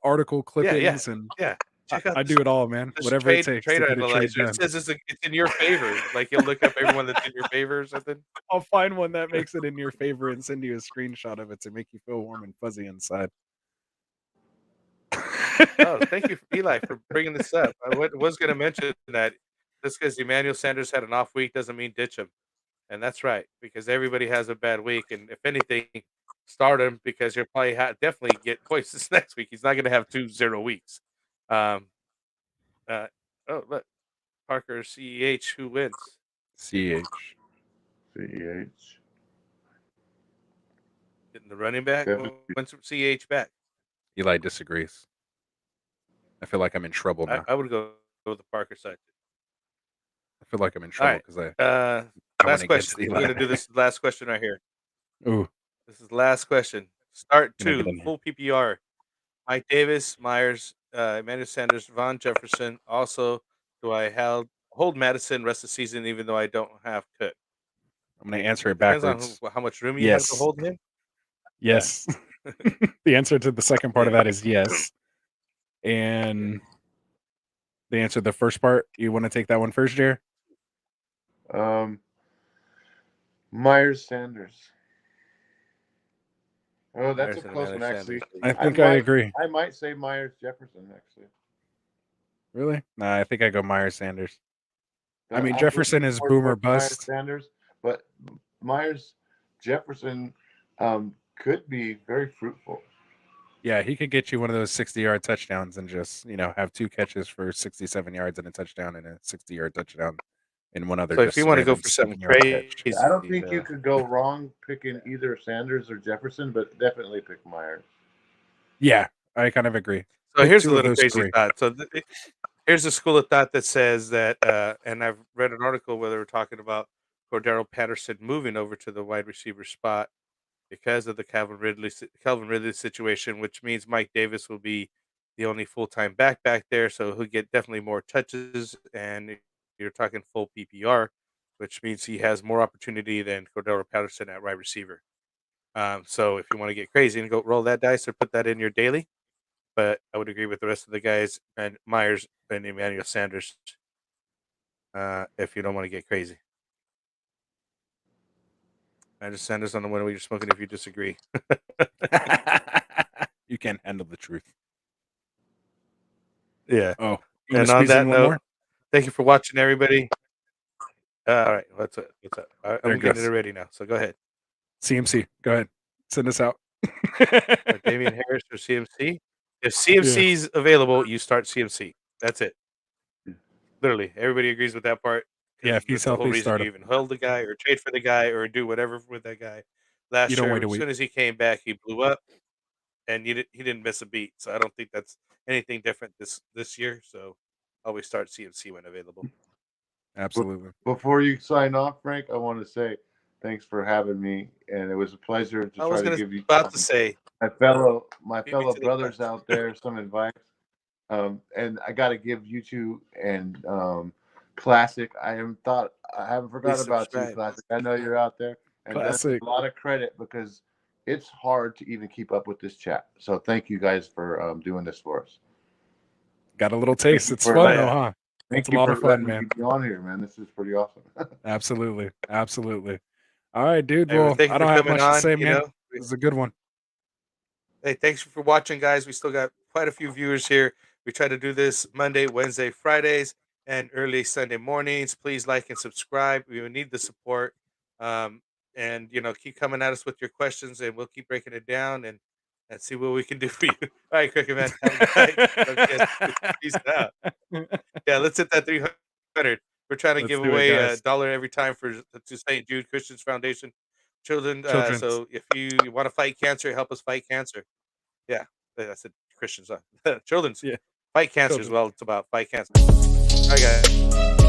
article clippings and Yeah. Check out I do it all, man. this Whatever it takes trade to get a trade analyzer. done. It says it's in your favor. Like you'll look up everyone that's in your favor or something. I'll find one that makes it in your favor and send you a screenshot of it to make you feel warm and fuzzy inside. Oh, thank you, Eli, for bringing this up. I was going to mention that just because Emmanuel Sanders had an off week doesn't mean ditch him, and that's right because everybody has a bad week, and if anything, start him because you'll probably definitely get points this next week. He's not going to have 2-0 weeks. Oh, look, Parker CEH, who wins? CH. CEH. Getting the running back. Yeah. When's CEH back? Eli disagrees. I feel like I'm in trouble now. I would go with the Parker side. I feel like I'm in trouble because last went against question. We're gonna do this last question right here. Ooh. This is the last question. Start Gonna 2, get in full PPR. Mike Davis, Myers, Emmanuel Sanders, Von Jefferson. Also, do I hold Madison rest of the season even though I don't have Cook? I'm going to answer it Depends backwards. on how much room you have to hold him. Yes. The answer to the second part of that is yes. And the answer to the first part, you want to take that one first, Jer? Myers Sanders. Oh, that's Myers a and close one, Emmanuel actually. Sanders. I think I agree. I might say Myers Jefferson, actually. Really? Nah, I think I go Myers Sanders. I mean, I'm Jefferson looking is forward boomer to Myers bust. Sanders, but Myers Jefferson could be very fruitful. Yeah, he could get you one of those 60-yard touchdowns and just, have 2 catches for 67 yards and a touchdown and a 60-yard touchdown and one other. So if you want to go for something crazy, I don't think you could go wrong picking either Sanders or Jefferson, but definitely pick Myers. Yeah, I kind of agree. So Pick here's a 2 of little those crazy 3. thought. So here's a school of thought that says that, and I've read an article where they were talking about Cordero Patterson moving over to the wide receiver spot because of the Calvin Ridley situation, which means Mike Davis will be the only full time back there, so he'll get definitely more touches, and you're talking full PPR, which means he has more opportunity than Cordero Patterson at wide receiver. So if you want to get crazy and go roll that dice or put that in your daily, but I would agree with the rest of the guys and Myers and Emmanuel Sanders. If you don't want to get crazy, I just send us on the one you're smoking if you disagree. You can't handle the truth. Yeah. Oh, you want And to on squeeze that in one note, more? thank you for watching, everybody. All right, what's up? What's up? There I'm it getting goes. it ready now. So go ahead. CMC, go ahead. Send us out. Damian Harris or CMC. If Yeah. CMC's available, you start CMC. That's it. Literally, everybody agrees with that part. 'Cause Yeah, if he's that's the whole healthy, reason start you him. even hold the guy or trade for the guy or do whatever with that guy. You Last don't year, wait a as week. soon as he came back, he blew up, and he didn't miss a beat. So I don't think that's anything different this year. So always start CMC when available. Absolutely. Before you sign off, Frank, I want to say thanks for having me, and it was a pleasure to I was try to give you about to say, my fellow beat me to the brothers punch. out there some advice. And I got to give you two and Classic. I haven't forgot Please about you, subscribe. Classic. I know you're out there, and that's Classic. a lot of credit because it's hard to even keep up with this chat. So thank you guys for doing this for us. Got a little taste. It's for fun letting- though, huh? Thank It's a you lot for of fun, letting man. me be on here, man. This is pretty awesome. Absolutely. Absolutely. All right, dude. Hey, Well, thank you I for don't have coming much to on. say, You man. know, This is a good one. hey, thanks for watching, guys. We still got quite a few viewers here. We try to do this Monday, Wednesday, Fridays, and early Sunday mornings. Please like and subscribe. We need the support. And keep coming at us with your questions, and we'll keep breaking it down and see what we can do for you. All right, Cricket Man. Have a good night. Okay, peace out. Yeah, let's hit that 300. We're trying to Let's give do it, away guys. $1 every time to St. Jude Christians Foundation children. Children's. So if you want to fight cancer, help us fight cancer. Yeah, I said Christians. Children's Yeah. fight cancer as Children's. well. It's about fight cancer. All right, guys.